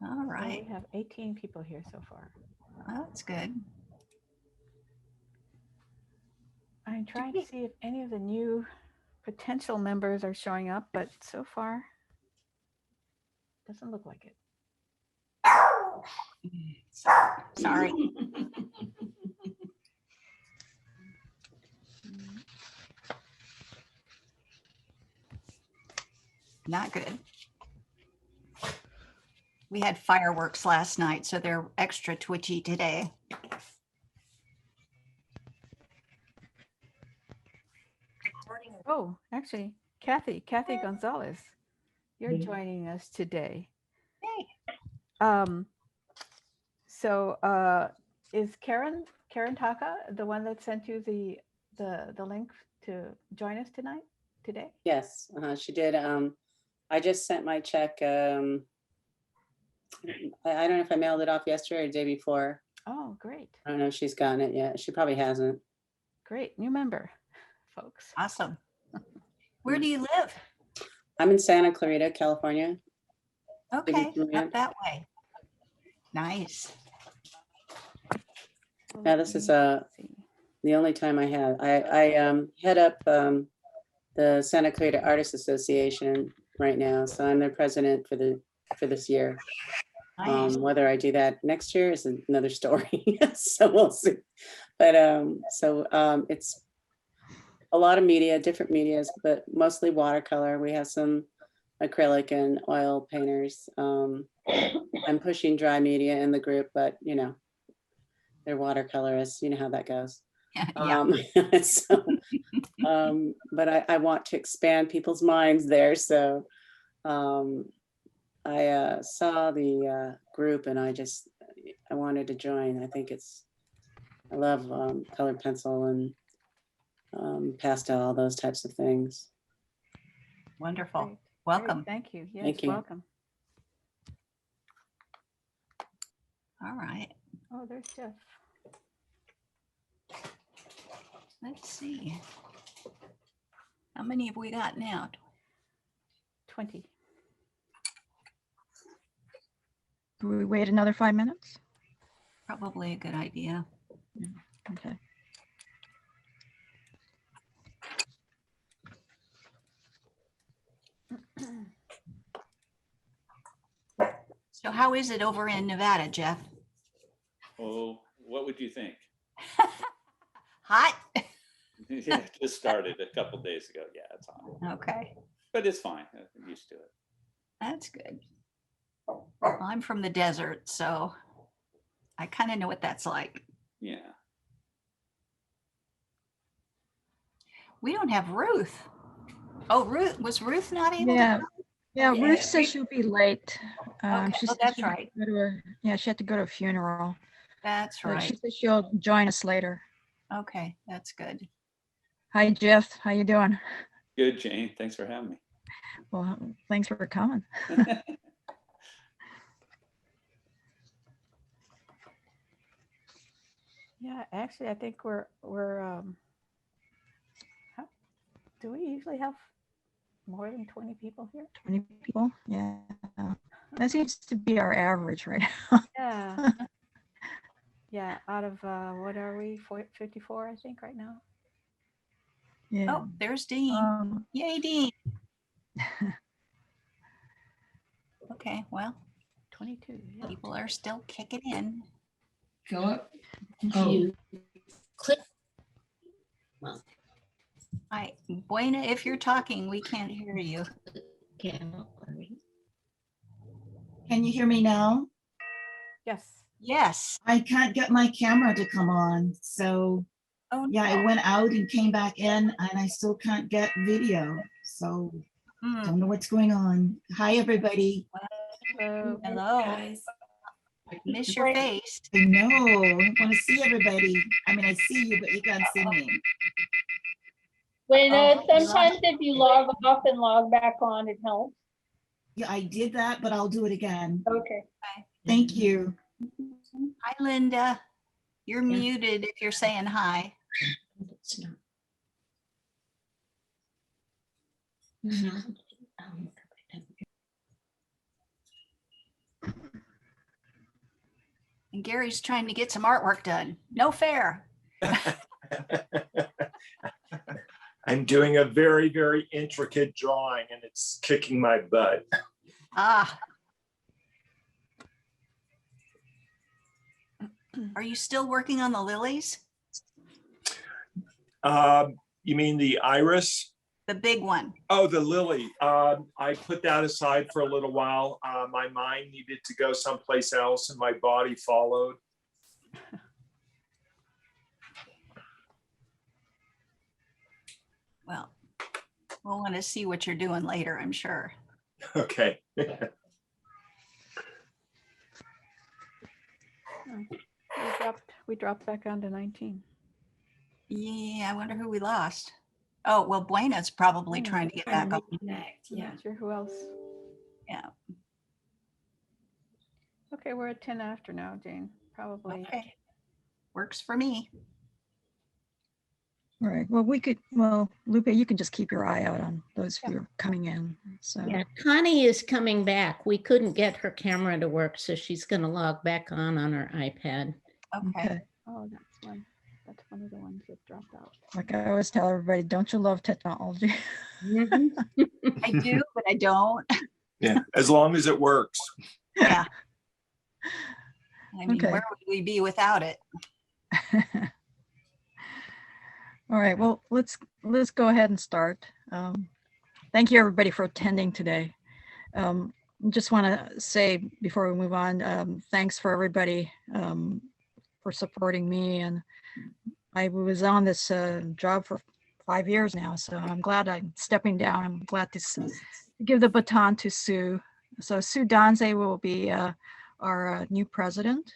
All So right. we have 18 people here so far. Well, that's good. I'm trying to see if any of the new potential members are showing up, but so far, doesn't look like it. Sorry. Not good. We had fireworks last night, so they're extra twitchy today. Oh, actually, Kathy Gonzalez, you're joining us today. Hey. So is Karen Taka the one that sent you the link to join us today? Yes, she did. I just sent my check. I don't know if I mailed it off yesterday or the day before. Oh, great. I don't know if she's gotten it yet. She probably hasn't. Great. New member, folks. Awesome. Where do you live? I'm in Santa Clarita, California. Okay, up that way. Nice. Yeah, this is the only time I have. I head up the Santa Clarita Artists Association right now, so I'm their president for this year. Nice. Whether I do that next year is another story. So we'll see. But it's a lot of media, different medias, but mostly watercolor. We have some acrylic and oil painters. I'm pushing dry media in the group, but you know, they're watercolorists. You know how that goes. Yeah. But I want to expand people's minds there. So I saw the group and I wanted to join. I love colored pencil and pastel, all those types of things. Wonderful. Great. Welcome. Great. Thank you. Yes, Thank you. welcome. All right. Oh, there's Jeff. Let's see. How many have we got now? 20. Do we wait another 5 minutes? Probably a good idea. Okay. So how is it over in Nevada, Jeff? Oh, what would you think? Hot? Yeah, it just started a couple days ago. Yeah, it's hot. Okay. But it's fine. I'm used to it. That's good. Well, I'm from the desert, so I kind of know what that's like. Yeah. We don't have Ruth. Oh, was Ruth not able Yeah. to? Yeah, Okay. Ruth said she'll be late. Okay. She Oh, said that's she had right. to go to she had to go to a funeral. That's But right. she said she'll join us later. Okay, that's good. Hi, Jeff. How you doing? Good, Jane. Thanks for having me. Well, thanks for coming. Yeah, actually, I think we're do we usually have more than 20 people here? 20 people. Yeah. That seems to be our average right now. Yeah. Yeah, out of what are we? 54, I think, right now. Yeah. Oh, there's Dean. Yay, Dean. Okay, well, 22. Yeah. people are still kicking in. Go up. Oh, click. Well, Buena, if you're talking, we can't hear you. can you hear me now? Yes. Yes. I can't get my camera to come on. So Oh, yeah, I no. went out and came back in and I still can't get video. So don't know what's going on. Hi, everybody. Hello. Hello. Miss your face. I know, I want to see everybody. I mean, I see you, but you can't see me. When Oh, sometimes if you log off and log back on, it helps. Yeah, I did that, but I'll do it again. Okay. Thank you. Hi, Linda. You're muted if you're saying hi. And Gary's trying to get some artwork done. No fair. I'm doing a very, very intricate drawing and it's kicking my butt. Ah. Are you still working on the lilies? You mean the iris? The big one. Oh, the lily. I put that aside for a little while. My mind needed to go someplace else and my body followed. Well, we'll want to see what you're doing later, I'm sure. Okay. We dropped back down to 19. Yeah, I wonder who we lost. Oh, well, Buena's probably trying to get back up. I'm not sure who else. Yeah. Okay, we're at 10 after now, Jane. Probably. Okay. Works for me. All right. Well, Lupe, you can just keep your eye out on those who are coming in. So Yeah, Connie is coming back. We couldn't get her camera to work, so she's going to log back on her iPad. Okay. Oh, that's one of the ones that dropped out. Like I always tell everybody, don't you love technology? I do, but I don't. Yeah, as long as it works. Yeah. I mean, Okay. where would we be without it? All right, well, let's go ahead and start. Thank you, everybody, for attending today. Just want to say before we move on, thanks for everybody for supporting me. And I was on this job for 5 years now, so I'm glad I'm stepping down. I'm glad to give the baton to Sue. So Sue Donze will be our new president,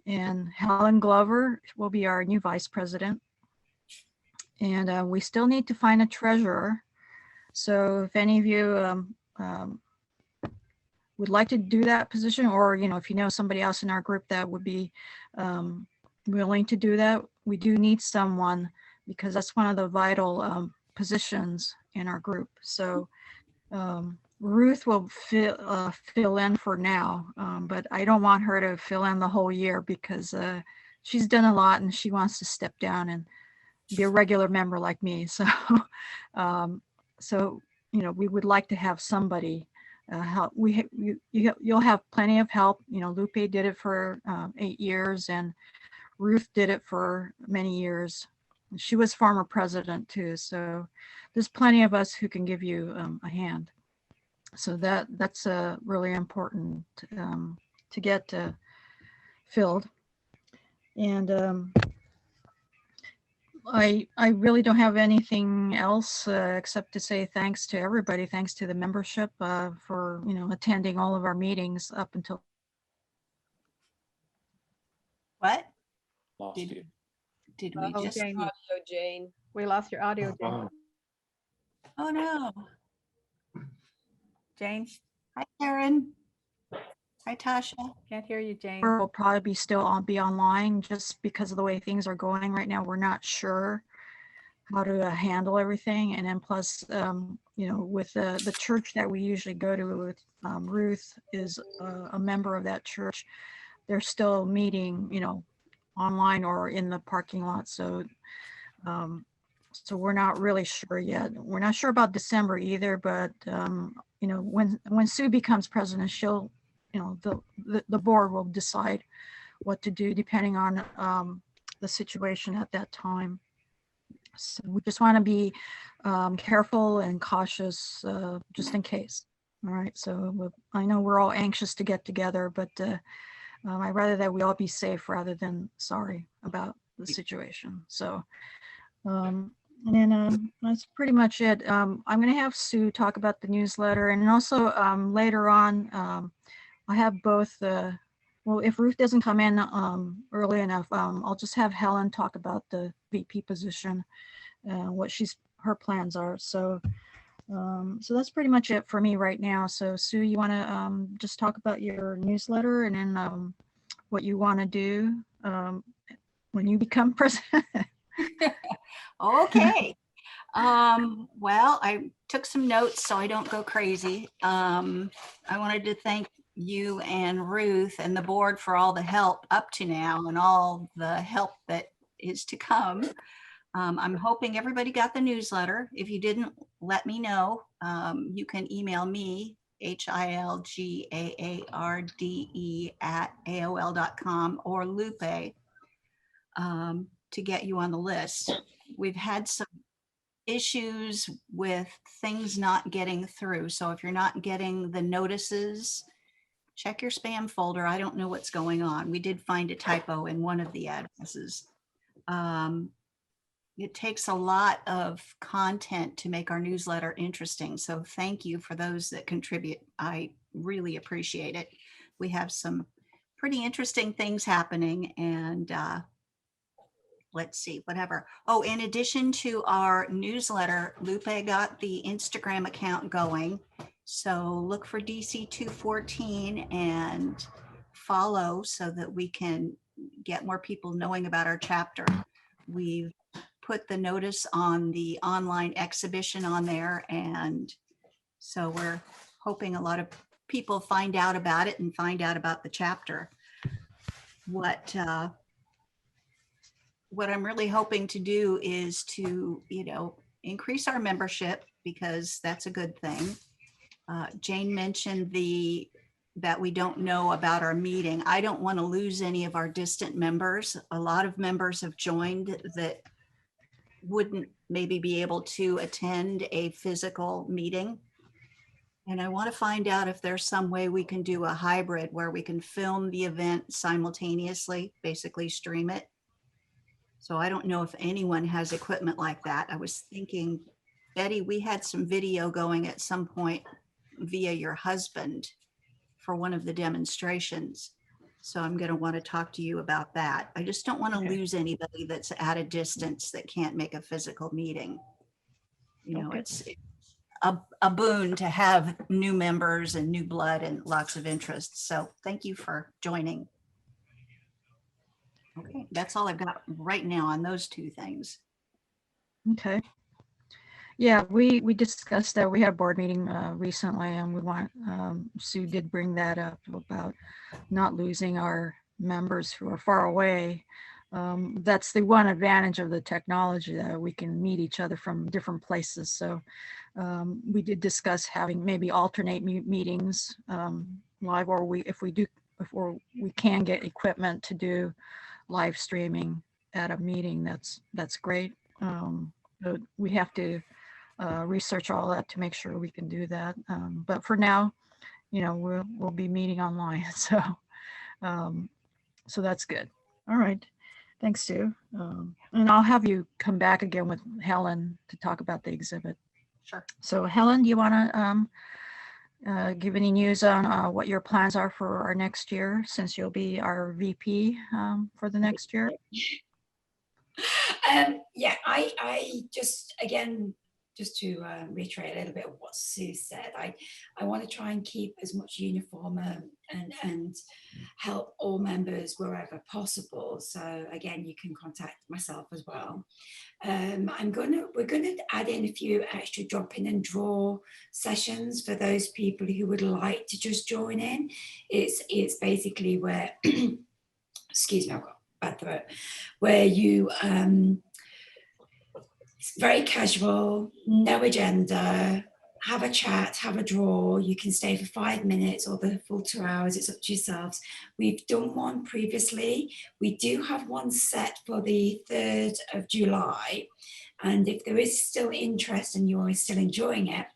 and Helen Glover will be our new vice president. And we still need to find a treasurer. So if any of you would like to do that position, or if you know somebody else in our group that would be willing to do that, we do need someone, because that's one of the vital positions in our group. So Ruth will fill in for now, but I don't want her to fill in the whole year, because she's done a lot and she wants to step down and be a regular member like me. So, we would like to have somebody help. You'll have plenty of help. Lupe did it for 8 years, and Ruth did it for many years. She was former president too. So there's plenty of us who can give you a hand. So that's really important to get filled. And I really don't have anything else except to say thanks to everybody. Thanks to the membership for attending all of our meetings up until. What? Lost Did- you. Did we Oh, just? Jane, Jane. we lost your audio, Jane. Oh, Oh, no. Jane, Hi, Karen. Hi, Tasha. can't hear you, Jane. Will probably be online, just because of the way things are going right now. We're not sure how to handle everything. And then plus, with the church that we usually go to, with Ruth is a member of that church. They're still meeting, online or in the parking lot. So we're not really sure yet. We're not sure about December either, but when Sue becomes president, she'll, the board will decide what to do depending on the situation at that time. So we just want to be careful and cautious just in case. All right. So I know we're all anxious to get together, but I'd rather that we all be safe rather than sorry about the situation. So, and then that's pretty much it. I'm going to have Sue talk about the newsletter, and also later on, I have both. Well, if Ruth doesn't come in early enough, I'll just have Helen talk about the VP position, what her plans are. So that's pretty much it for me right now. So Sue, you want to just talk about your newsletter, and then what you want to do when you become president? Okay. Well, I took some notes so I don't go crazy. I wanted to thank you and Ruth and the board for all the help up to now and all the help that is to come. I'm hoping everybody got the newsletter. If you didn't, let me know. You can email me, hilgaarde@aol.com, or Lupe to get you on the list. We've had some issues with things not getting through. So if you're not getting the notices, check your spam folder. I don't know what's going on. We did find a typo in one of the addresses. It takes a lot of content to make our newsletter interesting. So thank you for those that contribute. I really appreciate it. We have some pretty interesting things happening, and let's see, whatever. Oh, in addition to our newsletter, Lupe got the Instagram account going. So look for DC214 and follow so that we can get more people knowing about our chapter. We've put the notice on the online exhibition on there, and so we're hoping a lot of people find out about it and find out about the chapter. What I'm really hoping to do is to, increase our membership, because that's a good thing. Jane mentioned that we don't know about our meeting. I don't want to lose any of our distant members. A lot of members have joined that wouldn't maybe be able to attend a physical meeting. And I want to find out if there's some way we can do a hybrid where we can film the event simultaneously, basically stream it. So I don't know if anyone has equipment like that. I was thinking, Betty, we had some video going at some point via your husband for one of the demonstrations. So I'm going to want to talk to you about that. I just don't want to lose anybody that's at a distance that can't make a physical meeting. It's a boon to have new members and new blood and lots of interest. So thank you for joining. Okay, that's all I've got right now on those two things. Okay. Yeah, we discussed that. We had a board meeting recently, and Sue did bring that up about not losing our members who are far away. That's the one advantage of the technology, that we can meet each other from different places. So we did discuss having maybe alternate meetings live, or if we can get equipment to do live streaming at a meeting, that's great. But we have to research all that to make sure we can do that. But for now, we'll be meeting online. So that's good. All right. Thanks, Sue. And I'll have you come back again with Helen to talk about the exhibit. Sure. So Helen, do you want to give any news on what your plans are for our next year, since you'll be our VP for the next year? Yeah, I just, again, just to reiterate a little bit of what Sue said, I want to try and keep as much uniform and help all members wherever possible. So again, you can contact myself as well. We're gonna add in a few extra drop-in and draw sessions for those people who would like to just join in. It's basically where, excuse me, I've got a bad throat, where you it's very casual, no agenda, have a chat, have a draw. You can stay for 5 minutes or the full 2 hours, it's up to yourselves. We've done one previously. We do have one set for the 3rd of July. And if there is still interest and you're still enjoying it,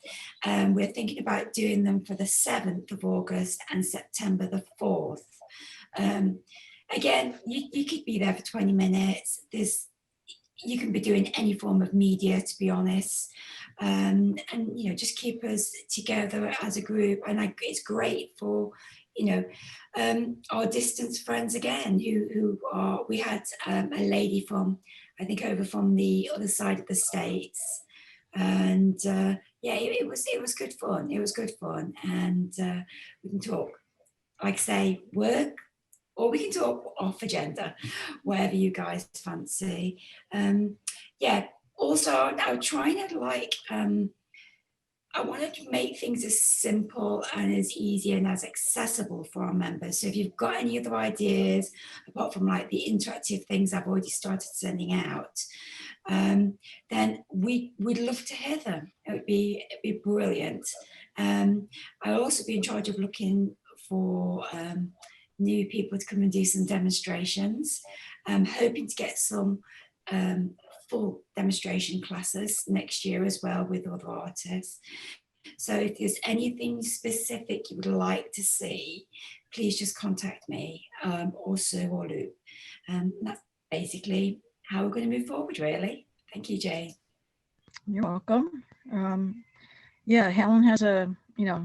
we're thinking about doing them for the 7th of August and September the 4th. Again, you could be there for 20 minutes. You can be doing any form of media, to be honest, and just keep us together as a group. And it's great for our distance friends again, we had a lady from, I think, over from the other side of the States, and yeah, it was good fun. It was good fun, and we can talk, like I say, work. Or we can talk off agenda, wherever you guys fancy. Yeah, also I'm trying to I wanted to make things as simple and as easy and as accessible for our members. So if you've got any other ideas, apart from like the interactive things I've already started sending out, then we'd love to hear them. It'd be brilliant. I'll also be in charge of looking for new people to come and do some demonstrations. I'm hoping to get some full demonstration classes next year as well with other artists. So if there's anything specific you would like to see, please just contact me or Sue or Luke. That's basically how we're going to move forward, really. Thank you, Jane. You're welcome. Yeah, Helen has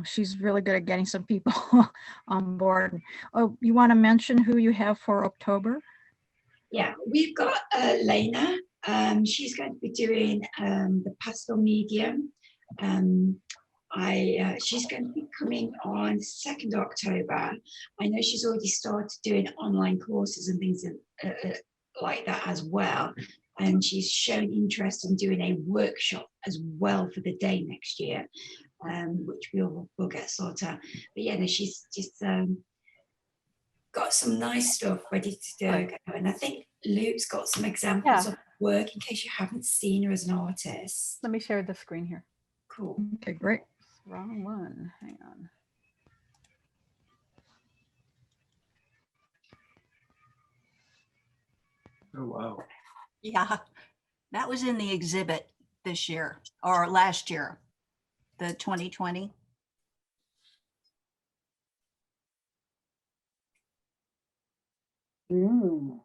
she's really good at getting some people on board. Oh, you want to mention who you have for October? Yeah, we've got Lena. She's going to be doing the pastel medium. She's going to be coming on 2nd October. I know she's already started doing online courses and things like that as well. And she's shown interest in doing a workshop as well for the day next year, which we'll get sorted out. But yeah, no, she's just got some nice stuff ready to go. And I think Luke's got some examples of work in case you haven't seen her as an artist. Let me share the screen here. Cool. Okay, great. Wrong one. Hang on. Oh, wow. Yeah, that was in the exhibit this year or last year, the 2020. Mm.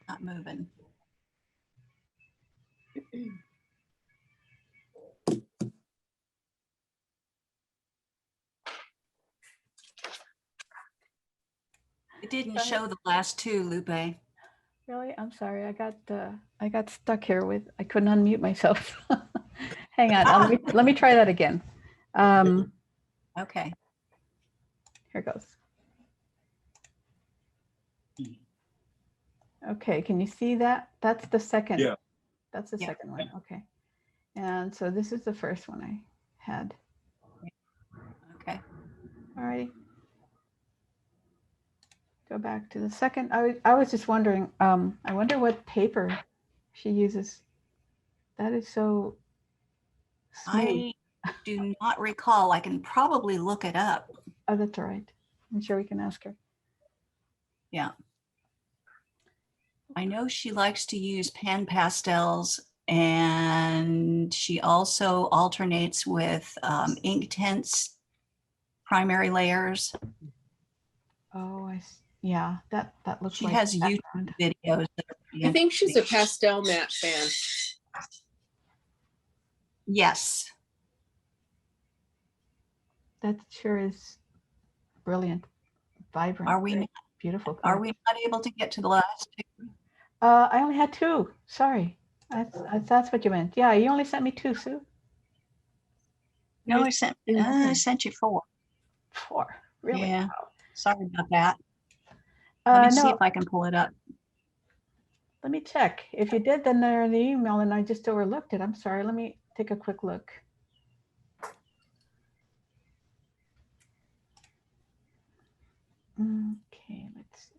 Not moving. It didn't show the last two, Lupe. Really? I'm sorry. I got stuck here with, I couldn't unmute myself. Hang on. Let me try that again. Okay. Here goes. Okay, can you see that? That's the second. Yeah. That's the second one. Okay. And so this is the first one I had. Okay. All right. Go back to the second. I was just wondering, I wonder what paper she uses. That is so smooth. I do not recall. I can probably look it up. Oh, that's all right. I'm sure we can ask her. Yeah. I know she likes to use pan pastels, and she also alternates with Inktense primary layers. Oh, yeah, that looks She like has YouTube videos. That are I think she's a pastel matte fan. Yes. That sure is brilliant, vibrant. Are we great, not, beautiful? are color. we not able to get to the last two? I only had two. Sorry, that's what you meant. Yeah, you only sent me two, Sue. No, I sent you four. Four, really? Yeah. Wow. Sorry about that. Let me see No, if I can pull it up. let me check. If you did, then they're in the email and I just overlooked it. I'm sorry. Let me take a quick look. Okay, let's see.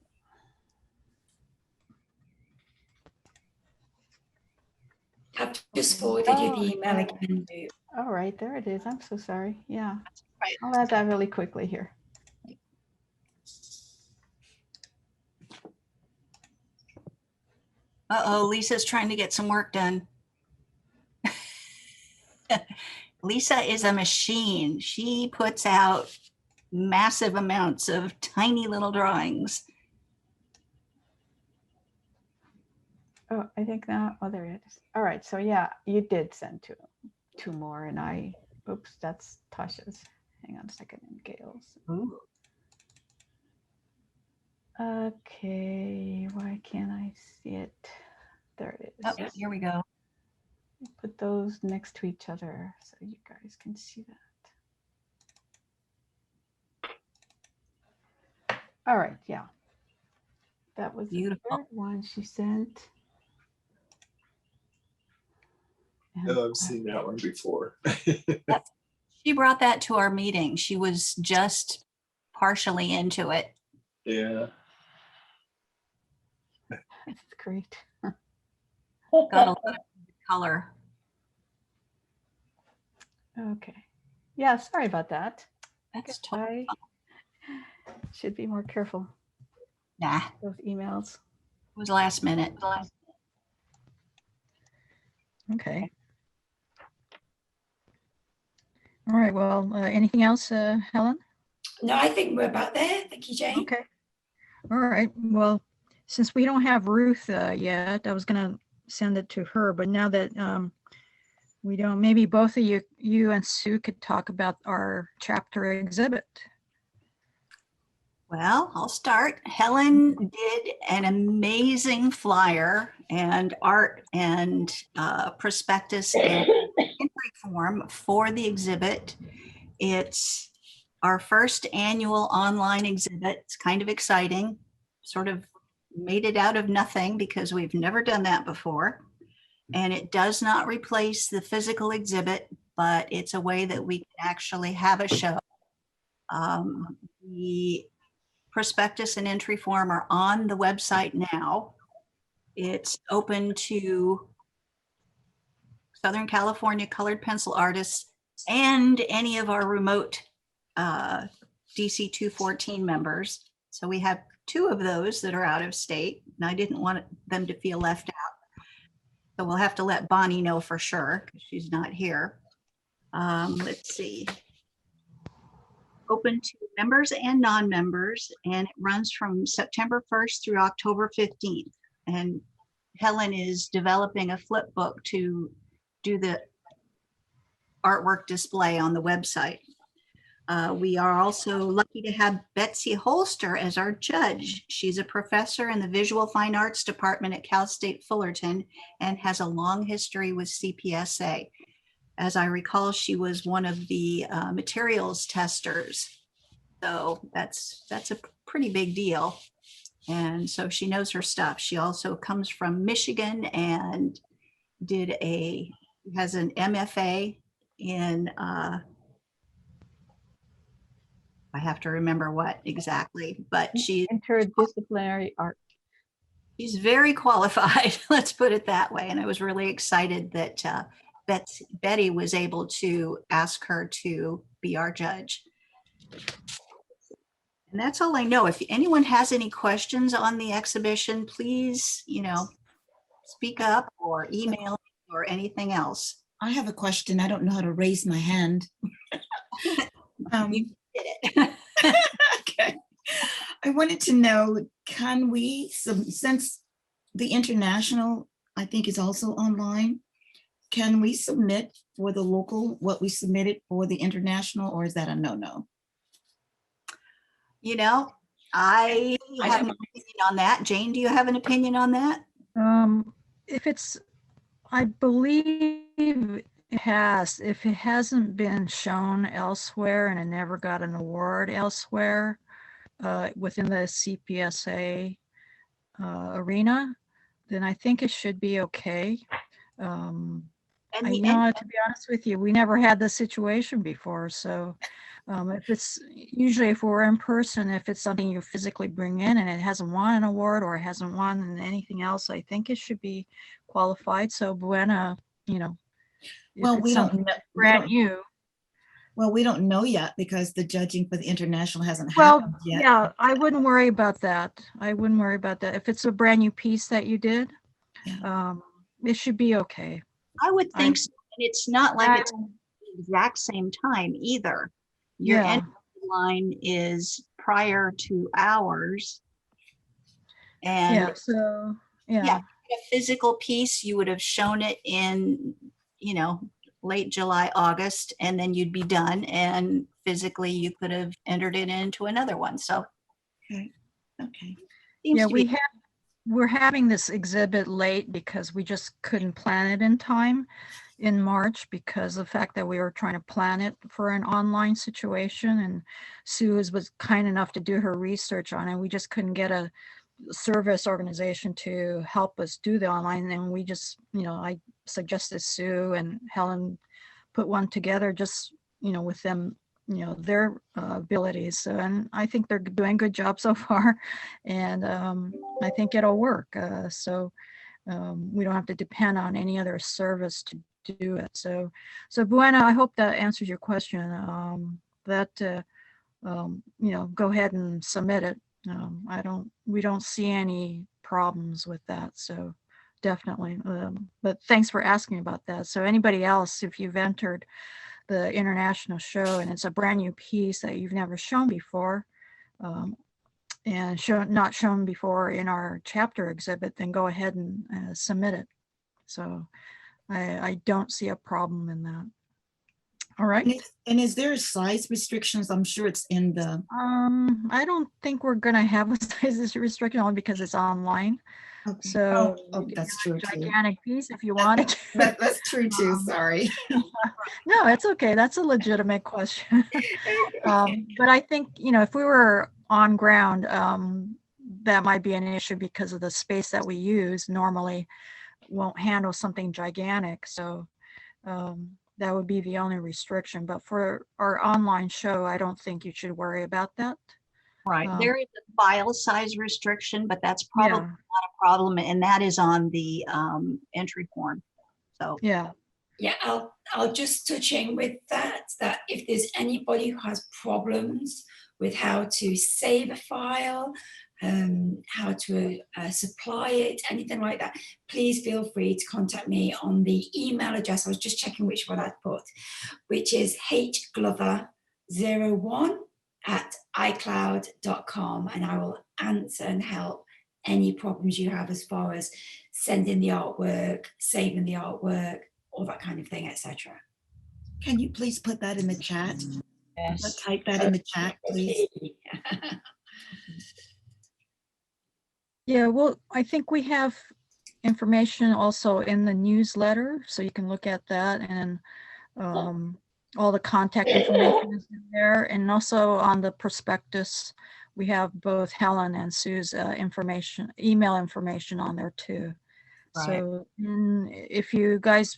I've just forwarded you the email again. All right, there it is. I'm so sorry. Yeah, Right. I'll add that really quickly here. Uh-oh, Lisa's trying to get some work done. Lisa is a machine. She puts out massive amounts of tiny little drawings. Oh, I think now, oh, there it is. All right, so yeah, you did send two more and oops, that's Tasha's. Hang on a second, and Gail's. Ooh. Okay, why can't I see it? There it is. Oh, here we go. Put those next to each other so you guys can see that. All right, yeah. That was the Beautiful. third one she sent. And Oh, I've seen that one before. She brought that to our meeting. She was just partially into it. Yeah. That's great. Got a lot of color. Okay. Yeah, sorry about that. That's I totally should be more careful nah. with those emails. It was last minute. Okay. All right, well, anything else, Helen? No, I think we're about there. Thank you, Jane. Okay. All right, well, since we don't have Ruth yet, I was gonna send it to her, but now that we don't, maybe both of you and Sue could talk about our chapter exhibit. Well, I'll start. Helen did an amazing flyer and art and prospectus and entry form for the exhibit. It's our first annual online exhibit. It's kind of exciting, sort of made it out of nothing because we've never done that before. And it does not replace the physical exhibit, but it's a way that we can actually have a show. The prospectus and entry form are on the website now. It's open to Southern California colored pencil artists and any of our remote DC214 members. So we have 2 of those that are out of state, and I didn't want them to feel left out. So we'll have to let Bonnie know for sure because she's not here. Let's see. Open to members and non-members, and it runs from September 1st through October 15th. And Helen is developing a flip book to do the artwork display on the website. We are also lucky to have Betsy Holster as our judge. She's a professor in the Visual Fine Arts Department at Cal State Fullerton and has a long history with CPSA. As I recall, she was one of the materials testers. So that's a pretty big deal. And so she knows her stuff. She also comes from Michigan and has an MFA in, I have to remember what exactly, but she's Interdisciplinary art. She's very qualified, let's put it that way. And I was really excited that Betty was able to ask her to be our judge. And that's all I know. If anyone has any questions on the exhibition, please, speak up or email or anything else. I have a question. I don't know how to raise my hand. You did it. Okay. I wanted to know, can we, since the international, I think, is also online, can we submit for the local what we submitted for the international, or is that a no-no? I have an opinion on that. Jane, do you have an opinion on that? I believe it has. If it hasn't been shown elsewhere and it never got an award elsewhere within the CPSA arena, then I think it should be okay. To be honest with you, we never had this situation before. So if we're in person, if it's something you physically bring in and it hasn't won an award or it hasn't won anything else, I think it should be qualified. So Buena, Well, we don't know. Brand new. Well, we don't know yet because the judging for the international hasn't Well, happened yet. yeah, I wouldn't worry about that. If it's a brand new piece that you did, it should be okay. I would think so. And it's not like it's the exact same time either. Your end line is prior to ours. And a physical piece, you would have shown it in, late July, August, and then you'd be done. And physically you could have entered it into another one. So. Okay. Seems Yeah, to be- we're having this exhibit late because we just couldn't plan it in time in March because of the fact that we were trying to plan it for an online situation, and Sue was kind enough to do her research on it. We just couldn't get a service organization to help us do the online, and we just, I suggested Sue and Helen put one together just, with them, their abilities. So, and I think they're doing a good job so far, and I think it'll work. We don't have to depend on any other service to do it. So Buena, I hope that answers your question. Go ahead and submit it. We don't see any problems with that. So definitely. But thanks for asking about that. So anybody else, if you've entered the international show and it's a brand new piece that you've never shown before, and not shown before in our chapter exhibit, then go ahead and submit it. So I don't see a problem in that. All right. And is there size restrictions? I'm sure it's in the. I don't think we're gonna have a size restriction only because it's online. Okay. So That's true too. gigantic piece if you want it. That's true too. Sorry. No, it's okay. That's a legitimate question. But I think, if we were on ground, that might be an issue because of the space that we use normally won't handle something gigantic. So that would be the only restriction. But for our online show, I don't think you should worry about that. Right. There is a file size restriction, but that's probably not a problem. And that is on the entry form. So yeah. Yeah, I'll just touch in with that if there's anybody who has problems with how to save a file, how to supply it, anything like that, please feel free to contact me on the email address. I was just checking which one I'd put, which is hglover01@icloud.com, and I will answer and help any problems you have as far as sending the artwork, saving the artwork, all that kind of thing, etc. Can you please put that in the chat? yes. Type that in the chat, please. Yeah, well, I think we have information also in the newsletter, so you can look at that, and all the contact information is in there, and also on the prospectus, we have both Helen and Sue's email information on there too. Right. So if you guys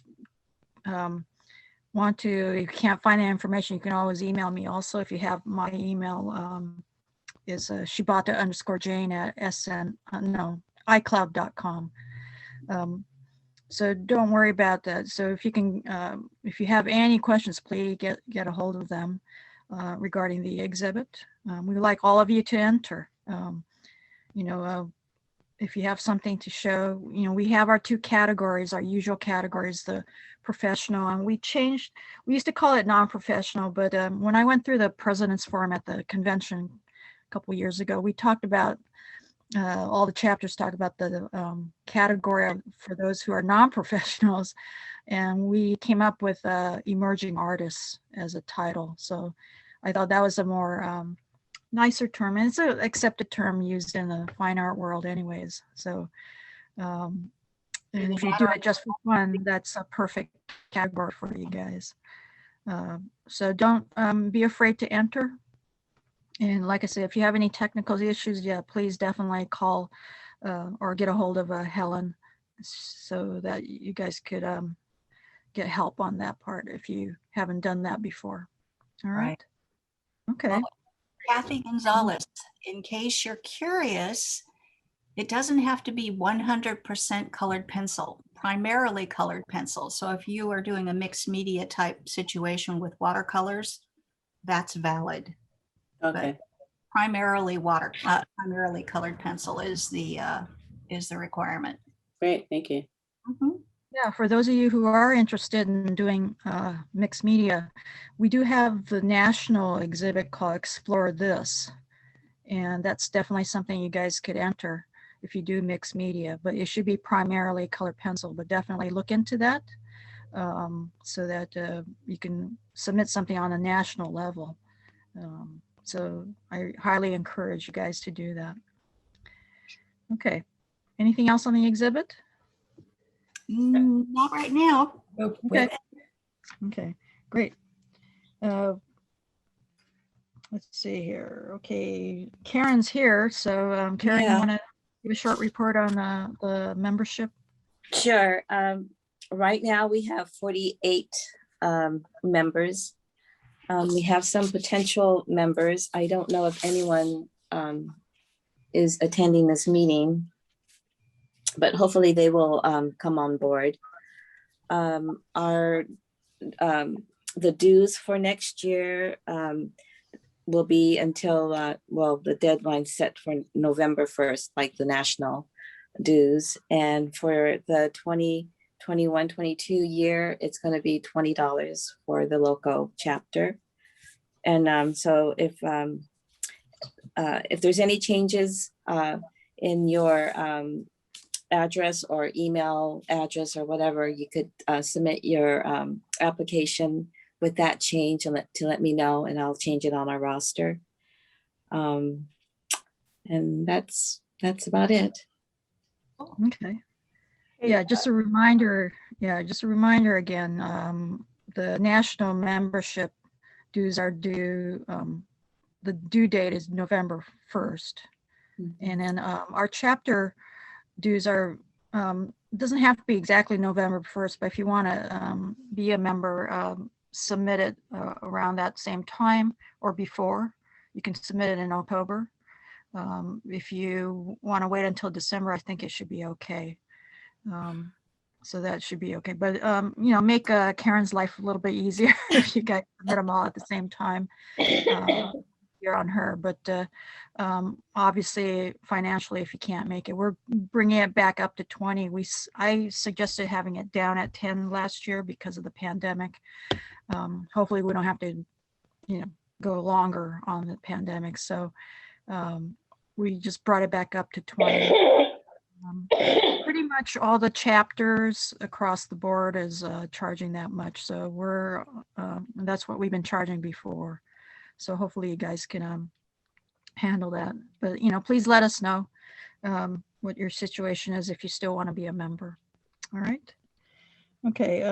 want to, if you can't find the information, you can always email me also. If you have my email, is shibata_jane@icloud.com. So don't worry about that. So if you can, if you have any questions, please get a hold of them regarding the exhibit. We would like all of you to enter. If you have something to show, we have our two categories, our usual categories, the professional, and we used to call it non-professional, but when I went through the President's Forum at the convention a couple of years ago, we talked about, all the chapters talk about the category for those who are non-professionals, and we came up with emerging artists as a title. So I thought that was a more nicer term, and it's an accepted term used in the fine art world anyways. So and if you do it just for fun, that's a perfect category for you guys. So don't be afraid to enter. And like I said, if you have any technical issues, yeah, please definitely call or get a hold of Helen so that you guys could get help on that part if you haven't done that before. All right. Okay. Well, Kathy Gonzalez, in case you're curious, it doesn't have to be 100% colored pencil, primarily colored pencil. So if you are doing a mixed media type situation with watercolors, that's valid. Okay. But primarily primarily colored pencil is the requirement. Great. Thank you. Mhm. Yeah, for those of you who are interested in doing mixed media, we do have the national exhibit called Explore This. And that's definitely something you guys could enter if you do mixed media, but it should be primarily colored pencil, but definitely look into that so that you can submit something on a national level. So I highly encourage you guys to do that. Okay. Anything else on the exhibit? Not right now. Nope, Okay. Okay, great. Let's see here. Okay, Karen's here. So Karen, you Yeah. want to give a short report on the membership? Sure. Right now we have 48 members. We have some potential members. I don't know if anyone is attending this meeting, but hopefully they will come on board. The dues for next year will be until, well, the deadline set for November 1st, like the national dues. And for the 2021-22 year, it's going to be $20 for the local chapter. And so if there's any changes in your address or email address or whatever, you could submit your application with that change and let me know, and I'll change it on our roster. And that's about it. Okay. Yeah, just a reminder. Yeah, just a reminder again. The national membership dues are due. The due date is November 1st, and then our chapter dues are. Doesn't have to be exactly November 1st, but if you want to be a member, submit it around that same time or before. You can submit it in October. If you want to wait until December, I think it should be okay. So that should be okay. But, you know, make Karen's life a little bit easier if you guys submit them all at the same time. You're on her, but obviously financially, if you can't make it, we're bringing it back up to 20. I suggested having it down at 10 last year because of the pandemic. Hopefully we don't have to, you know, go longer on the pandemic. So we just brought it back up to 20. Pretty much all the chapters across the board is charging that much. So we're, that's what we've been charging before. So hopefully you guys can handle that. But, you know, please let us know what your situation is if you still want to be a member. All right. Okay.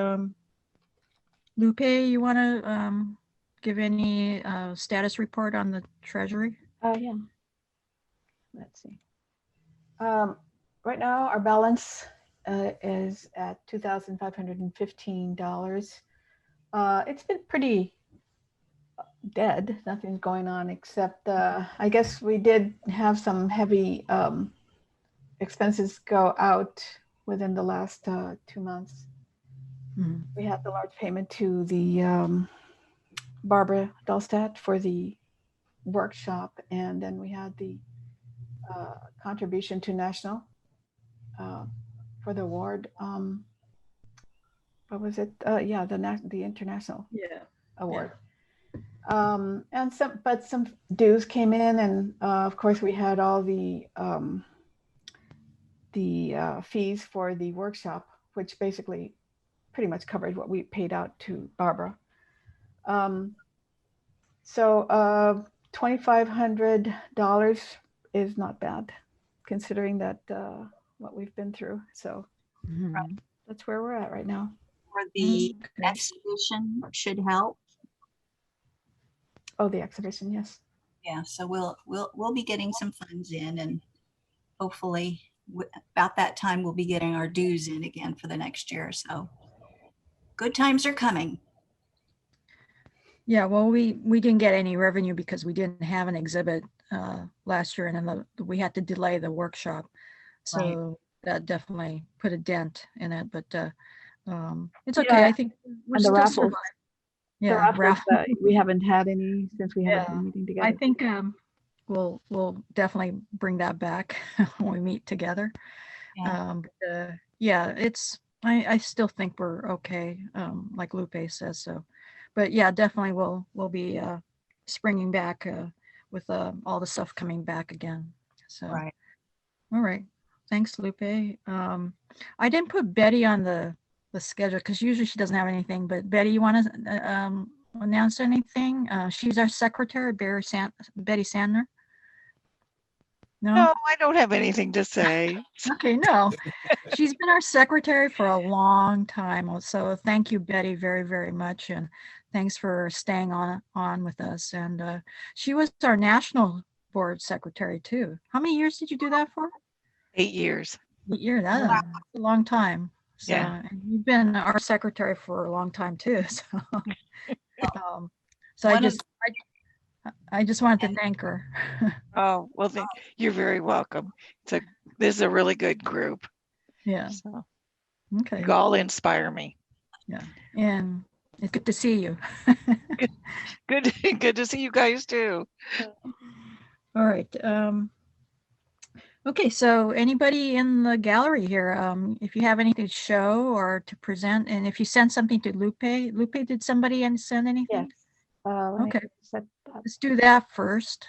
Lupe, you want to give any status report on the Treasury? Yeah. Let's see. Right now, our balance is at $2,515. It's been pretty dead. Nothing's going on except I guess we did have some heavy expenses go out within the last 2 months. We had the large payment to the Barbara Dahlstadt for the workshop, and then we had the contribution to National for the award. What was it? Yeah, the international award. And some dues came in, and of course we had all the fees for the workshop, which basically pretty much covered what we paid out to Barbara. So $2,500 is not bad, considering that what we've been through. So that's where we're at right now. For the exhibition should help. Oh, the exhibition, yes. Yeah, so we'll be getting some funds in, and hopefully about that time we'll be getting our dues in again for the next year. So good times are coming. Yeah, well, we didn't get any revenue because we didn't have an exhibit last year, and then we had to delay the workshop. So that definitely put a dent in it, but it's okay. Yeah. I think we're And the still raffles. surviving. Yeah, raffles, we haven't had any since we haven't been meeting together. I think we'll definitely bring that back when we meet together. Yeah, it's I still think we're okay, like Lupe says. So, but yeah, definitely we'll be springing back with all the stuff coming back again. So, all right, thanks, Lupe. I didn't put Betty on the schedule because usually she doesn't have anything. But Betty, you want to announce anything? She's our secretary, Betty Sandner. No? No, I don't have anything to say. Okay, no. She's been our secretary for a long time. So thank you, Betty, very, very much. And thanks for staying on with us. And she was our national board secretary too. How many years did you do that for? 8 years. 8 years. That's a long time. So Yeah. and you've been our secretary for a long time too. So One of- I just wanted to thank her. Oh, well, you're very welcome. This is a really good group. Yeah. So Okay. you all inspire me. Yeah. And it's good to see you. Good to see you guys too. All right. Okay, so anybody in the gallery here, if you have anything to show or to present, and if you send something to Lupe, did somebody send anything? Yes. Let me Okay, set that. let's do that first.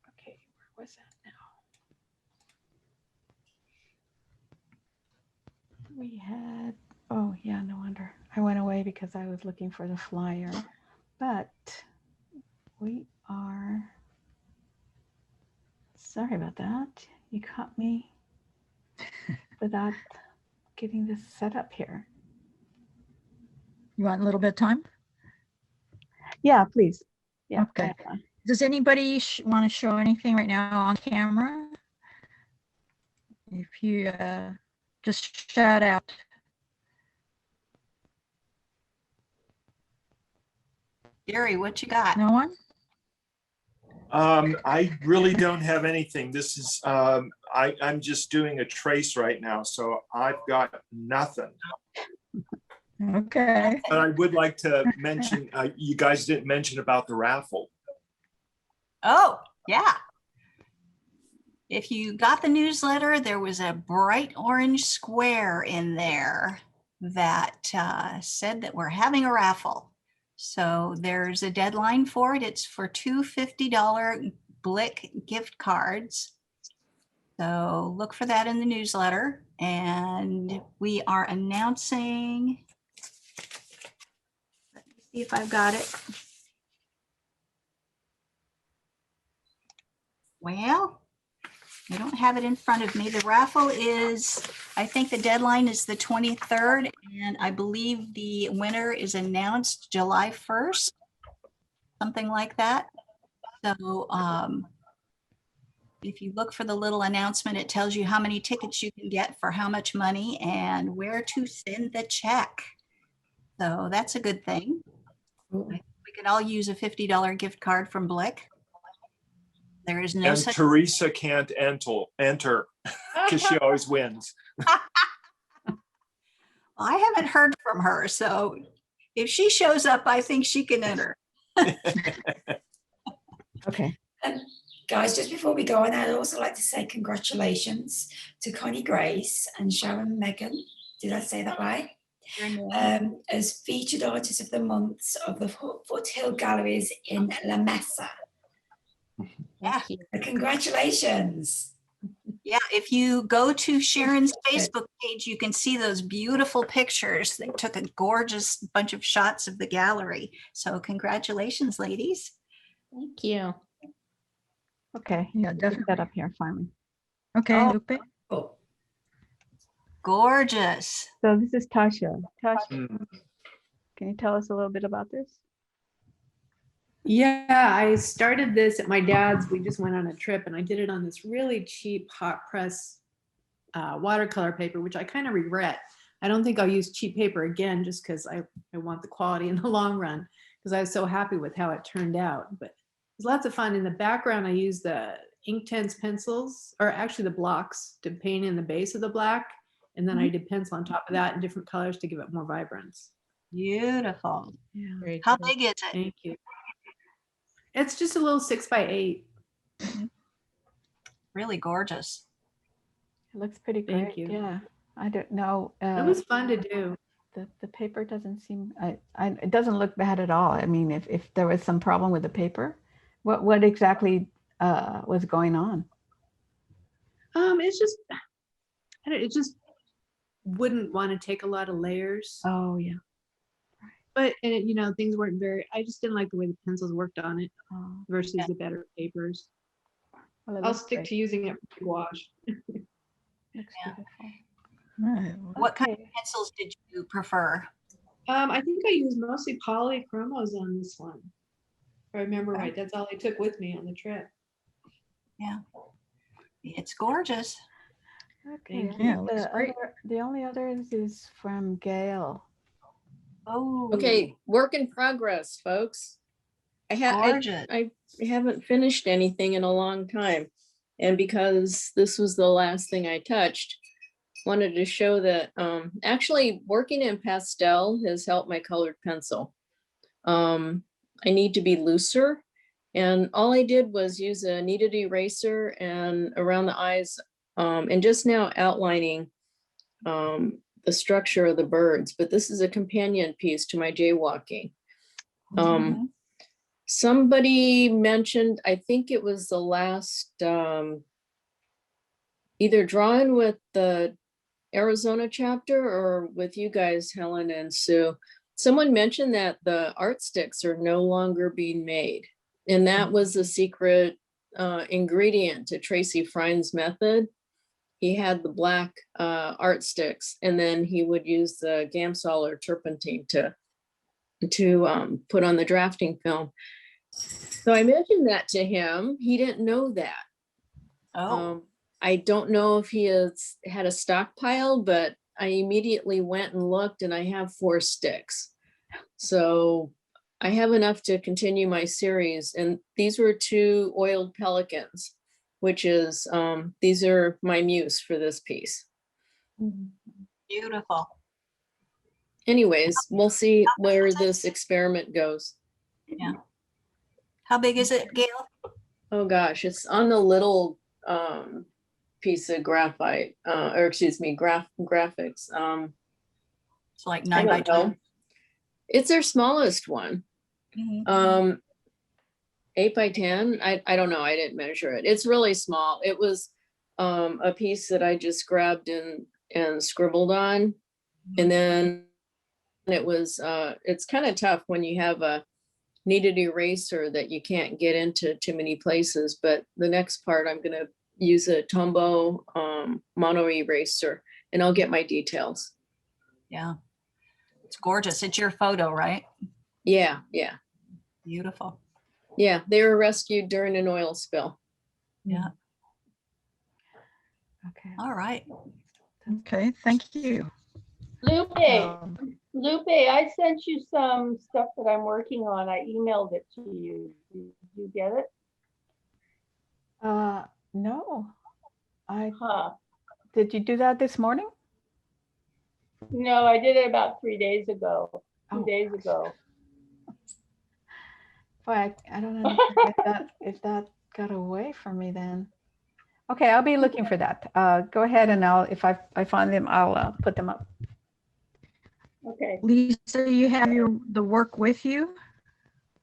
Okay, where was that now? We had, oh yeah, no wonder. I went away because I was looking for the flyer, but we are, sorry about that. You caught me without getting this set up here. You want a little bit of time? Yeah, please. Yeah. Okay. Does anybody want to show anything right now on camera? If you just shout out. Gary, what you got? No one? I really don't have anything. This is, I'm just doing a trace right now, so I've got nothing. Okay. But I would like to mention, you guys didn't mention about the raffle. Oh, yeah. If you got the newsletter, there was a bright orange square in there that said that we're having a raffle. So there's a deadline for it. It's for two $50 Blick gift cards. So look for that in the newsletter. And we are announcing, let me see if I've got it. Well, I don't have it in front of me. The raffle is, I think the deadline is the 23rd, and I believe the winner is announced July 1st, something like that. So if you look for the little announcement, it tells you how many tickets you can get for how much money and where to send the check. So that's a good thing. We can all use a $50 gift card from Blick. There is no And such. Teresa can't enter because she always wins. I haven't heard from her, so if she shows up, I think she can enter. Okay. Guys, just before we go on, I'd also like to say congratulations to Connie Grace and Sharon Megan. Did I say that right? As featured artists of the month of the Foothill Galleries in La Mesa. Yeah. Congratulations. Yeah, if you go to Sharon's Facebook page, you can see those beautiful pictures. They took a gorgeous bunch of shots of the gallery. So congratulations, ladies. Thank you. Okay. Yeah, Get definitely. that up here finally. Okay, Oh. Lupe. Oh, Gorgeous. So this is Tasha. Tasha, Mm. can you tell us a little bit about this? Yeah, I started this at my dad's. We just went on a trip and I did it on this really cheap hot press watercolor paper, which I kind of regret. I don't think I'll use cheap paper again just because I want the quality in the long run because I was so happy with how it turned out. But it was lots of fun. In the background, I used the Inktense pencils, or actually the blocks, to paint in the base of the black. And then I did pencil on top of that in different colors to give it more vibrance. Beautiful. Yeah. Great. How big is it? Thank you. It's just a little 6x8. Really gorgeous. It looks pretty Thank great. you. Yeah. I don't know. It was fun to do. The paper doesn't seem, it doesn't look bad at all. I mean, if there was some problem with the paper, what exactly was going on? It's just, it just wouldn't want to take a lot of layers. Oh yeah. but you know, things weren't very, I just didn't like the way the pencils worked on it Oh, versus Yeah. the better papers. well, it I'll looks stick great. to using it for gouache. Looks Yeah. beautiful. Right. What kind of Okay. pencils did you prefer? I think I used mostly polychromos on this one. If I remember Okay. right, that's all I took with me on the trip. Yeah. It's gorgeous. Okay. Thank I Yeah, think it looks great. the only others is from Gail. Oh, Okay, work in progress, folks. gorgeous. I haven't finished anything in a long time. And because this was the last thing I touched, wanted to show that actually working in pastel has helped my colored pencil. I need to be looser. And all I did was use a kneaded eraser and around the eyes and just now outlining the structure of the birds. But this is a companion piece to my jaywalking. Mhm. Somebody mentioned, I think it was the last, either drawing with the Arizona chapter or with you guys, Helen and Sue. Someone mentioned that the art sticks are no longer being made. And that was the secret ingredient to Tracy Frine's method. He had the black art sticks, and then he would use the Gamsol or turpentine to put on the drafting film. So I mentioned that to him. He didn't know that. Oh, I don't know if he has had a stockpile, but I immediately went and looked and I have 4 sticks. So I have enough to continue my series. And these were 2 oiled pelicans, which is, these are my muse for this piece. beautiful. Anyways, we'll see where this experiment goes. Yeah. How big is it, Gail? Oh gosh, it's on the little piece of graphite, or excuse me, graphics. It's like I 9 by don't know. 12. It's their smallest one. Mhm. 8 by 10. I don't know. I didn't measure it. It's really small. It was a piece that I just grabbed and scribbled on. And then it was it's kind of tough when you have a kneaded eraser that you can't get into too many places. But the next part, I'm going to use a Tombow mono eraser and I'll get my details. Yeah. It's gorgeous. It's your photo, right? Yeah, yeah. Beautiful. Yeah, they were rescued during an oil spill. Yeah. Okay. All right. Okay, thank you. Lupe, Um, Lupe, I sent you some stuff that I'm working on. I emailed it to you. Did you get it? No. Huh. Did you do that this morning? No, I did it about 3 days ago, 2 Oh. days ago. Boy, I don't understand if that got away from me then. Okay, I'll be looking for that. Go ahead and if I find them, I'll put them up. Okay. Lisa, you have the work with you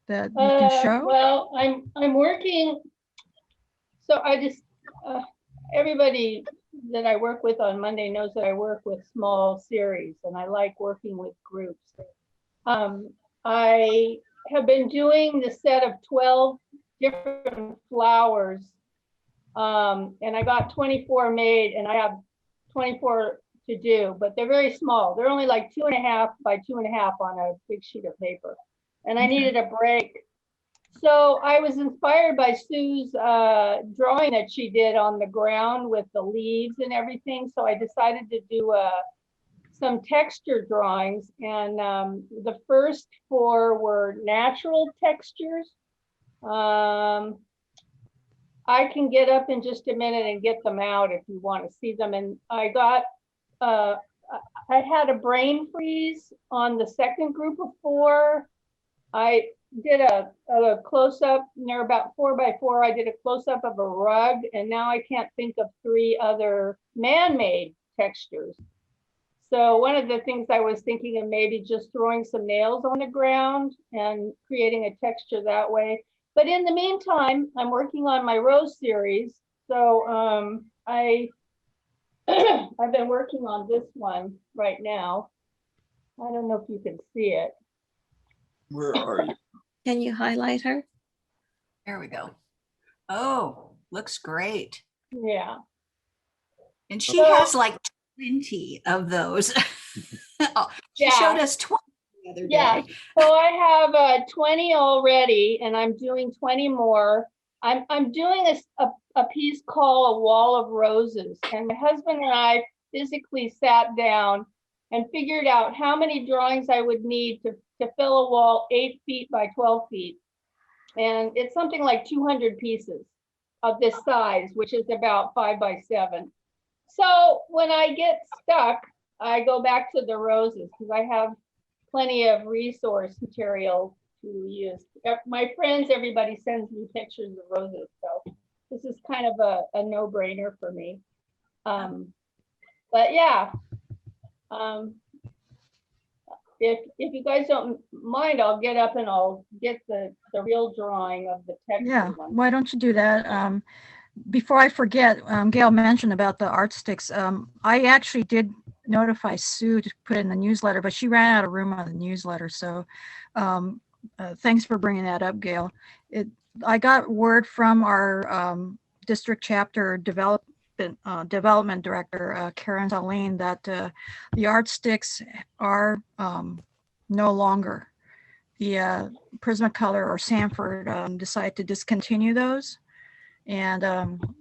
that you can show? Well, I'm working. So I just, everybody that I work with on Monday knows that I work with small series and I like working with groups. I have been doing the set of 12 different flowers. And I got 24 made and I have 24 to do, but they're very small. They're only like 2.5 by 2.5 on a big sheet of paper. And I needed a break. So I was inspired by Sue's drawing that she did on the ground with the leaves and everything. So I decided to do some texture drawings. And the first 4 were natural textures. I can get up in just a minute and get them out if you want to see them. And I got, I had a brain freeze on the second group of 4. I did a close-up, and they're about 4 by 4. I did a close-up of a rug, and now I can't think of 3 other man-made textures. So one of the things I was thinking of maybe just throwing some nails on the ground and creating a texture that way. But in the meantime, I'm working on my rose series. So I've been working on this one right now. I don't know if you can see it. Where are you? Can you highlight her? There we go. Oh, looks great. Yeah. And she has like 20 of those. Oh, she showed us 20 the other Yeah. day. So I have 20 already, and I'm doing 20 more. I'm doing a piece called A Wall of Roses, and my husband and I physically sat down and figured out how many drawings I would need to fill a wall 8 feet by 12 feet. And it's something like 200 pieces of this size, which is about 5 by 7. So when I get stuck, I go back to the roses because I have plenty of resource material to use. My friends, everybody sends me pictures of roses. So this is kind of a no-brainer for me. But yeah, if you guys don't mind, I'll get up and I'll get the real drawing of the texture Yeah, one. why don't you do that? Before I forget, Gail mentioned about the art sticks. I actually did notify Sue to put in the newsletter, but she ran out of room on the newsletter. So thanks for bringing that up, Gail. I got word from our district chapter development director, Karen Zaline, that the art sticks are no longer. The Prismacolor or Sanford decided to discontinue those. And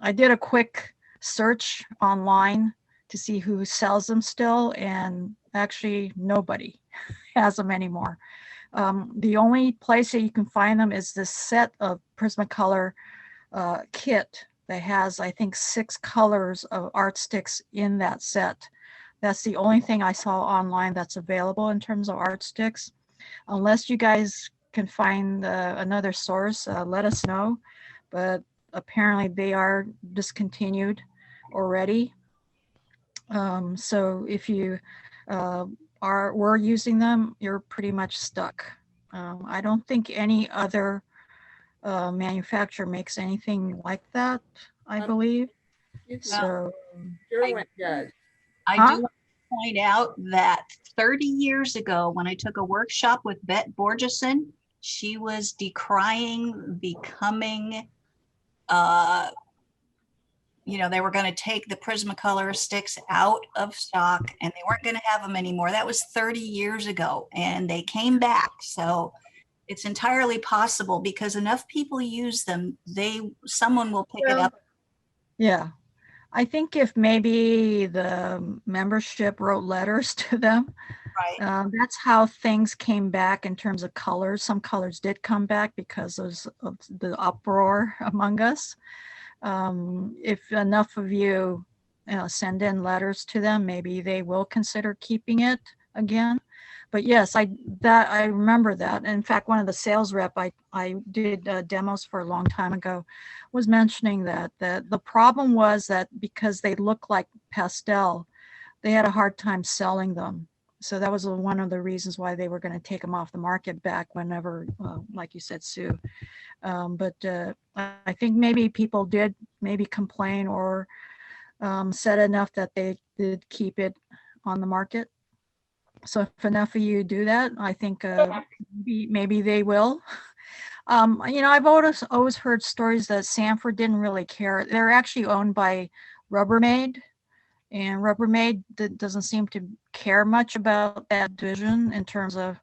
I did a quick search online to see who sells them still, and actually nobody has them anymore. The only place that you can find them is this set of Prismacolor kit that has, I think, 6 colors of art sticks in that set. That's the only thing I saw online that's available in terms of art sticks. Unless you guys can find another source, let us know. But apparently they are discontinued already. So if you were using them, you're pretty much stuck. I don't think any other manufacturer makes anything like that, I believe. So I do want to point out that 30 years ago, when I took a workshop with Bet Borgeson, she was decrying becoming, they were going to take the Prismacolor sticks out of stock and they weren't going to have them anymore. That was 30 years ago and they came back. So it's entirely possible because enough people use them, someone will pick it up. Yeah. I think if maybe the membership wrote letters to them, right. That's how things came back in terms of colors. Some colors did come back because of the uproar among us. If enough of you, send in letters to them, maybe they will consider keeping it again. But yes, I remember that. In fact, one of the sales rep I did demos for a long time ago was mentioning that the problem was that because they look like pastel, they had a hard time selling them. So that was one of the reasons why they were going to take them off the market back whenever, like you said, Sue. But I think maybe people did maybe complain or said enough that they did keep it on the market. So if enough of you do that, I think maybe they will. I've always heard stories that Sanford didn't really care. They're actually owned by Rubbermaid, and Rubbermaid doesn't seem to care much about that division in terms of,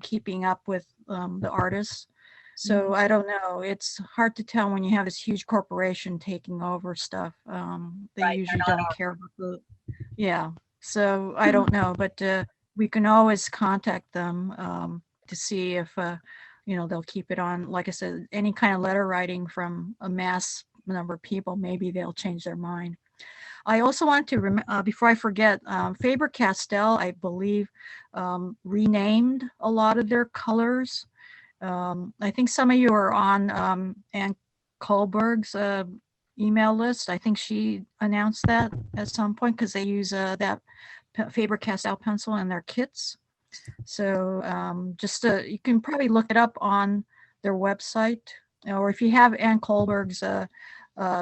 keeping up with the artists. So I don't know. It's hard to tell when you have this huge corporation taking over stuff. They usually don't care about yeah. So I don't know, but we can always contact them to see if, they'll keep it on. Like I said, any kind of letter writing from a mass number of people, maybe they'll change their mind. I also want to, before I forget, Faber-Castell, I believe, renamed a lot of their colors. I think some of you are on Ann Kohlberg's email list. I think she announced that at some point because they use that Faber-Castell pencil in their kits. So you can probably look it up on their website, or if you have Ann Kohlberg's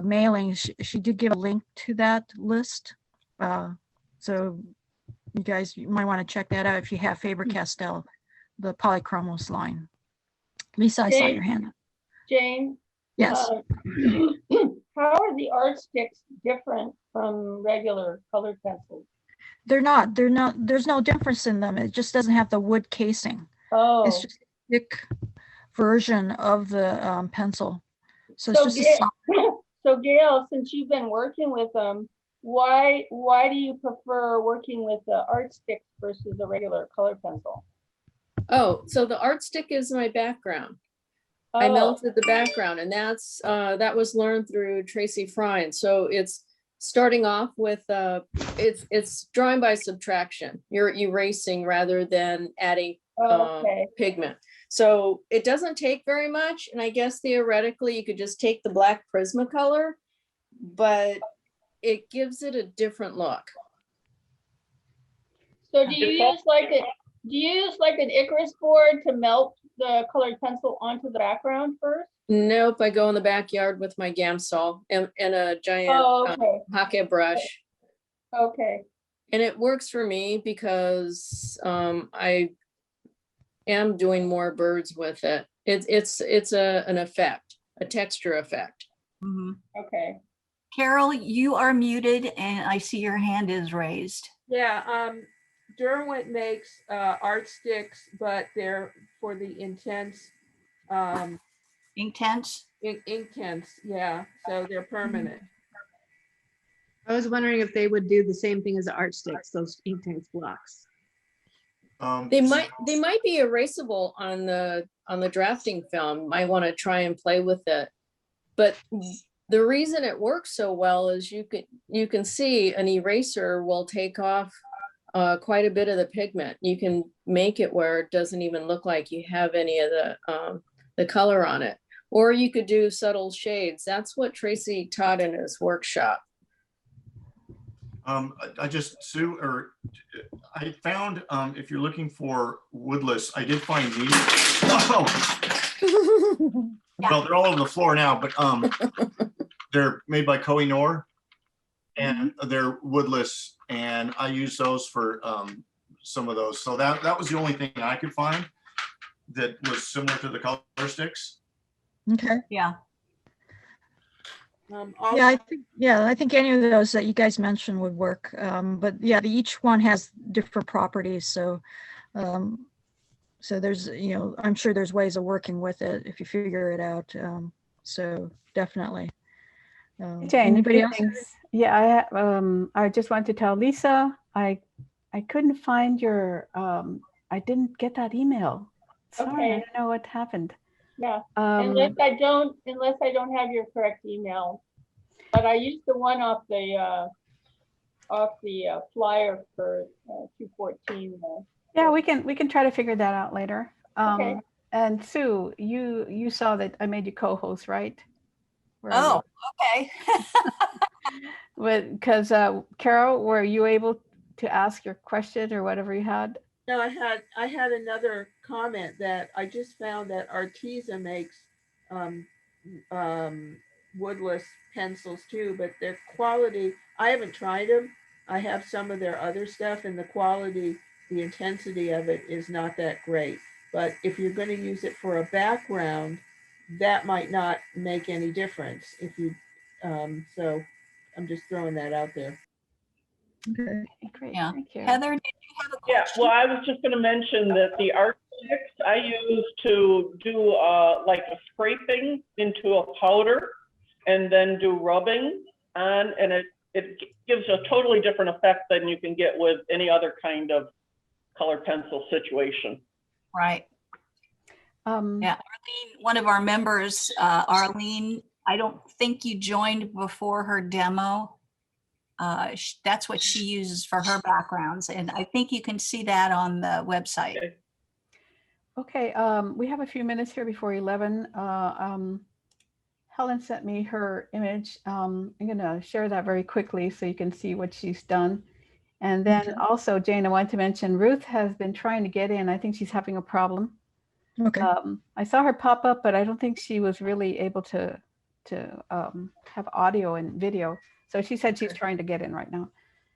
mailing, she did give a link to that list. So you guys might want to check that out if you have Faber-Castell the polychromos line. Lisa, I saw Jane? your hand up. Jane? Yes. How are the art sticks different from regular colored pencils? They're not, there's no difference in them. It just doesn't have the wood casing. Oh. It's just a thick version of the pencil. So it's So, just a soft. so Gail, since you've been working with them, why do you prefer working with the art sticks versus a regular colored pencil? Oh, so the art stick is my background. I Oh. melted the background, and that's that was learned through Tracy Fry. And so it's starting off with it's drawing by subtraction. You're erasing rather than adding Okay. pigment. So it doesn't take very much. And I guess theoretically you could just take the black Prismacolor, but it gives it a different look. So do you use like an Icarus board to melt the colored pencil onto the background first? Nope, I go in the backyard with my Gamsol and a giant Hake brush. Okay. And it works for me because I am doing more birds with it. It's an effect, a texture effect. Okay. Carol, you are muted and I see your hand is raised. Yeah, Derwent makes art sticks, but they're for the intense Inktense, yeah, so they're permanent. I was wondering if they would do the same thing as the art sticks, those Inktense blocks. They might be erasable on the drafting film. Might want to try and play with it. But the reason it works so well is you can see an eraser will take off quite a bit of the pigment. You can make it where it doesn't even look like you have any of the color on it. Or you could do subtle shades. That's what Tracy taught in his workshop. I found, if you're looking for woodless, I did find these. Well, they're all over the floor now, but they're made by Koh-i-Noor and they're woodless, and I use those for some of those. So that was the only thing I could find that was similar to the color sticks. Okay. Yeah. I think any of those that you guys mentioned would work. But yeah, each one has different properties. So, so there's, I'm sure there's ways of working with it if you figure it out. So definitely. Jane, Anybody else? Yeah, I just want to tell Lisa, I couldn't find your, I didn't get that email. Sorry, Okay. I don't know what happened. Yeah, unless I don't have your correct email, but I used the one off the flyer for 214. Yeah, we can try to figure that out later. Okay. And Sue, you saw that I made you co-host, right? Oh, okay. Because Carol, were you able to ask your question or whatever you had? No, I had another comment that I just found that Arteza makes woodless pencils too, but their quality, I haven't tried them. I have some of their other stuff, and the quality, the intensity of it is not that great. But if you're going to use it for a background, that might not make any difference. If you, so I'm just throwing that out there. Okay, great. Yeah. Thank you. Heather, did you have a Yeah, question? well, I was just going to mention that the art sticks I use to do like a scraping into a powder and then do rubbing on, and it gives a totally different effect than you can get with any other kind of color pencil situation. Right. Yeah, Arlene, one of our members, Arlene, I don't think you joined before her demo. That's what she uses for her backgrounds, and I think you can see that on the website. Okay, we have a few minutes here before 11. Helen sent me her image. I'm going to share that very quickly so you can see what she's done. And then also, Jane, I want to mention Ruth has been trying to get in. I think she's having a problem. Okay. I saw her pop up, but I don't think she was really able to have audio and video. So she said she's trying to get in right now.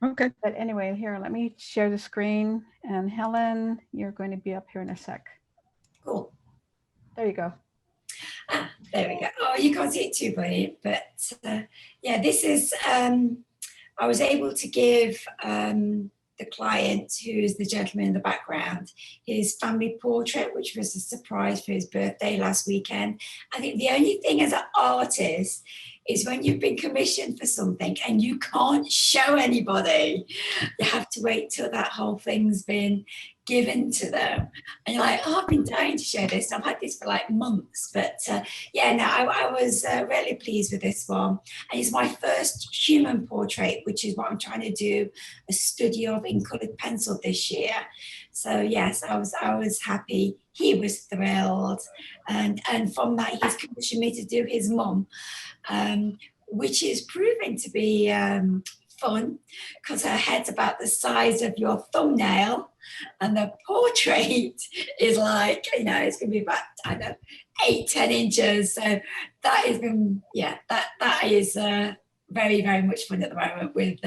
Okay. But anyway, here, let me share the screen. And Helen, you're going to be up here in a sec. Cool. There you go. There we go. Oh, you can't see it too brilliant, but yeah, this is, I was able to give the client, who's the gentleman in the background, his family portrait, which was a surprise for his birthday last weekend. I think the only thing as an artist is when you've been commissioned for something and you can't show anybody, you have to wait till that whole thing's been given to them. And you're like, oh, I've been dying to share this. I've had this for like months. But yeah, no, I was really pleased with this one. And it's my first human portrait, which is what I'm trying to do a study of in coloured pencil this year. So yes, I was happy. He was thrilled. And from that, he's commissioned me to do his mum, which is proving to be fun because her head's about the size of your thumbnail and the portrait is like, you know, it's gonna be about, I don't know, 8-10 inches. So that is that is very, very much fun at the moment with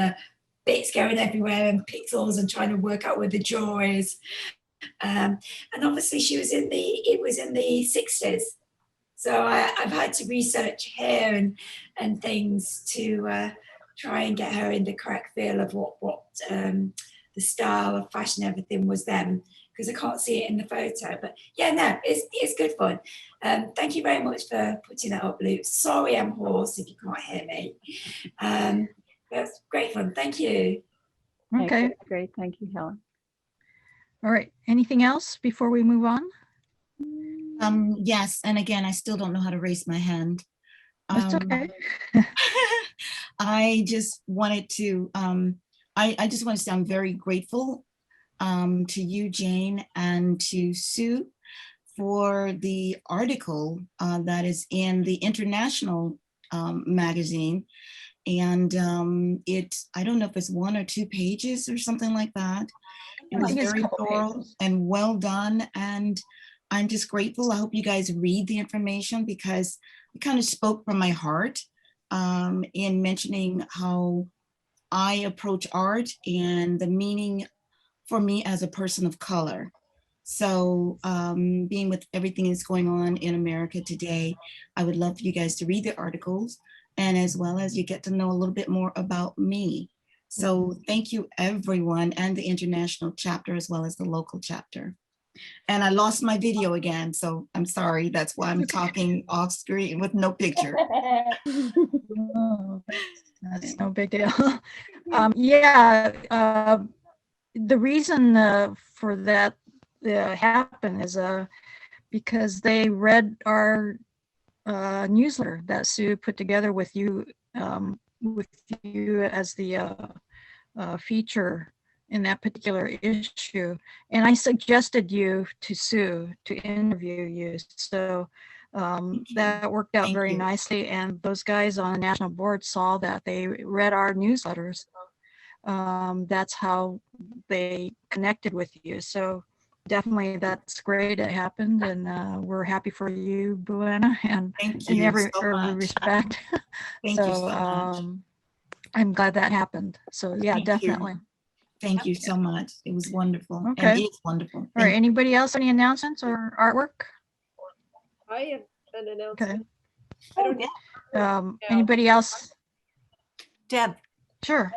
bits going everywhere and pixels and trying to work out where the jaw is. And obviously it was in the 60s. So I've had to research hair and things to try and get her in the correct feel of what the style of fashion, everything was then, because I can't see it in the photo. But yeah, no, it's good fun. Thank you very much for putting that up, Luke. Sorry I'm hoarse if you can't hear me. That's great fun. Thank you. Okay. Great. Thank you, Helen. All right. Anything else before we move on? Yes, and again, I still don't know how to raise my hand. That's okay. I just wanted to, I just want to say I'm very grateful to you, Jane, and to Sue for the article that is in the International magazine. And I don't know if it's 1 or 2 pages or something like that. It was very thorough and well done. And I'm just grateful. I hope you guys read the information because it kind of spoke from my heart in mentioning how I approach art and the meaning for me as a person of color. So being with everything that's going on in America today, I would love for you guys to read the articles and as well as you get to know a little bit more about me. So thank you everyone and the international chapter as well as the local chapter. And I lost my video again, so I'm sorry. That's why I'm talking off screen with no picture. Oh, that's no big deal. Yeah, the reason for that happen is because they read our newsletter that Sue put together with you as the feature in that particular issue. And I suggested you to Sue to interview you. So that worked out very nicely. And those guys on the national board saw that. They read our newsletters. That's how they connected with you. So definitely that's great. It happened. And we're happy for you, Buena, and in every respect. Thank you so much. I'm glad that happened. So yeah, Thank definitely. you. Thank you so much. It was wonderful. Okay. And it's wonderful. All right. Anybody else? Any announcements or artwork? I have an announcement. Okay. I don't know. Anybody else? Deb. Sure.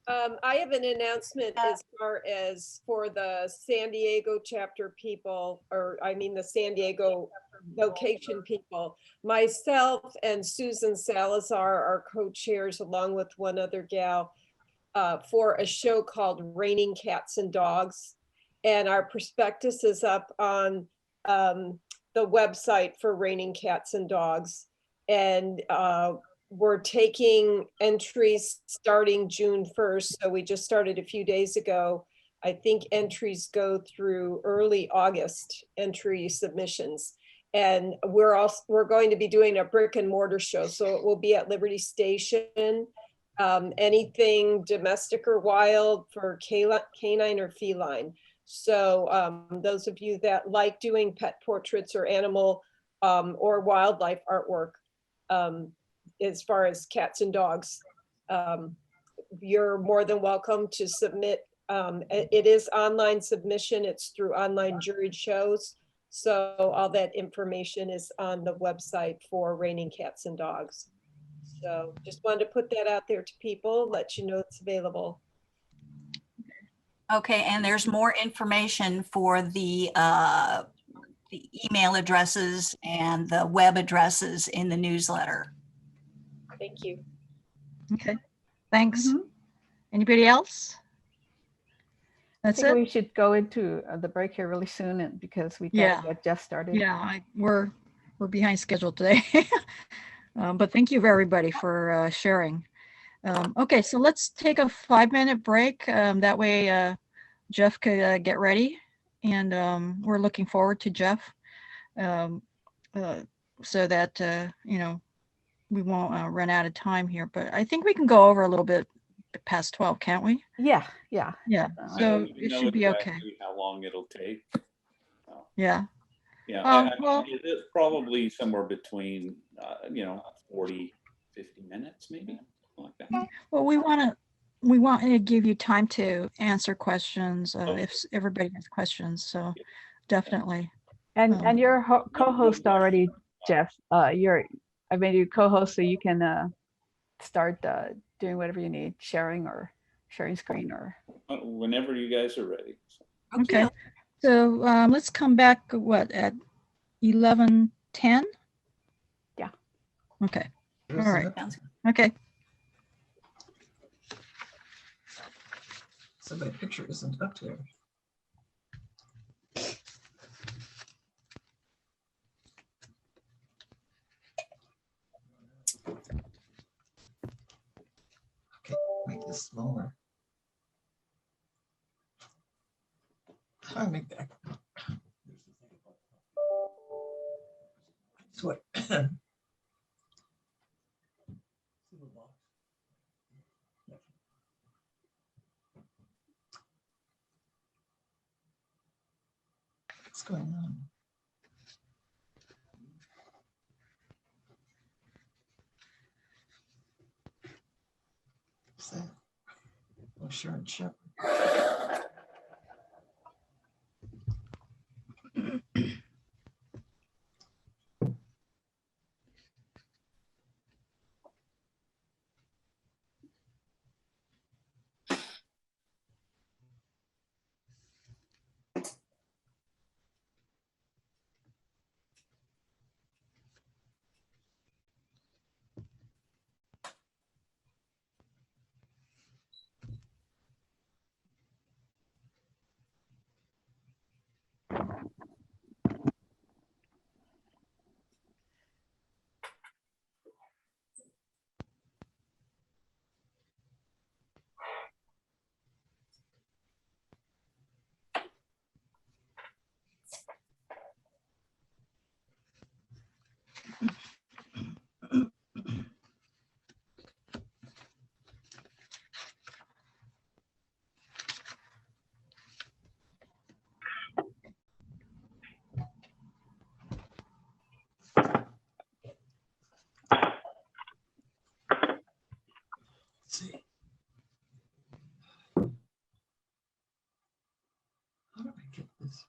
I have an announcement as far as for the San Diego chapter people, or I mean the San Diego location people. Myself and Susan Salazar are co-chairs along with one other gal for a show called Raining Cats and Dogs. And our prospectus is up on the website for Raining Cats and Dogs. And we're taking entries starting June 1st. So we just started a few days ago. I think entries go through early August, entry submissions. And we're going to be doing a brick and mortar show. So it will be at Liberty Station. Anything domestic or wild for canine or feline. So those of you that like doing pet portraits or animal or wildlife artwork, as far as cats and dogs, you're more than welcome to submit. It is online submission. It's through online juried shows. So all that information is on the website for Raining Cats and Dogs. So just wanted to put that out there to people, let you know it's available. Okay, and there's more information for the email addresses and the web addresses in the newsletter. Thank you. Okay, thanks. Anybody else? I That's think it? we should go into the break here really soon, and because we gotta get Jeff started. Yeah, we're behind schedule today. But thank you everybody for sharing. Okay, so let's take a 5-minute break. That way Jeff could get ready, and we're looking forward to Jeff, so that you know, we won't run out of time here. But I think we can go over a little bit past 12, can't we? Yeah. Yeah. I So don't it know should be okay. exactly how long it'll take. Yeah. Yeah, Well, it is probably somewhere between, 40, 50 minutes, maybe, something like that. well, we want to give you time to answer questions if everybody has questions. So definitely. And you're co-host already, Jeff. I made you co-host so you can start doing whatever you need, sharing screen or. Whenever you guys are ready. Okay. So let's come back, what, at 11:10? Yeah. Okay. All right. Okay. So my picture isn't up here. Okay, make this smaller. How do I make that? That's what. What's going on? What's that? Oh, Sharon Shepherd. See. How do I get this?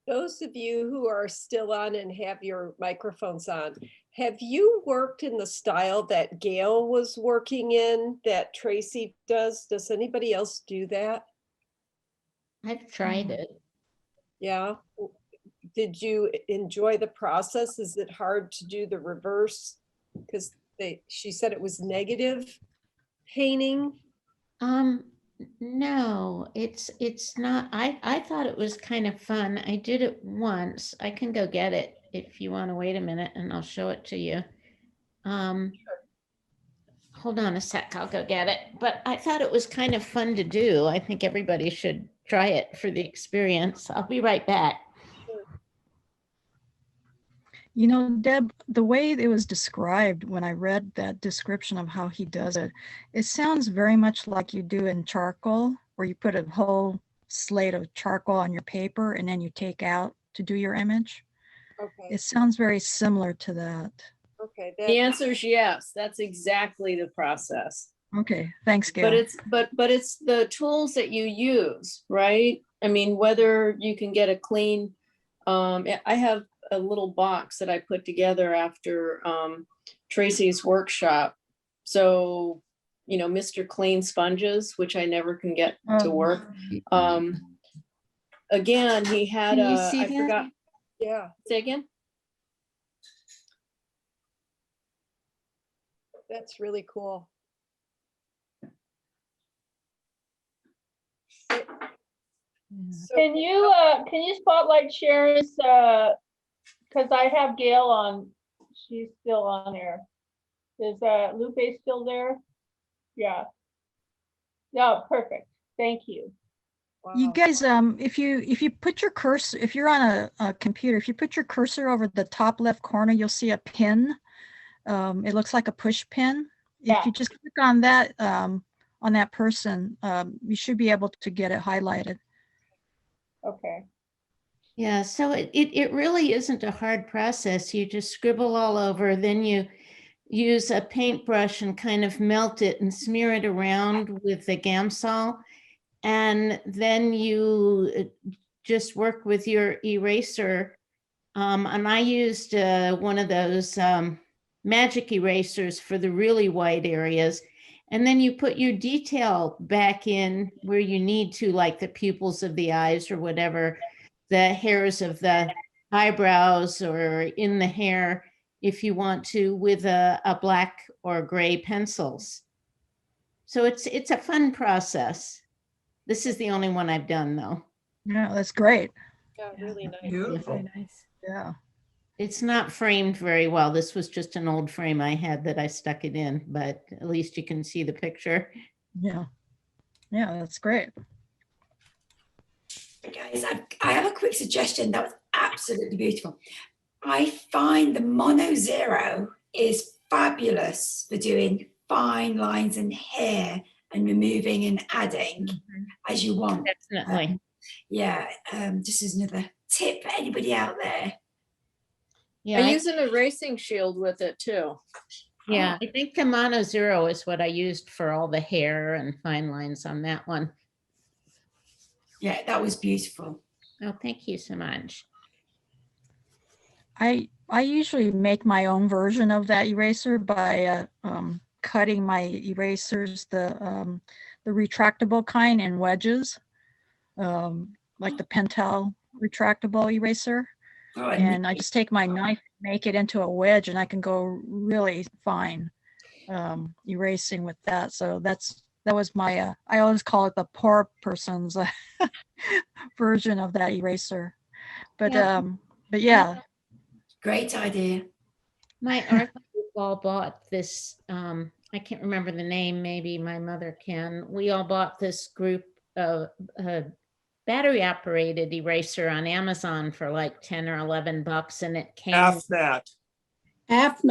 Those of you who are still on and have your microphones on, have you worked in the style that Gail was working in, that Tracy does? Does anybody else do that? I've tried it. Yeah. did you enjoy the process? Is it hard to do the reverse? Because she said it was negative painting. No, it's not. I thought it was kind of fun. I did it once. I can go get it if you want to wait a minute and I'll show it to you. Hold on a sec, I'll go get it. But I thought it was kind of fun to do. I think everybody should try it for the experience. I'll be right back. You know, Deb, the way it was described when I read that description of how he does it, it sounds very much like you do in charcoal, where you put a whole slate of charcoal on your paper and then you take out to do your image. Okay. It sounds very similar to that. Okay. The answer is yes. That's exactly the process. Okay, thanks, Gail. But it's the tools that you use, right? I mean, whether you can get a clean, I have a little box that I put together after Tracy's workshop. So, you know, Mr. Clean sponges, which I never can get to work. Again, he had Can you see that? forgot. Yeah. Say again? That's really cool. Can you spotlight Sharon's, because I have Gail on, she's still on there. Is Lupe still there? Yeah. No, perfect. Thank you. You guys, if you put your cursor, if you're on a computer, if you put your cursor over the top left corner, you'll see a pin. It looks like a push pin. Yeah. If you just click on that person, you should be able to get it highlighted. Okay. Yeah, so it really isn't a hard process. You just scribble all over, then you use a paintbrush and kind of melt it and smear it around with the Gamsol. And then you just work with your eraser. And I used one of those magic erasers for the really white areas. And then you put your detail back in where you need to, like the pupils of the eyes or whatever, the hairs of the eyebrows or in the hair, if you want to, with a black or gray pencils. So it's a fun process. This is the only one I've done, though. Yeah, that's great. Yeah, really nice. Beautiful. Very nice. Yeah. It's not framed very well. This was just an old frame I had that I stuck it in, but at least you can see the picture. Yeah. Yeah, that's great. Guys, I have a quick suggestion that was absolutely beautiful. I find the Mono Zero is fabulous for doing fine lines and hair and removing and adding as you want. Definitely. Just as another tip for anybody out there. Yeah, I use an erasing shield with it too. Yeah, I think the Mono Zero is what I used for all the hair and fine lines on that one. Yeah, that was beautiful. Oh, thank you so much. I usually make my own version of that eraser by cutting my erasers, the retractable kind, in wedges, like the Pentel retractable eraser. Oh, And I just take my knife, make it into a wedge, and I can go really fine erasing with that. So that was my, I always call it the poor person's version of that eraser. But yeah. Great idea. My art group all bought this, I can't remember the name, maybe my mother can. We all bought this group of battery operated eraser on Amazon for like 10 or 11 bucks, and it came Half matte. half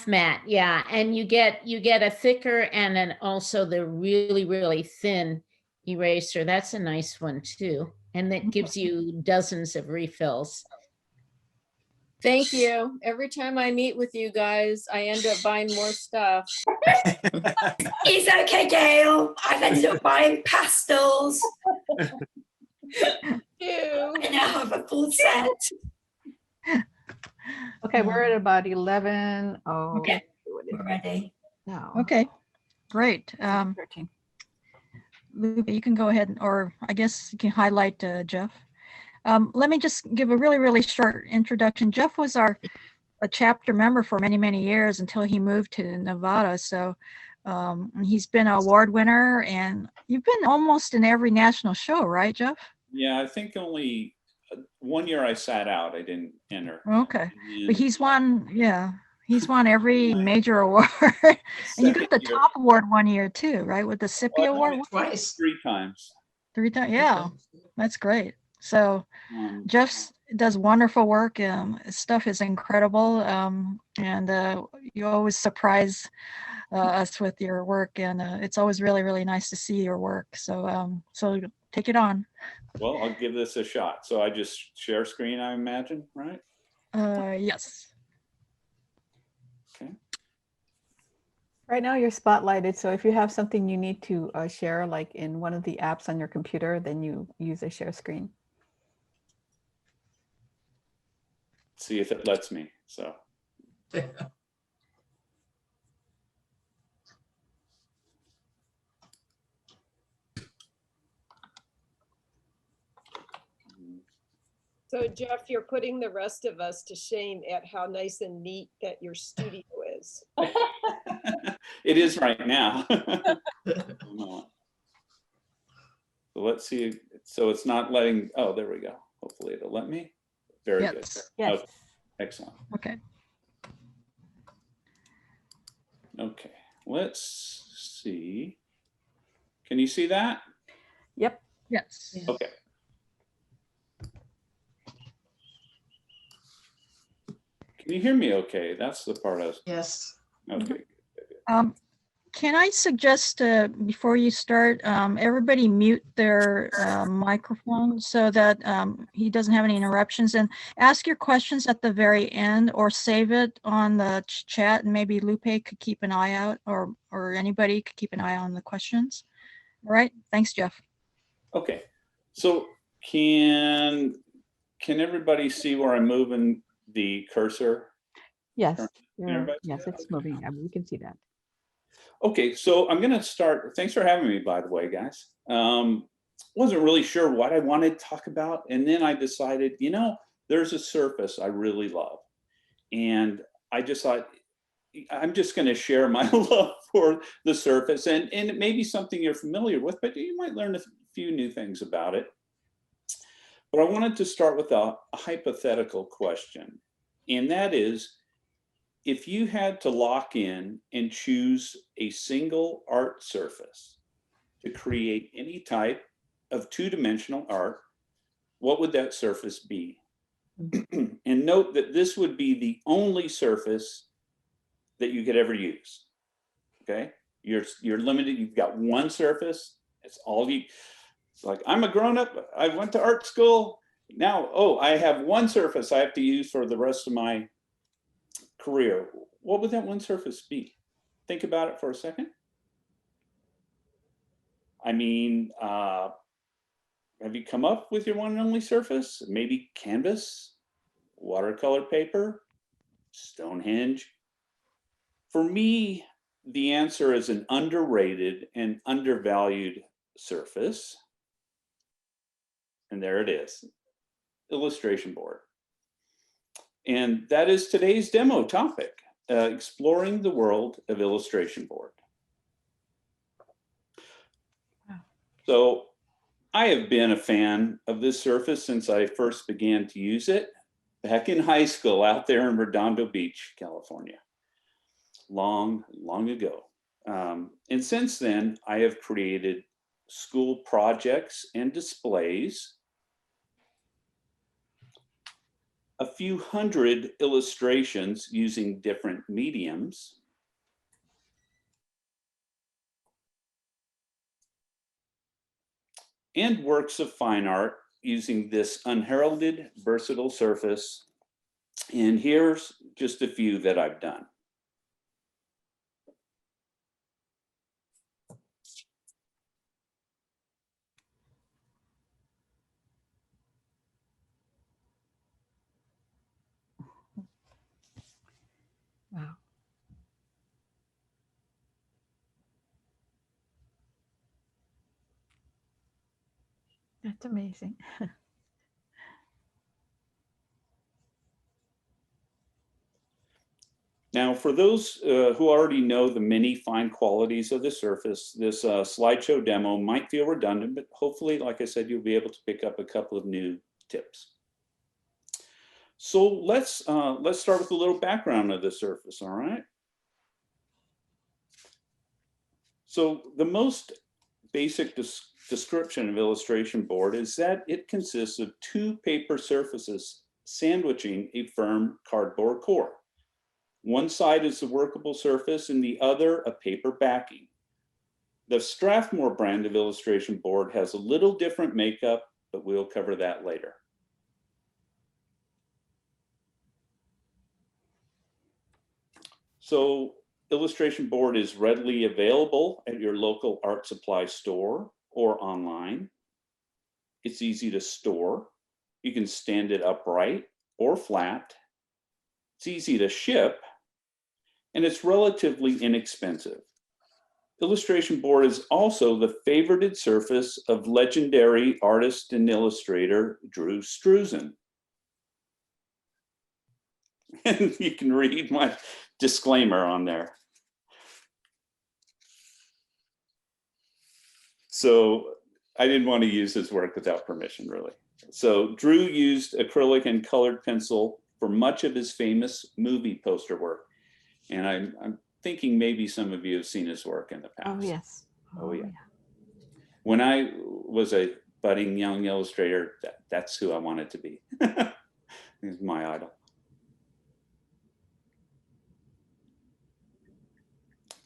matte, yeah. And you get a thicker and then also the really thin eraser. That's a nice one too, and that gives you dozens of refills. Thank you. Every time I meet with you guys, I end up buying more stuff. It's okay, Gail. I've ended up buying pastels. I now have a full set. Okay, we're at about 11. Oh, Okay. We're ready. No. Okay, great. 13. Lupe, you can go ahead, or I guess you can highlight Jeff. Let me just give a really, really short introduction. Jeff was a chapter member for many, many years until he moved to Nevada. So he's been an award winner, and you've been almost in every national show, right, Jeff? Yeah, I think only 1 year I sat out. I didn't enter. Okay, And but he's won, yeah, he's won every major award. And you got the second year- top award 1 year too, right? With the Well, SIPI I won award? it twice. 3 times. 3 times, yeah, that's great. So Jeff does wonderful work. His stuff is incredible. And you always surprise us with your work, and it's always really, really nice to see your work. So so take it on. Well, I'll give this a shot. So I just share screen, I imagine, right? Yes. Okay. Right now you're spotlighted, so if you have something you need to share, like in one of the apps on your computer, then you use a share screen. See if it lets me. So. So Jeff, you're putting the rest of us to shame at how nice and neat that your studio is. It is right now. So let's see. So it's not letting, oh, there we go. Hopefully it'll let me. Very good. Yes. Okay. Excellent. Okay. Okay, let's see. Can you see that? Yep. Yes. Okay. Can you hear me okay? That's the part I was. Yes. Okay. Can I suggest before you start, everybody mute their microphone so that he doesn't have any interruptions, and ask your questions at the very end, or save it on the chat, and maybe Lupe could keep an eye out, or anybody could keep an eye on the questions. All right. Thanks, Jeff. Okay. So can everybody see where I'm moving the cursor? Yes. Can everybody see Yes, that? it's moving. Yeah, we can see that. Okay, so I'm going to start. Thanks for having me, by the way, guys. Wasn't really sure what I wanted to talk about. And then I decided, you know, there's a surface I really love. And I just thought, I'm just going to share my love for the surface. And it may be something you're familiar with, but you might learn a few new things about it. But I wanted to start with a hypothetical question. And that is, if you had to lock in and choose a single art surface to create any type of two-dimensional art, what would that surface be? And note that this would be the only surface that you could ever use. Okay, you're limited. You've got one surface. It's all you. It's like, I'm a grown-up. I went to art school. Now, oh, I have one surface I have to use for the rest of my career. What would that one surface be? Think about it for a second. I mean, have you come up with your one and only surface? Maybe canvas, watercolor paper, Stonehenge. For me, the answer is an underrated and undervalued surface. And there it is, illustration board. And that is today's demo topic, exploring the world of illustration board. So I have been a fan of this surface since I first began to use it back in high school out there in Redondo Beach, California, long, long ago. And since then, I have created school projects and displays, a few hundred illustrations using different mediums, and works of fine art using this unheralded, versatile surface. And here's just a few that I've done. Wow. That's amazing. Now, for those who already know the many fine qualities of the surface, this slideshow demo might feel redundant, but hopefully, like I said, you'll be able to pick up a couple of new tips. So let's start with a little background of the surface, all right? So the most basic description of illustration board is that it consists of two paper surfaces sandwiching a firm cardboard core. One side is the workable surface and the other a paper backing. The Strathmore brand of illustration board has a little different makeup, but we'll cover that later. So illustration board is readily available at your local art supply store or online. It's easy to store. You can stand it upright or flat. It's easy to ship, and it's relatively inexpensive. Illustration board is also the favorited surface of legendary artist and illustrator Drew Struzan. And you can read my disclaimer on there. So I didn't want to use his work without permission, really. So Drew used acrylic and colored pencil for much of his famous movie poster work. And I'm thinking maybe some of you have seen his work in the past. Oh, yes. Oh, yeah. When I was a budding young illustrator, that's who I wanted to be. He's my idol.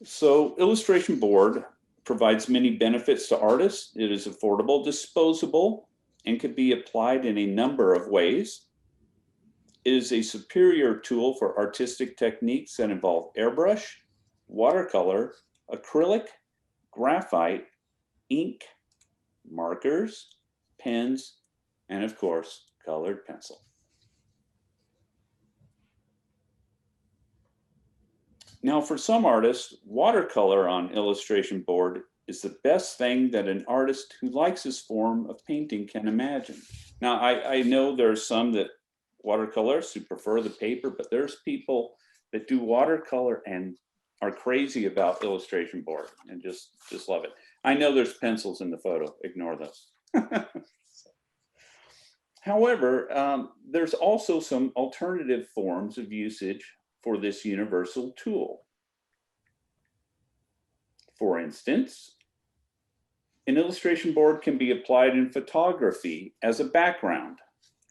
So illustration board provides many benefits to artists. It is affordable, disposable, and could be applied in a number of ways. It is a superior tool for artistic techniques that involve airbrush, watercolor, acrylic, graphite, ink, markers, pens, and of course, colored pencil. Now, for some artists, watercolor on illustration board is the best thing that an artist who likes this form of painting can imagine. Now, I know there are some that watercolors who prefer the paper, but there's people that do watercolor and are crazy about illustration board and just love it. I know there's pencils in the photo, ignore those. However, there's also some alternative forms of usage for this universal tool. For instance, an illustration board can be applied in photography as a background.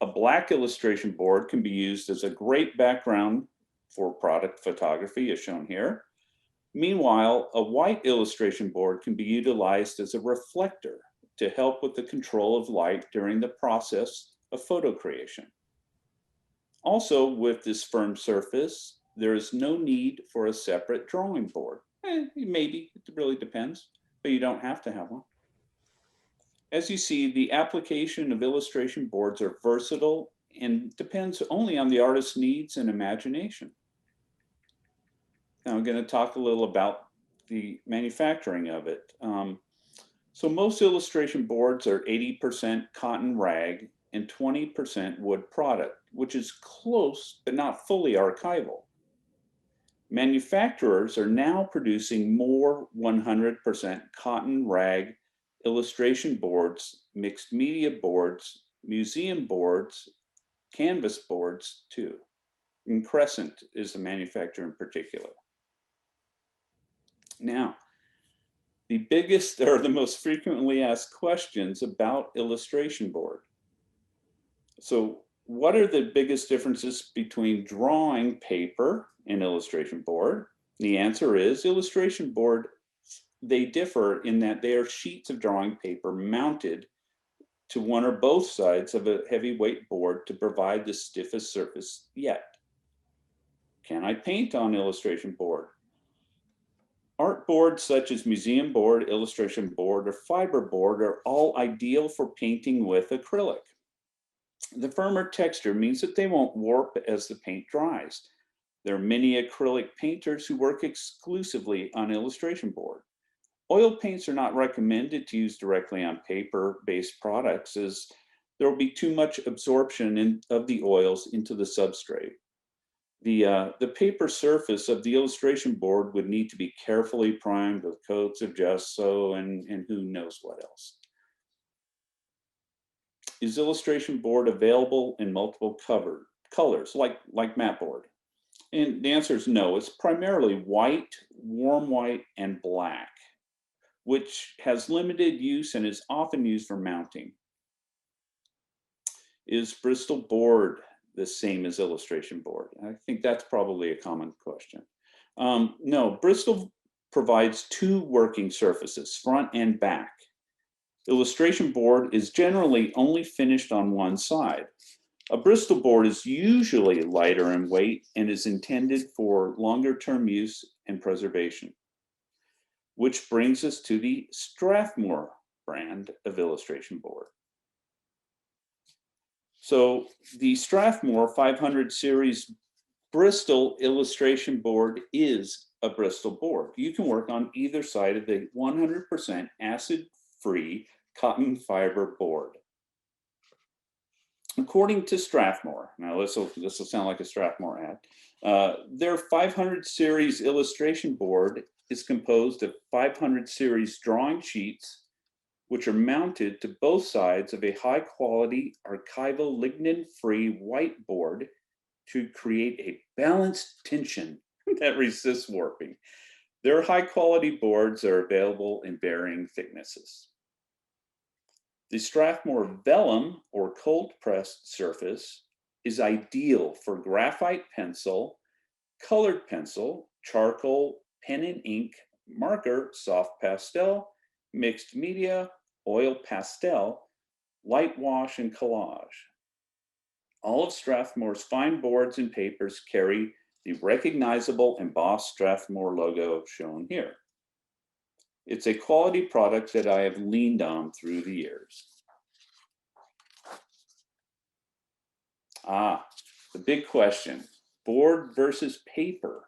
A black illustration board can be used as a great background for product photography, as shown here. Meanwhile, a white illustration board can be utilized as a reflector to help with the control of light during the process of photo creation. Also, with this firm surface, there is no need for a separate drawing board. Maybe, it really depends, but you don't have to have one. As you see, the application of illustration boards are versatile and depends only on the artist's needs and imagination. Now I'm going to talk a little about the manufacturing of it. So most illustration boards are 80% cotton rag and 20% wood product, which is close but not fully archival. Manufacturers are now producing more 100% cotton rag illustration boards, mixed media boards, museum boards, canvas boards too. And Crescent is the manufacturer in particular. Now, the biggest or the most frequently asked questions about illustration board. So what are the biggest differences between drawing paper and illustration board? The answer is illustration board, they differ in that they are sheets of drawing paper mounted to one or both sides of a heavyweight board to provide the stiffest surface yet. Can I paint on illustration board? Art boards such as museum board, illustration board, or fiber board are all ideal for painting with acrylic. The firmer texture means that they won't warp as the paint dries. There are many acrylic painters who work exclusively on illustration board. Oil paints are not recommended to use directly on paper-based products as there will be too much absorption of the oils into the substrate. The paper surface of the illustration board would need to be carefully primed with coats of gesso and who knows what else. Is illustration board available in multiple colors, like mat board? And the answer is no. It's primarily white, warm white, and black, which has limited use and is often used for mounting. Is Bristol board the same as illustration board? I think that's probably a common question. No, Bristol provides two working surfaces, front and back. Illustration board is generally only finished on one side. A Bristol board is usually lighter in weight and is intended for longer term use and preservation. Which brings us to the Strathmore brand of illustration board. So the Strathmore 500 series Bristol illustration board is a Bristol board. You can work on either side of the 100% acid-free cotton fiber board. According to Strathmore, now this will sound like a Strathmore ad, their 500 series illustration board is composed of 500 series drawing sheets, which are mounted to both sides of a high quality archival lignin-free whiteboard to create a balanced tension that resists warping. Their high quality boards are available in varying thicknesses. The Strathmore vellum or cold pressed surface is ideal for graphite pencil, colored pencil, charcoal, pen and ink, marker, soft pastel, mixed media, oil pastel, light wash, and collage. All of Strathmore's fine boards and papers carry the recognizable embossed Strathmore logo shown here. It's a quality product that I have leaned on through the years. The big question, board versus paper.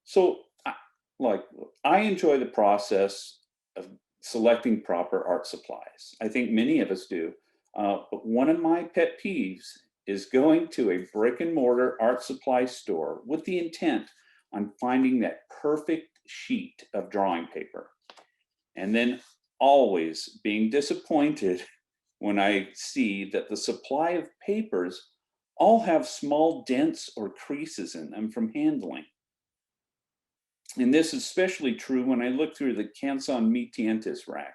So I enjoy the process of selecting proper art supplies. I think many of us do. But one of my pet peeves is going to a brick and mortar art supply store with the intent on finding that perfect sheet of drawing paper. And then always being disappointed when I see that the supply of papers all have small dents or creases in them from handling. And this is especially true when I look through the Canson Mi Tientas rack.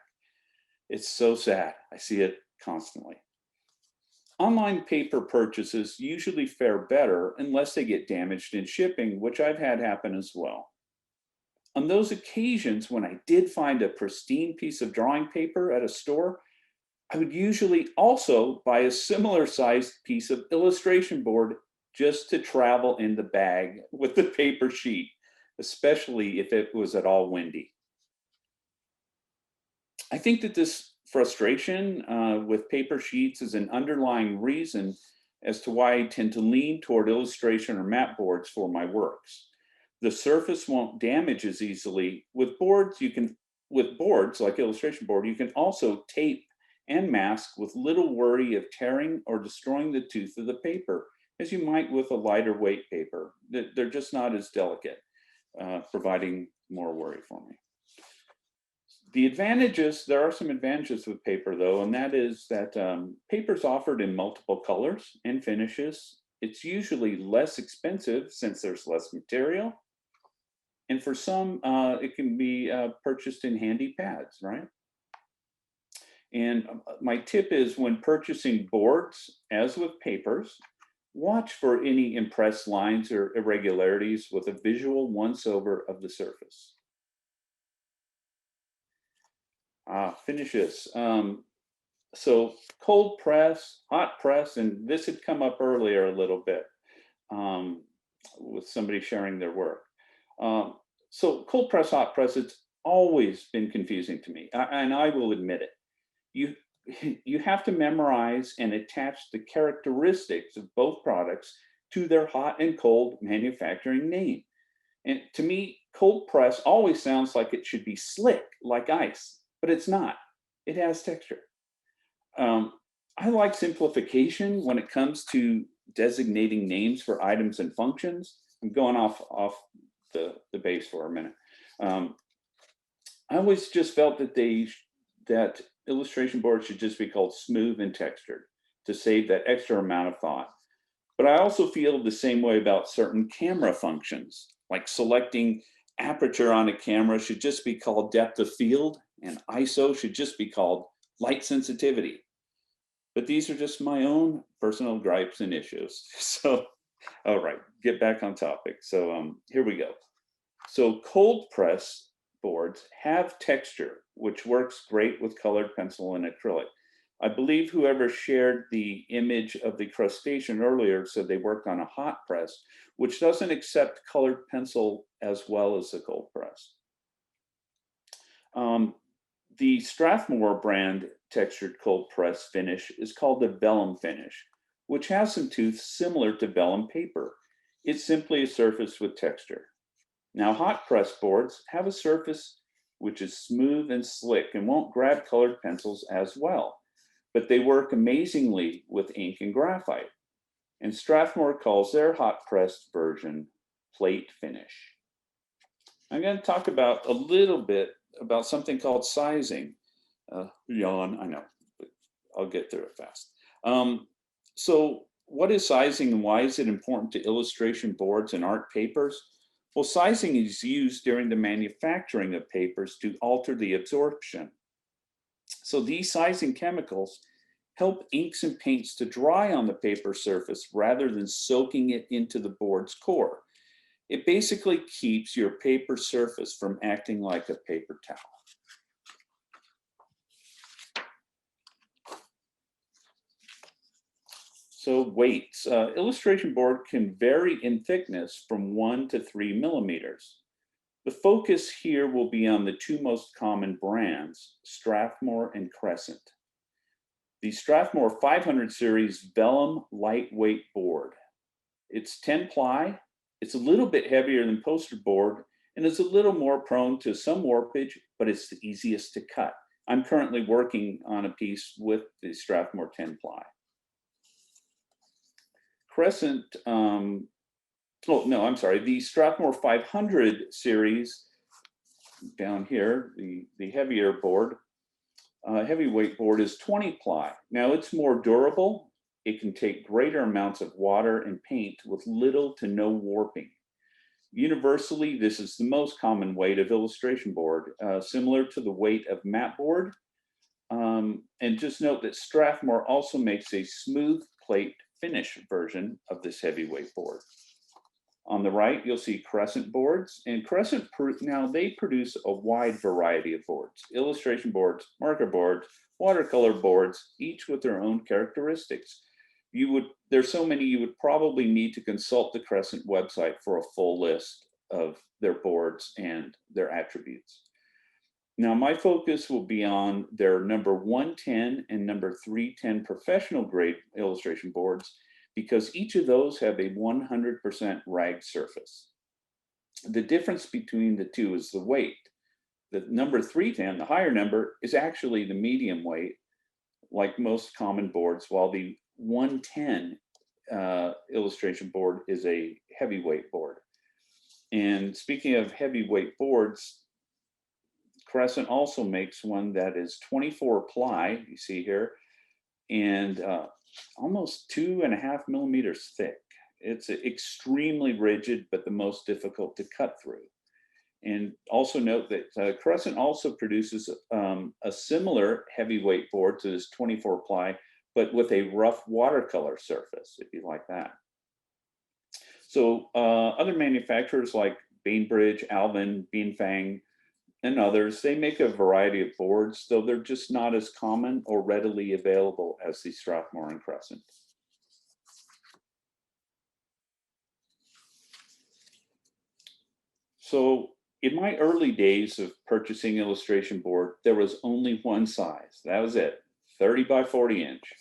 It's so sad. I see it constantly. Online paper purchases usually fare better unless they get damaged in shipping, which I've had happen as well. On those occasions when I did find a pristine piece of drawing paper at a store, I would usually also buy a similar sized piece of illustration board just to travel in the bag with the paper sheet, especially if it was at all windy. I think that this frustration with paper sheets is an underlying reason as to why I tend to lean toward illustration or mat boards for my works. The surface won't damage as easily. With boards like illustration board, you can also tape and mask with little worry of tearing or destroying the tooth of the paper, as you might with a lighter weight paper. They're just not as delicate, providing more worry for me. The advantages, there are some advantages with paper though, and that is that paper's offered in multiple colors and finishes. It's usually less expensive since there's less material. And for some, it can be purchased in handy pads, right? And my tip is when purchasing boards, as with papers, watch for any impressed lines or irregularities with a visual once-over of the surface. Finishes. So cold press, hot press, and this had come up earlier a little bit with somebody sharing their work. So cold press, hot press, it's always been confusing to me, and I will admit it. You have to memorize and attach the characteristics of both products to their hot and cold manufacturing name. And to me, cold press always sounds like it should be slick, like ice, but it's not. It has texture. I like simplification when it comes to designating names for items and functions. I'm going off the base for a minute. I always just felt that that illustration boards should just be called smooth and textured to save that extra amount of thought. But I also feel the same way about certain camera functions, like selecting aperture on a camera should just be called depth of field, and ISO should just be called light sensitivity. But these are just my own personal gripes and issues. So, all right, get back on topic. So here we go. So cold press boards have texture, which works great with colored pencil and acrylic. I believe whoever shared the image of the crustacean earlier said they worked on a hot press, which doesn't accept colored pencil as well as the cold press. The Strathmore brand textured cold press finish is called the vellum finish, which has some tooths similar to vellum paper. It's simply a surface with texture. Now, hot press boards have a surface which is smooth and slick and won't grab colored pencils as well, but they work amazingly with ink and graphite. And Strathmore calls their hot pressed version plate finish. I'm going to talk about a little bit about something called sizing. Yawn, I know, but I'll get through it fast. So what is sizing and why is it important to illustration boards and art papers? Well, sizing is used during the manufacturing of papers to alter the absorption. So these sizing chemicals help inks and paints to dry on the paper surface rather than soaking it into the board's core. It basically keeps your paper surface from acting like a paper towel. So weights. Illustration board can vary in thickness from 1 to 3 millimeters. The focus here will be on the two most common brands, Strathmore and Crescent. The Strathmore 500 series vellum lightweight board. It's 10 ply, it's a little bit heavier than poster board, and it's a little more prone to some warpage, but it's the easiest to cut. I'm currently working on a piece with the Strathmore 10 ply. Crescent, the Strathmore 500 series down here, the heavier board, heavyweight board is 20 ply. Now it's more durable. It can take greater amounts of water and paint with little to no warping. Universally, this is the most common weight of illustration board, similar to the weight of mat board. And just note that Strathmore also makes a smooth plate finish version of this heavyweight board. On the right, you'll see Crescent boards, and Crescent now they produce a wide variety of boards, illustration boards, marker boards, watercolor boards, each with their own characteristics. There's so many you would probably need to consult the Crescent website for a full list of their boards and their attributes. Now, my focus will be on their number 110 and number 310 professional grade illustration boards, because each of those have a 100% rag surface. The difference between the two is the weight. The number 310, the higher number, is actually the medium weight, like most common boards, while the 110 illustration board is a heavyweight board. And speaking of heavyweight boards, Crescent also makes one that is 24 ply, you see here, and almost 2.5 millimeters thick. It's extremely rigid, but the most difficult to cut through. And also note that Crescent also produces a similar heavyweight board to this 24 ply, but with a rough watercolor surface, if you like that. So other manufacturers like Bainbridge, Alvin, Beanfang, and others, they make a variety of boards, though they're just not as common or readily available as the Strathmore and Crescent. So in my early days of purchasing illustration board, there was only one size. That was it, 30 by 40 inch.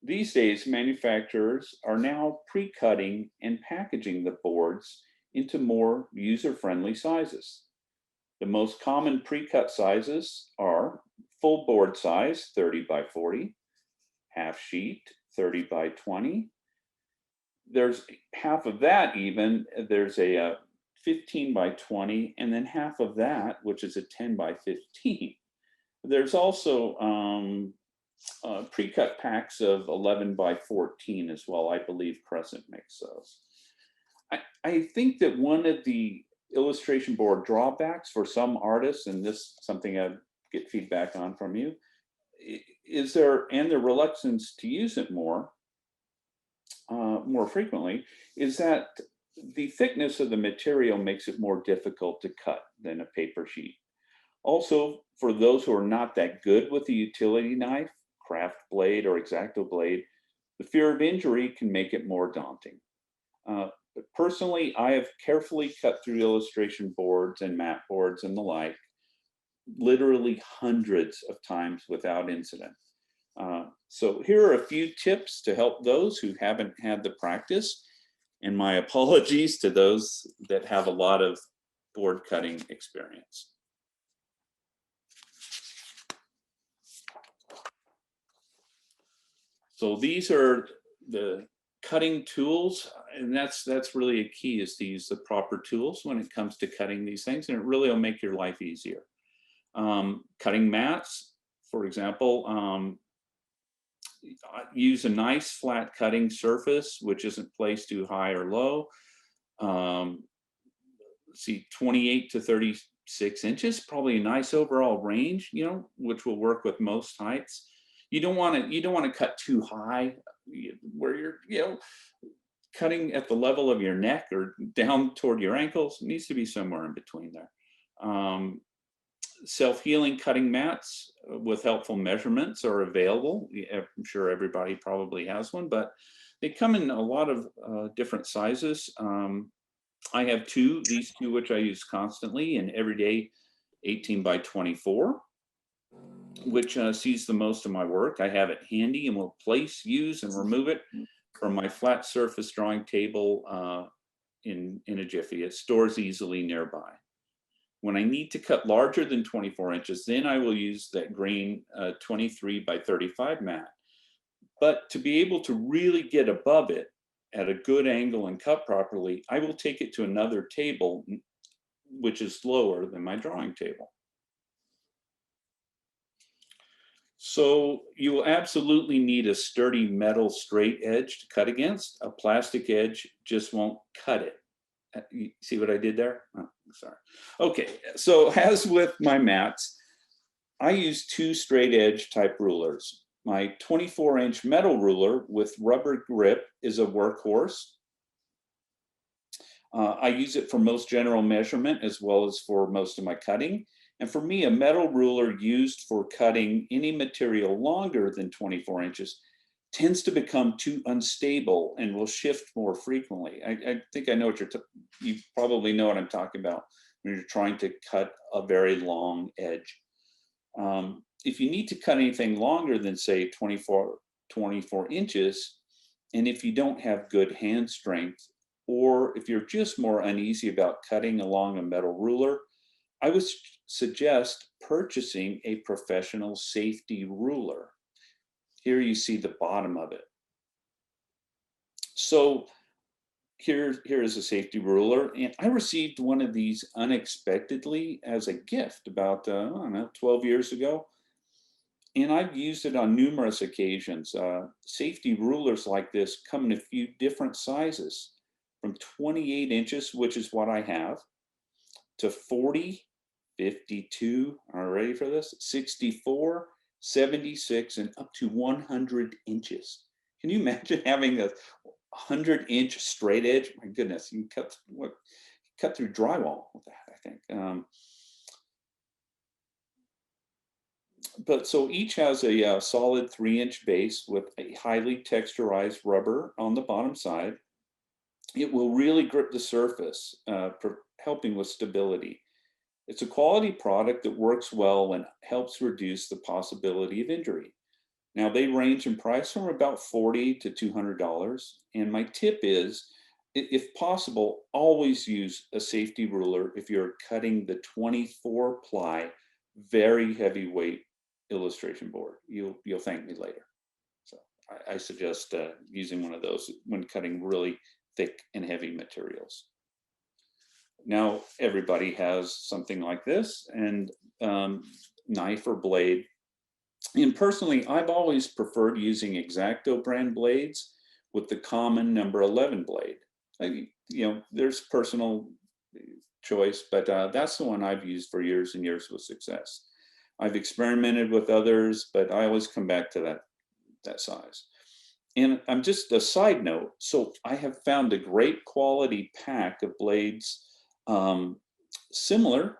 These days, manufacturers are now pre-cutting and packaging the boards into more user-friendly sizes. The most common pre-cut sizes are full board size, 30 by 40, half sheet, 30 by 20, there's half of that even, there's a 15 by 20, and then half of that, which is a 10 by 15. There's also pre-cut packs of 11 by 14 as well. I believe Crescent makes those. I think that one of the illustration board drawbacks for some artists, and this is something I get feedback on from you, is their reluctance to use it more frequently, is that the thickness of the material makes it more difficult to cut than a paper sheet. Also, for those who are not that good with the utility knife, craft blade or X-Acto blade, the fear of injury can make it more daunting. But personally, I have carefully cut through illustration boards and mat boards and the like, literally hundreds of times without incident. So here are a few tips to help those who haven't had the practice, and my apologies to those that have a lot of board cutting experience. So these are the cutting tools, and that's really a key, is to use the proper tools when it comes to cutting these things, and it really will make your life easier. Cutting mats, for example, use a nice flat cutting surface, which isn't placed too high or low. See, 28 to 36 inches, probably a nice overall range, you know, which will work with most heights. You don't want to cut too high where you're, you know, cutting at the level of your neck or down toward your ankles. It needs to be somewhere in between there. Self-healing cutting mats with helpful measurements are available. I'm sure everybody probably has one, but they come in a lot of different sizes. I have these two, which I use constantly, an everyday 18 by 24, which sees the most of my work. I have it handy and will place, use, and remove it from my flat surface drawing table in a jiffy. It stores easily nearby. When I need to cut larger than 24 inches, then I will use that green 23 by 35 mat. But to be able to really get above it at a good angle and cut properly, I will take it to another table, which is lower than my drawing table. So you will absolutely need a sturdy metal straight edge to cut against. A plastic edge just won't cut it. You see what I did there? Oh, sorry. Okay, so as with my mats, I use 2 straight edge type rulers. My 24-inch metal ruler with rubber grip is a workhorse. I use it for most general measurement as well as for most of my cutting. And for me, a metal ruler used for cutting any material longer than 24 inches tends to become too unstable and will shift more frequently. I think I know what you probably know what I'm talking about when you're trying to cut a very long edge. If you need to cut anything longer than, say, 24 inches, and if you don't have good hand strength, or if you're just more uneasy about cutting along a metal ruler, I would suggest purchasing a professional safety ruler. Here you see the bottom of it. So here is a safety ruler, and I received one of these unexpectedly as a gift about, I don't know, 12 years ago. And I've used it on numerous occasions. Safety rulers like this come in a few different sizes, from 28 inches, which is what I have, to 40, 52, are you ready for this? 64, 76, and up to 100 inches. Can you imagine having a 100-inch straight edge? My goodness, you can cut through drywall with that, I think. But so each has a solid 3-inch base with a highly texturized rubber on the bottom side. It will really grip the surface, helping with stability. It's a quality product that works well and helps reduce the possibility of injury. Now, they range in price from about $40 to $200. And my tip is, if possible, always use a safety ruler if you're cutting the 24-ply, very heavyweight illustration board. You'll thank me later. So I suggest using one of those when cutting really thick and heavy materials. Now everybody has something like this, and knife or blade. And personally, I've always preferred using X-Acto brand blades with the common number 11 blade. There's personal choice, but that's the one I've used for years and years with success. I've experimented with others, but I always come back to that size. And I'm just a side note, so I have found a great quality pack of blades similar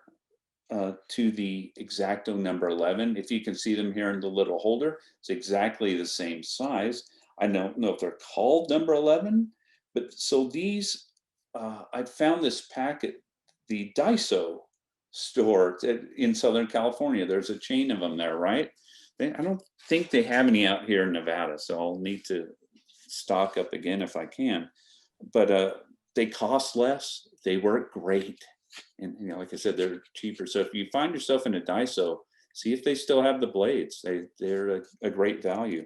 to the X-Acto number 11. If you can see them here in the little holder, it's exactly the same size. I don't know if they're called number 11, but so these, I found this pack at the Daiso store in Southern California. There's a chain of them there, right? I don't think they have any out here in Nevada, so I'll need to stock up again if I can. But they cost less, they work great. And like I said, they're cheaper. So if you find yourself in a Daiso, see if they still have the blades. They're a great value.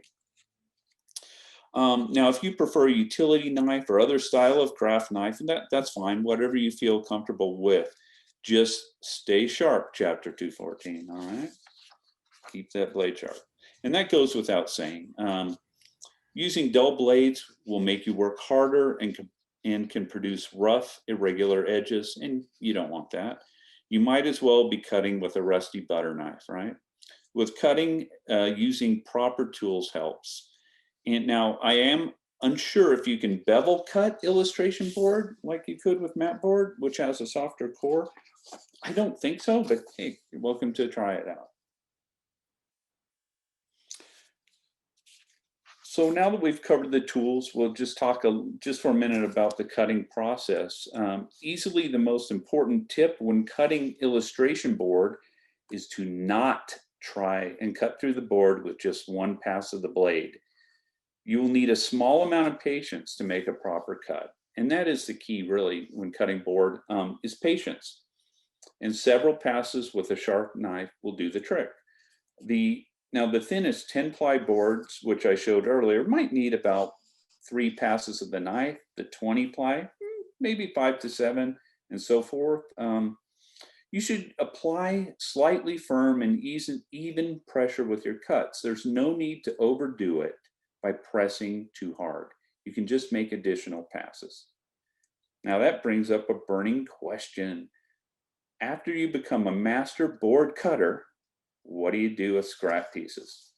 Now, if you prefer a utility knife or other style of craft knife, that's fine, whatever you feel comfortable with. Just stay sharp, chapter 214, all right? Keep that blade sharp. And that goes without saying. Using dull blades will make you work harder and can produce rough, irregular edges, and you don't want that. You might as well be cutting with a rusty butter knife, right? With cutting, using proper tools helps. And now I am unsure if you can bevel cut illustration board like you could with mat board, which has a softer core. I don't think so, but hey, you're welcome to try it out. So now that we've covered the tools, we'll just talk just for a minute about the cutting process. Easily the most important tip when cutting illustration board is to not try and cut through the board with just one pass of the blade. You will need a small amount of patience to make a proper cut. And that is the key really when cutting board is patience. And several passes with a sharp knife will do the trick. Now the thinnest 10-ply boards, which I showed earlier, might need about 3 passes of the knife. The 20-ply, maybe 5 to 7, and so forth. You should apply slightly firm and even pressure with your cuts. There's no need to overdo it by pressing too hard. You can just make additional passes. Now that brings up a burning question. After you become a master board cutter, what do you do with scrap pieces?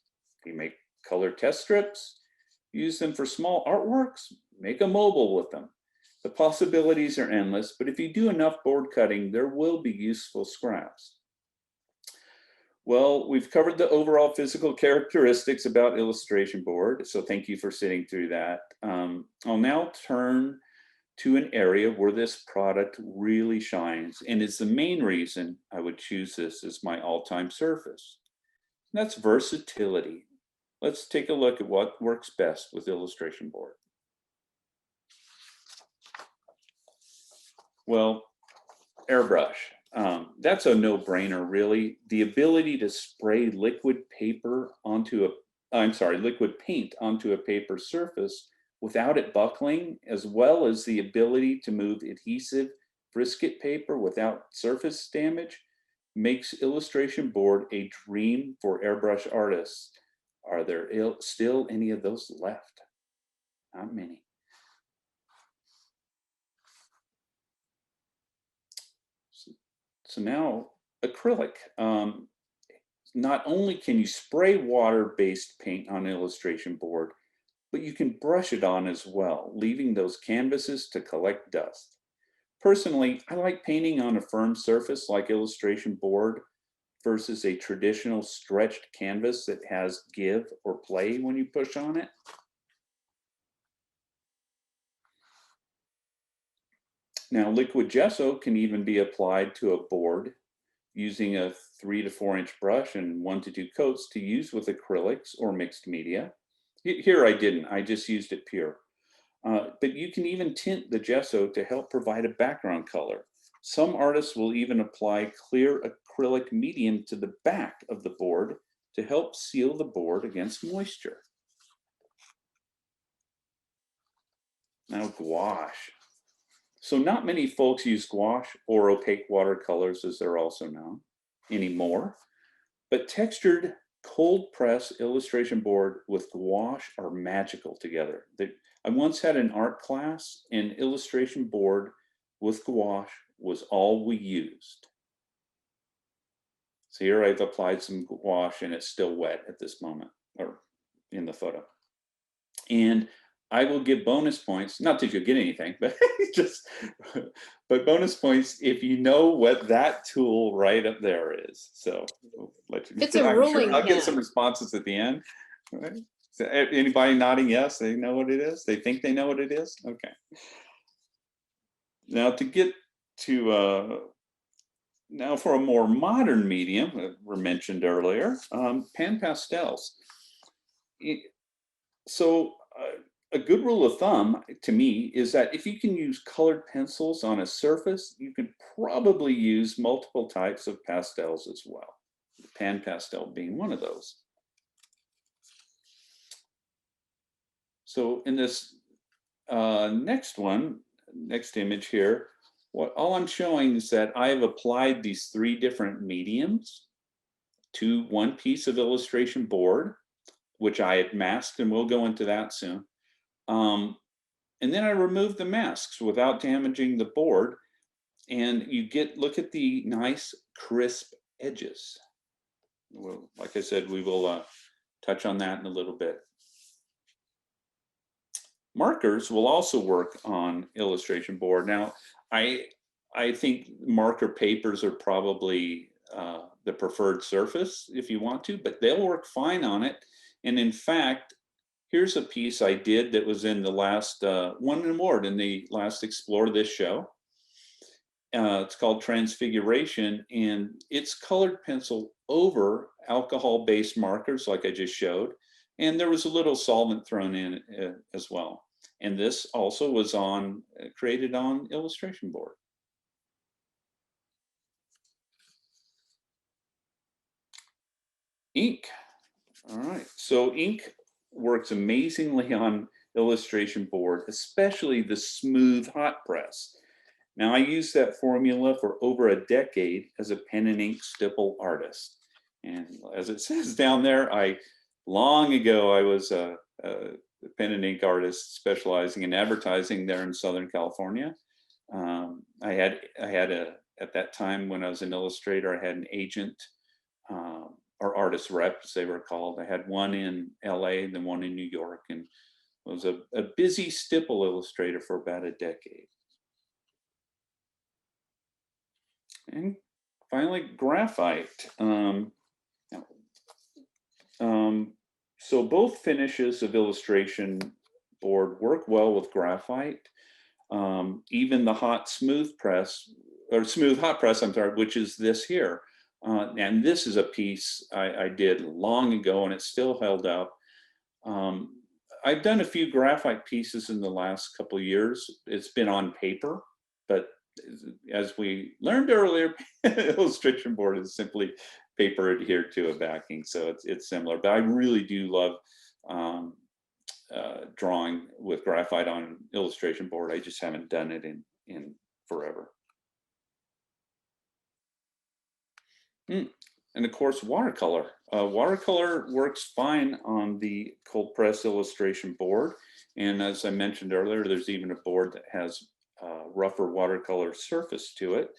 You make color test strips, use them for small artworks, make a mobile with them. The possibilities are endless, but if you do enough board cutting, there will be useful scraps. Well, we've covered the overall physical characteristics about illustration board, so thank you for sitting through that. I'll now turn to an area where this product really shines and is the main reason I would choose this as my all-time surface. And that's versatility. Let's take a look at what works best with illustration board. Well, airbrush. That's a no-brainer, really. The ability to spray liquid paint onto a paper surface without it buckling, as well as the ability to move adhesive brisket paper without surface damage, makes illustration board a dream for airbrush artists. Are there still any of those left? Not many. So now acrylic. Not only can you spray water-based paint on illustration board, but you can brush it on as well, leaving those canvases to collect dust. Personally, I like painting on a firm surface like illustration board versus a traditional stretched canvas that has give or play when you push on it. Now, liquid gesso can even be applied to a board using a 3 to 4 inch brush and 1 to 2 coats to use with acrylics or mixed media. Here I didn't, I just used it pure. But you can even tint the gesso to help provide a background color. Some artists will even apply clear acrylic medium to the back of the board to help seal the board against moisture. Now gouache. So not many folks use gouache or opaque watercolors, as they're also known, anymore. But textured cold press illustration board with gouache are magical together. I once had an art class, and illustration board with gouache was all we used. So here I've applied some gouache and it's still wet at this moment, or in the photo. And I will give bonus points, not that you'll get anything, but but bonus points if you know what that tool right up there is. So It's a I'm ruling sure I'll get some pen. responses at the end. Right? So anybody nodding yes, they know what it is? They think they know what it is? Okay. Now to get to, now for a more modern medium, were mentioned earlier, pan pastels. So a good rule of thumb to me is that if you can use colored pencils on a surface, you could probably use multiple types of pastels as well. Pan pastel being one of those. So in this next image here, all I'm showing is that I have applied these 3 different mediums to one piece of illustration board, which I had masked, and we'll go into that soon. And then I removed the masks without damaging the board, and you look at the nice crisp edges. Well, like I said, we will touch on that in a little bit. Markers will also work on illustration board. Now, I think marker papers are probably the preferred surface if you want to, but they'll work fine on it. And in fact, here's a piece I did that was in the last, won an award in the last Explore This show. It's called Transfiguration, and it's colored pencil over alcohol-based markers like I just showed. And there was a little solvent thrown in as well. And this also was created on illustration board. Ink. All right, so ink works amazingly on illustration board, especially the smooth hot press. Now I used that formula for over a decade as a pen and ink stipple artist. And as it says down there, long ago I was a pen and ink artist specializing in advertising there in Southern California. I had at that time when I was an illustrator, I had an agent, or artist rep as they were called. I had one in LA and then one in New York, and was a busy stipple illustrator for about a decade. And finally, graphite. So both finishes of illustration board work well with graphite. Even the smooth hot press, I'm sorry, which is this here. And this is a piece I did long ago, and it's still held up. I've done a few graphite pieces in the last couple of years. It's been on paper, but as we learned earlier, illustration board is simply paper adhered to a backing, so it's similar. But I really do love drawing with graphite on illustration board. I just haven't done it in forever. And of course, watercolor. Watercolor works fine on the cold press illustration board. And as I mentioned earlier, there's even a board that has a rougher watercolor surface to it.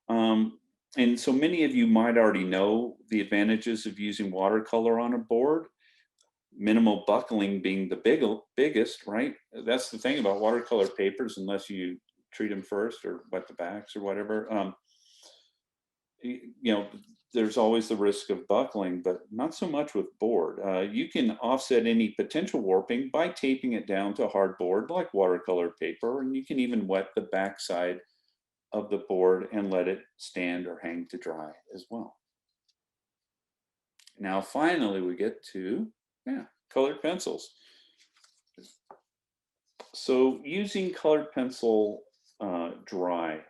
And so many of you might already know the advantages of using watercolor on a board. Minimal buckling being the biggest, right? That's the thing about watercolor papers, unless you treat them first or wet the backs or whatever. There's always the risk of buckling, but not so much with board. You can offset any potential warping by taping it down to a hard board like watercolor paper, and you can even wet the backside of the board and let it stand or hang to dry as well. Now, finally, we get to colored pencils. So using colored pencil dry.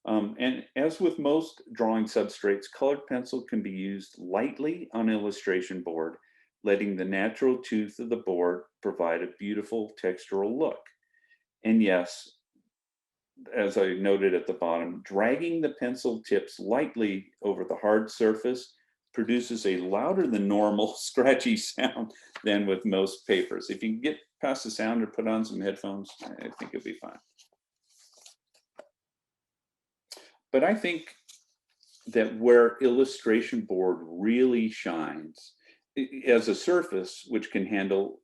And as with most drawing substrates, colored pencil can be used lightly on illustration board, letting the natural tooth of the board provide a beautiful textural look. And yes, as I noted at the bottom, dragging the pencil tips lightly over the hard surface produces a louder than normal scratchy sound than with most papers. If you can get past the sound or put on some headphones, I think it'll be fine. But I think that where illustration board really shines as a surface which can handle,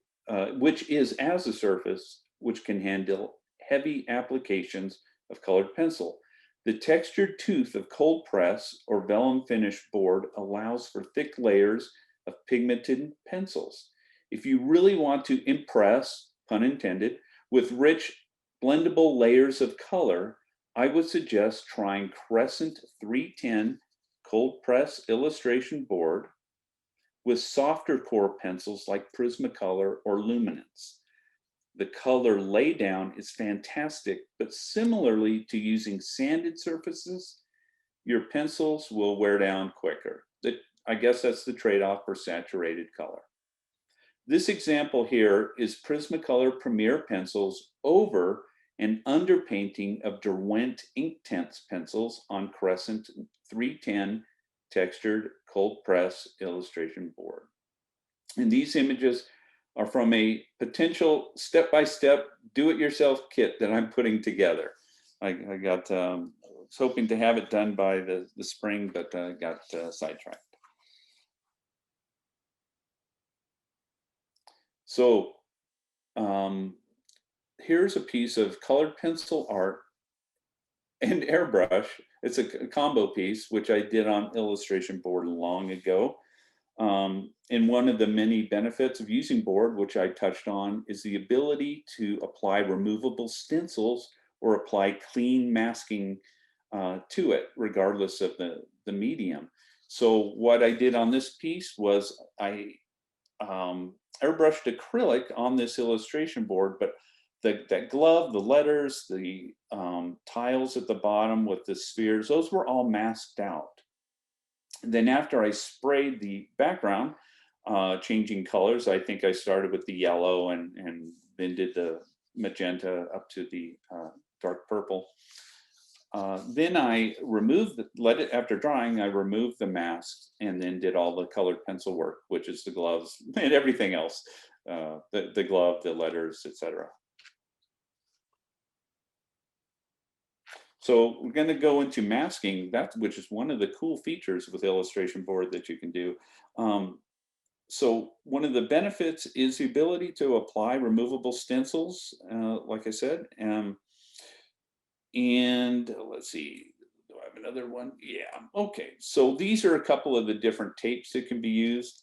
which is as a surface which can handle heavy applications of colored pencil. The textured tooth of cold press or vellum finish board allows for thick layers of pigmented pencils. If you really want to impress, pun intended, with rich blendable layers of color, I would suggest trying Crescent 310 cold press illustration board with softer core pencils like Prismacolor or Luminance. The color laydown is fantastic, but similarly to using sanded surfaces, your pencils will wear down quicker. I guess that's the trade-off for saturated color. This example here is Prismacolor Premier pencils over and underpainting of Derwent Inktense pencils on Crescent 310 textured cold press illustration board. And these images are from a potential step-by-step do-it-yourself kit that I'm putting together. I was hoping to have it done by the spring, but got sidetracked. So here's a piece of colored pencil art and airbrush. It's a combo piece, which I did on illustration board long ago. And one of the many benefits of using board, which I touched on, is the ability to apply removable stencils or apply clean masking to it, regardless of the medium. So what I did on this piece was I airbrushed acrylic on this illustration board, but that glove, the letters, the tiles at the bottom with the spheres, those were all masked out. Then after I sprayed the background, changing colors, I think I started with the yellow and then did the magenta up to the dark purple. Then I removed, after drying, I removed the masks and then did all the colored pencil work, which is the gloves and everything else, the glove, the letters, etc. So we're going to go into masking, which is one of the cool features with illustration board that you can do. So one of the benefits is the ability to apply removable stencils, like I said. And let's see, do I have another one? Yeah, okay. So these are a couple of the different tapes that can be used.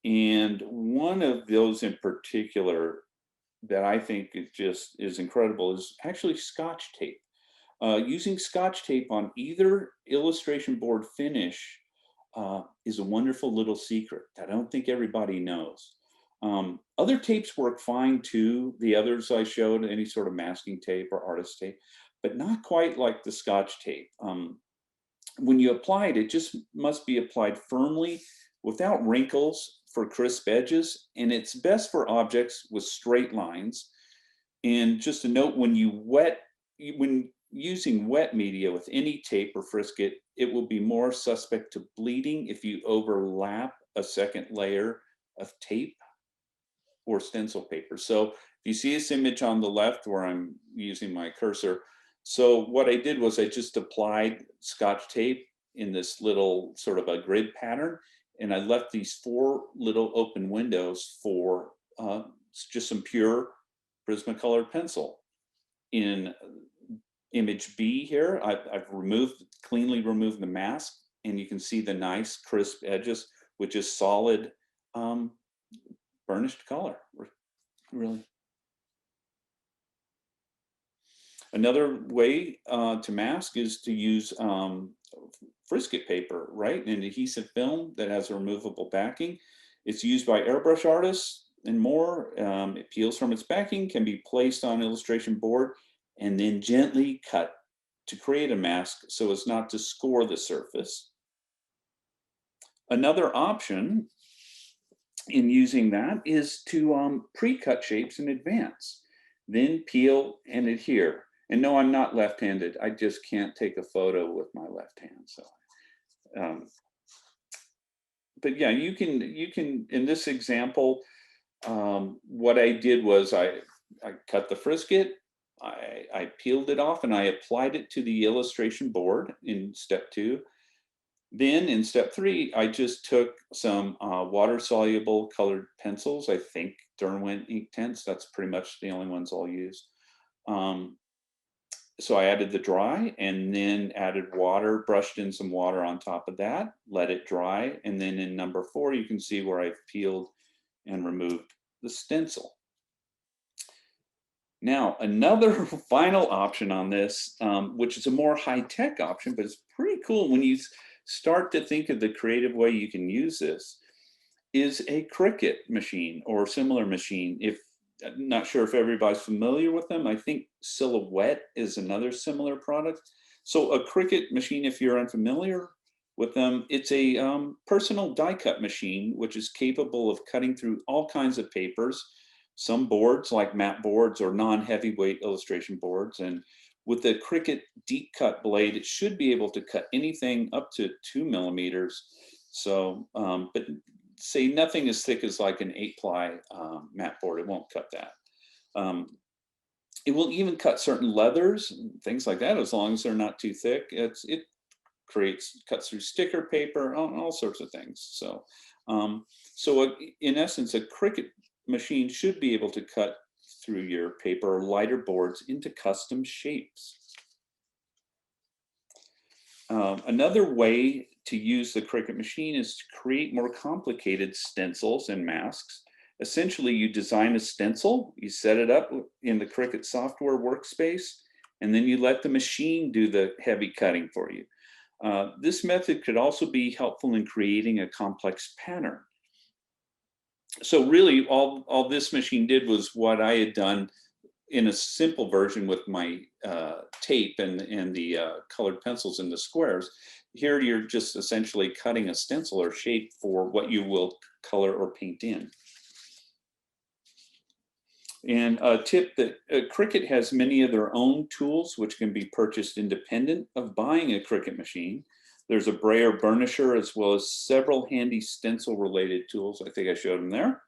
And one of those in particular that I think is incredible is actually Scotch tape. Using Scotch tape on either illustration board finish is a wonderful little secret that I don't think everybody knows. Other tapes work fine too. The others I showed, any sort of masking tape or artist tape, but not quite like the Scotch tape. When you apply it, it just must be applied firmly without wrinkles for crisp edges, and it's best for objects with straight lines. And just a note, when using wet media with any tape or frisket, it will be more suspect to bleeding if you overlap a second layer of tape or stencil paper. So if you see this image on the left where I'm using my cursor, so what I did was I just applied Scotch tape in this little sort of a grid pattern, and I left these 4 little open windows for just some pure Prismacolor pencil. In image B here, I've cleanly removed the mask, and you can see the nice crisp edges, which is solid burnished color, really. Another way to mask is to use frisket paper, right? An adhesive film that has a removable backing. It's used by airbrush artists and more. It peels from its backing, can be placed on illustration board, and then gently cut to create a mask so as not to score the surface. Another option in using that is to pre-cut shapes in advance. then peel and adhere. And no, I'm not left-handed. I just can't take a photo with my left hand. So, but yeah, you can, in this example, what I did was I cut the frisket, I peeled it off, and I applied it to the illustration board in step 2. Then in step 3, I just took some water-soluble colored pencils. I think Derwent ink tints, that's pretty much the only ones I'll use. So I added the dry and then added water, brushed in some water on top of that, let it dry. And then in number 4, you can see where I've peeled and removed the stencil. Now, another final option on this, which is a more high-tech option, but it's pretty cool when you start to think of the creative way you can use this, is a Cricut machine or similar machine. I'm not sure if everybody's familiar with them. I think Silhouette is another similar product. So a Cricut machine, if you're unfamiliar with them, it's a personal die cut machine, which is capable of cutting through all kinds of papers, some boards like matte boards or non-heavyweight illustration boards. And with the Cricut deep cut blade, it should be able to cut anything up to 2 millimeters. So, but say nothing as thick as like an 8-ply matte board, it won't cut that. It will even cut certain leathers, things like that, as long as they're not too thick. It cuts through sticker paper, all sorts of things. So, in essence, a Cricut machine should be able to cut through your paper or lighter boards into custom shapes. Another way to use the Cricut machine is to create more complicated stencils and masks. Essentially, you design a stencil, you set it up in the Cricut software workspace, and then you let the machine do the heavy cutting for you. This method could also be helpful in creating a complex pattern. So really, all this machine did was what I had done in a simple version with my tape and the colored pencils in the squares. Here, you're just essentially cutting a stencil or shape for what you will color or paint in. And a tip that Cricut has many of their own tools which can be purchased independent of buying a Cricut machine. There's a brayer burnisher as well as several handy stencil related tools. I think I showed them there.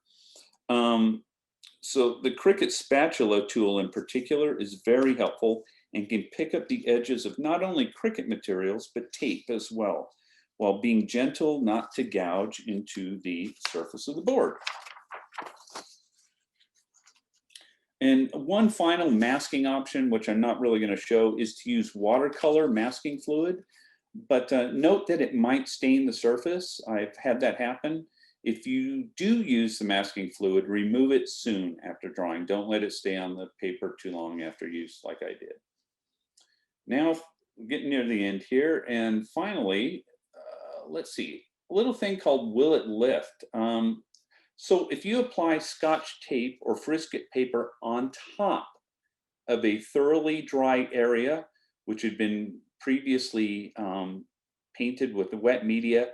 So the Cricut spatula tool in particular is very helpful and can pick up the edges of not only Cricut materials, but tape as well, while being gentle not to gouge into the surface of the board. And one final masking option, which I'm not really going to show, is to use watercolor masking fluid. But note that it might stain the surface. I've had that happen. If you do use the masking fluid, remove it soon after drawing. Don't let it stay on the paper too long after use like I did. Now, getting near the end here. And finally, let's see, a little thing called Will It Lift? So if you apply Scotch tape or frisket paper on top of a thoroughly dry area, which had been previously painted with the wet media,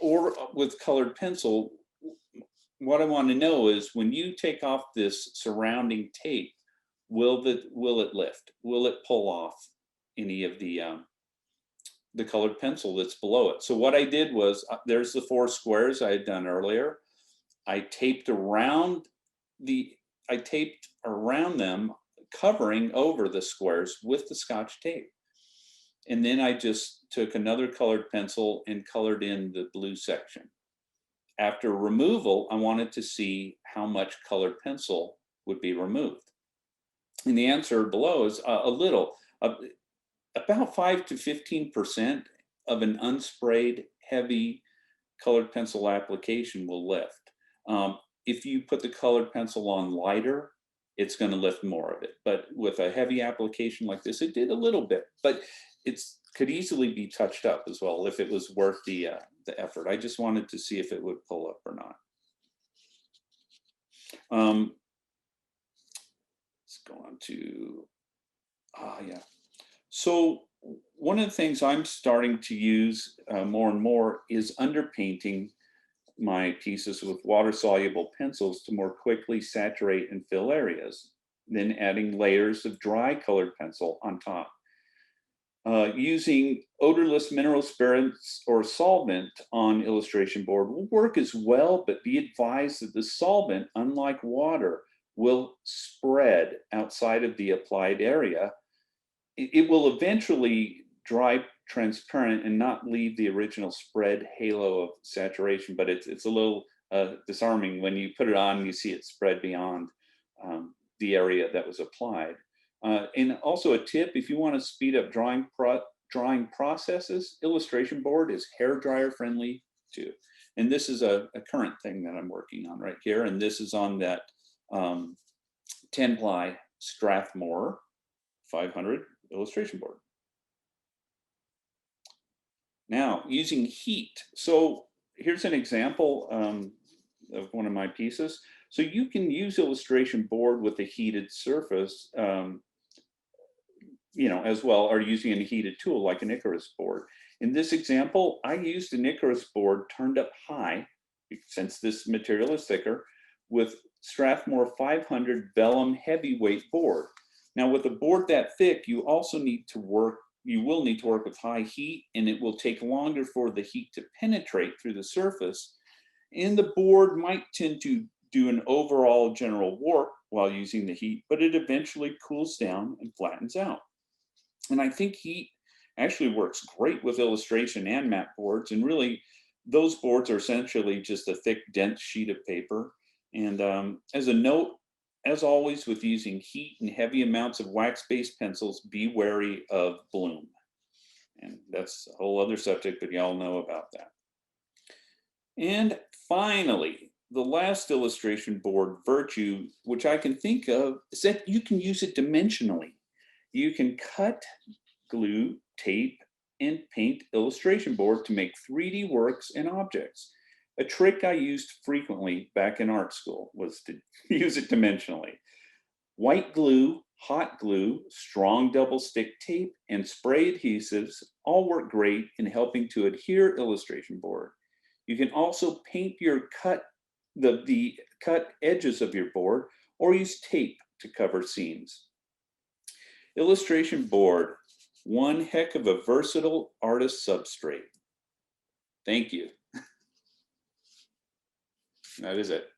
or with colored pencil, what I want to know is when you take off this surrounding tape, will it lift? Will it pull off any of the colored pencil that's below it? So what I did was, there's the 4 squares I had done earlier. I taped around them, covering over the squares with the Scotch tape. And then I just took another colored pencil and colored in the blue section. After removal, I wanted to see how much colored pencil would be removed. And the answer below is a little, about 5 to 15% of an unsprayed heavy colored pencil application will lift. If you put the colored pencil on lighter, it's going to lift more of it. But with a heavy application like this, it did a little bit, but it could easily be touched up as well if it was worth the effort. I just wanted to see if it would pull up or not. Let's go on to, yeah. So one of the things I'm starting to use more and more is underpainting my pieces with water-soluble pencils to more quickly saturate and fill areas, then adding layers of dry colored pencil on top. Using odorless mineral spirits or solvent on illustration board will work as well, but be advised that the solvent, unlike water, will spread outside of the applied area. It will eventually dry transparent and not leave the original spread halo of saturation, but it's a little disarming when you put it on and you see it spread beyond the area that was applied. And also a tip, if you want to speed up drawing processes, illustration board is hair dryer friendly too. And this is a current thing that I'm working on right here. And this is on that 10-ply Strathmore 500 illustration board. Now, using heat. So here's an example of one of my pieces. So you can use illustration board with a heated surface, as well, or using a heated tool like an Icarus board. In this example, I used an Icarus board turned up high, since this material is thicker, with Strathmore 500 vellum heavyweight board. Now, with a board that thick, you also need to work. You will need to work with high heat, and it will take longer for the heat to penetrate through the surface. And the board might tend to do an overall general warp while using the heat, but it eventually cools down and flattens out. And I think heat actually works great with illustration and matte boards. And really, those boards are essentially just a thick, dense sheet of paper. And as a note, as always, with using heat and heavy amounts of wax-based pencils, be wary of bloom. And that's a whole other subject, but y'all know about that. And finally, the last illustration board virtue, which I can think of, is that you can use it dimensionally. You can cut, glue, tape, and paint illustration board to make 3D works and objects. A trick I used frequently back in art school was to use it dimensionally. White glue, hot glue, strong double stick tape, and spray adhesives all work great in helping to adhere illustration board. You can also paint your the cut edges of your board or use tape to cover seams. Illustration board, one heck of a versatile artist substrate. Thank you. That is it.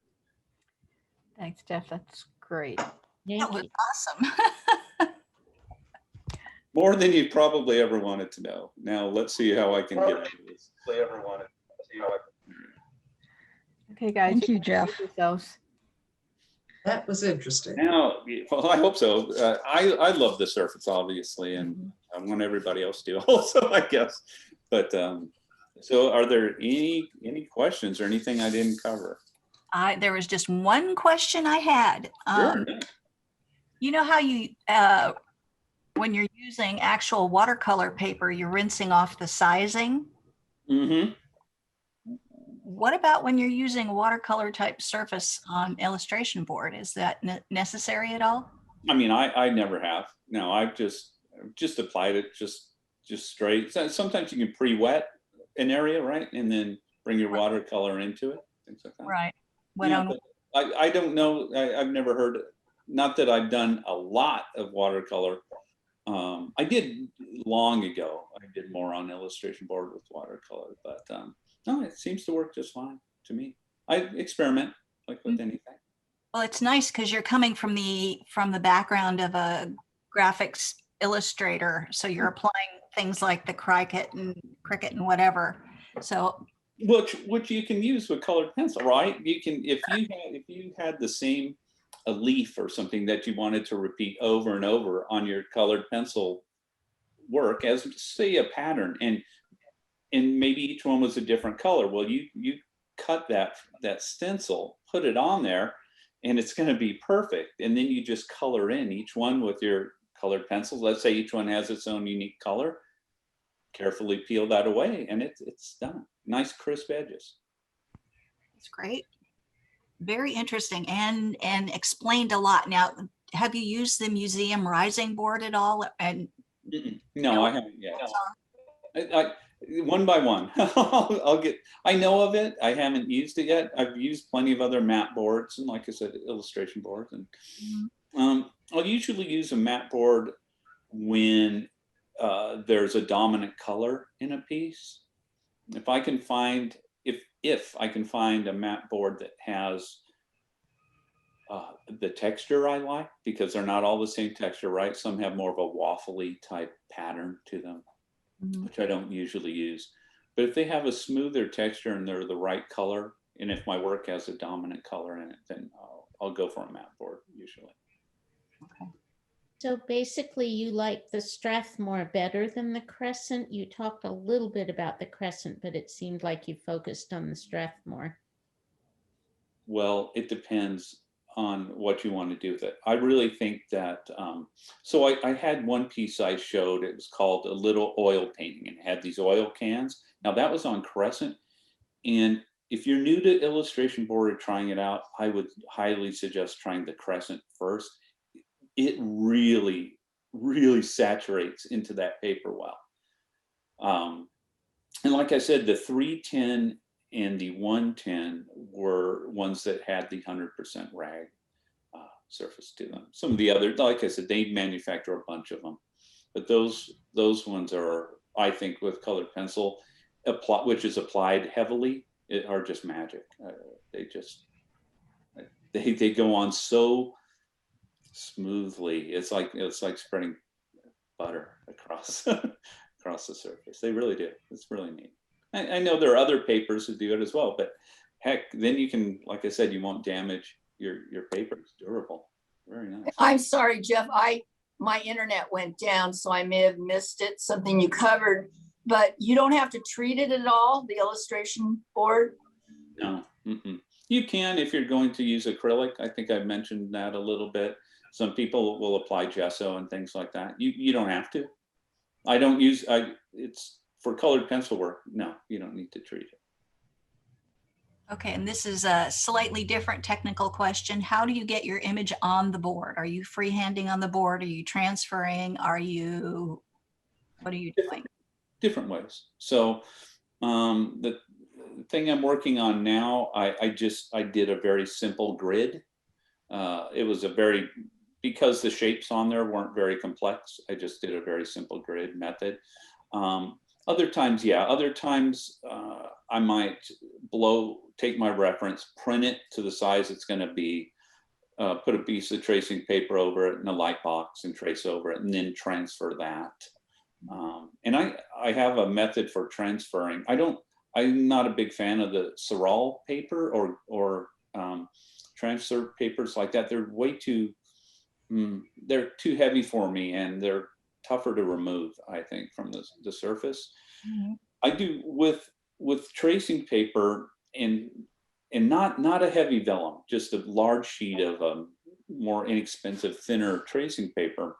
Thanks, Jeff. That's great. That was awesome. More than you probably ever wanted to know. Now let's see how I can get into this. Okay, guys. Thank you, can Jeff. introduce yourselves. That was interesting. Now, well, I hope so. I love the surface, obviously, and I want everybody else to also, I guess. But so are there any questions or anything I didn't cover? There was just one question I had. Sure. You know how you, when you're using actual watercolor paper, you're rinsing off the sizing? Mm-hmm. What about when you're using watercolor type surface on illustration board? Is that necessary at all? I mean, I never have. No, I've just applied it just straight. Sometimes you can pre-wet an area, right? And then bring your watercolor into it, things like that. Right. Yeah, but I don't know. I've never heard, not that I've done a lot of watercolor. I did long ago. I did more on illustration board with watercolor, but no, it seems to work just fine to me. I experiment like with anything. Well, it's nice because you're coming from the background of a graphics illustrator, so you're applying things like the Cricut and whatever. So which you can use with colored pencil, right? You can, if you had the same a leaf or something that you wanted to repeat over and over on your colored pencil work as, say, a pattern, and maybe each one was a different color. Well, you cut that stencil, put it on there, and it's going to be perfect. And then you just color in each one with your colored pencils. Let's say each one has its own unique color. Carefully peel that away, and it's done. Nice crisp edges. That's great. Very interesting and explained a lot. Now, have you used the museum rising board at all? And no, I haven't yet. One by one. I know of it. I haven't used it yet. I've used plenty of other mat boards and, like I said, illustration boards. And I'll usually use a mat board when there's a dominant color in a piece. If I can find, if I can find a mat board that has the texture I like, because they're not all the same texture, right? Some have more of a waffly type pattern to them, which I don't usually use. But if they have a smoother texture and they're the right color, and if my work has a dominant color in it, then I'll go for a mat board usually. Okay. So basically you like the Strathmore better than the Crescent. You talked a little bit about the Crescent, but it seemed like you focused on the Strathmore. Well, it depends on what you want to do with it. I really think that, so I had one piece I showed, it was called A Little Oil Painting, and it had these oil cans. Now that was on Crescent. And if you're new to illustration board or trying it out, I would highly suggest trying the Crescent first. It really, really saturates into that paper well. And like I said, the 310 and the 110 were ones that had the 100% rag surface to them. Some of the other, like I said, they manufacture a bunch of them, but those ones are, I think, with colored pencil, which is applied heavily, are just magic. They go on so smoothly. It's like spreading butter across across the surface. They really do. It's really neat. I know there are other papers that do it as well, but heck, then you can, like I said, you won't damage your paper. It's durable. Very nice. I'm sorry, Jeff. My internet went down, so I may have missed it, something you covered, but you don't have to treat it at all, the illustration board? No. You can if you're going to use acrylic. I think I mentioned that a little bit. Some people will apply gesso and things like that. You don't have to. I don't use, it's for colored pencil work. No, you don't need to treat it. Okay, and this is a slightly different technical question. How do you get your image on the board? Are you freehanding on the board? Are you transferring? What are you doing? Different ways. So the thing I'm working on now, I did a very simple grid. It was because the shapes on there weren't very complex, I just did a very simple grid method. Other times, I might take my reference, print it to the size it's going to be, put a piece of tracing paper over it in a light box and trace over it, and then transfer that. And I have a method for transferring. I'm not a big fan of the Sorrel paper or transfer papers like that. They're way too, they're too heavy for me, and they're tougher to remove, I think, from the surface. I do with tracing paper and not a heavy vellum, just a large sheet of more inexpensive, thinner tracing paper.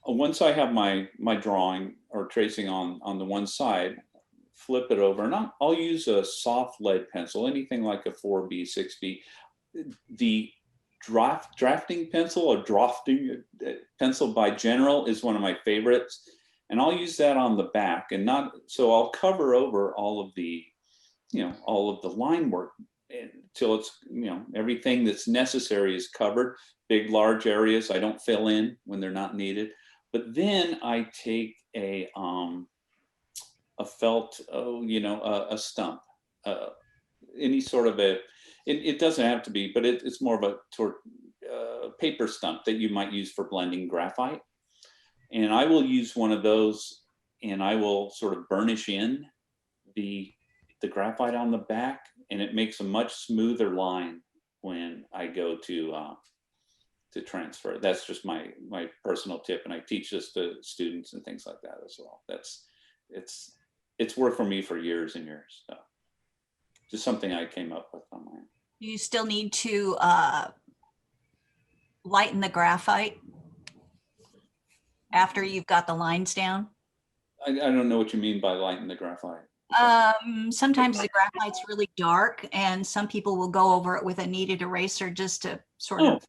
Once I have my drawing or tracing on the one side, flip it over, and I'll use a soft lead pencil, anything like a 4B, 6B. The drafting pencil or drafting pencil by General is one of my favorites, and I'll use that on the back, and so I'll cover over all of the line work until it's, everything that's necessary is covered. Big, large areas I don't fill in when they're not needed. But then I take a felt, a stump, any sort of it doesn't have to be, but it's more of a paper stump that you might use for blending graphite. And I will use one of those, and I will sort of burnish in the graphite on the back, and it makes a much smoother line when I go to transfer. That's just my personal tip, and I teach this to students and things like that as well. It's worked for me for years and years. So just something I came up with on mine. You still need to lighten the graphite after you've got the lines down? I don't know what you mean by lighten the graphite. Sometimes the graphite's really dark, and some people will go over it with a kneaded eraser just to sort of.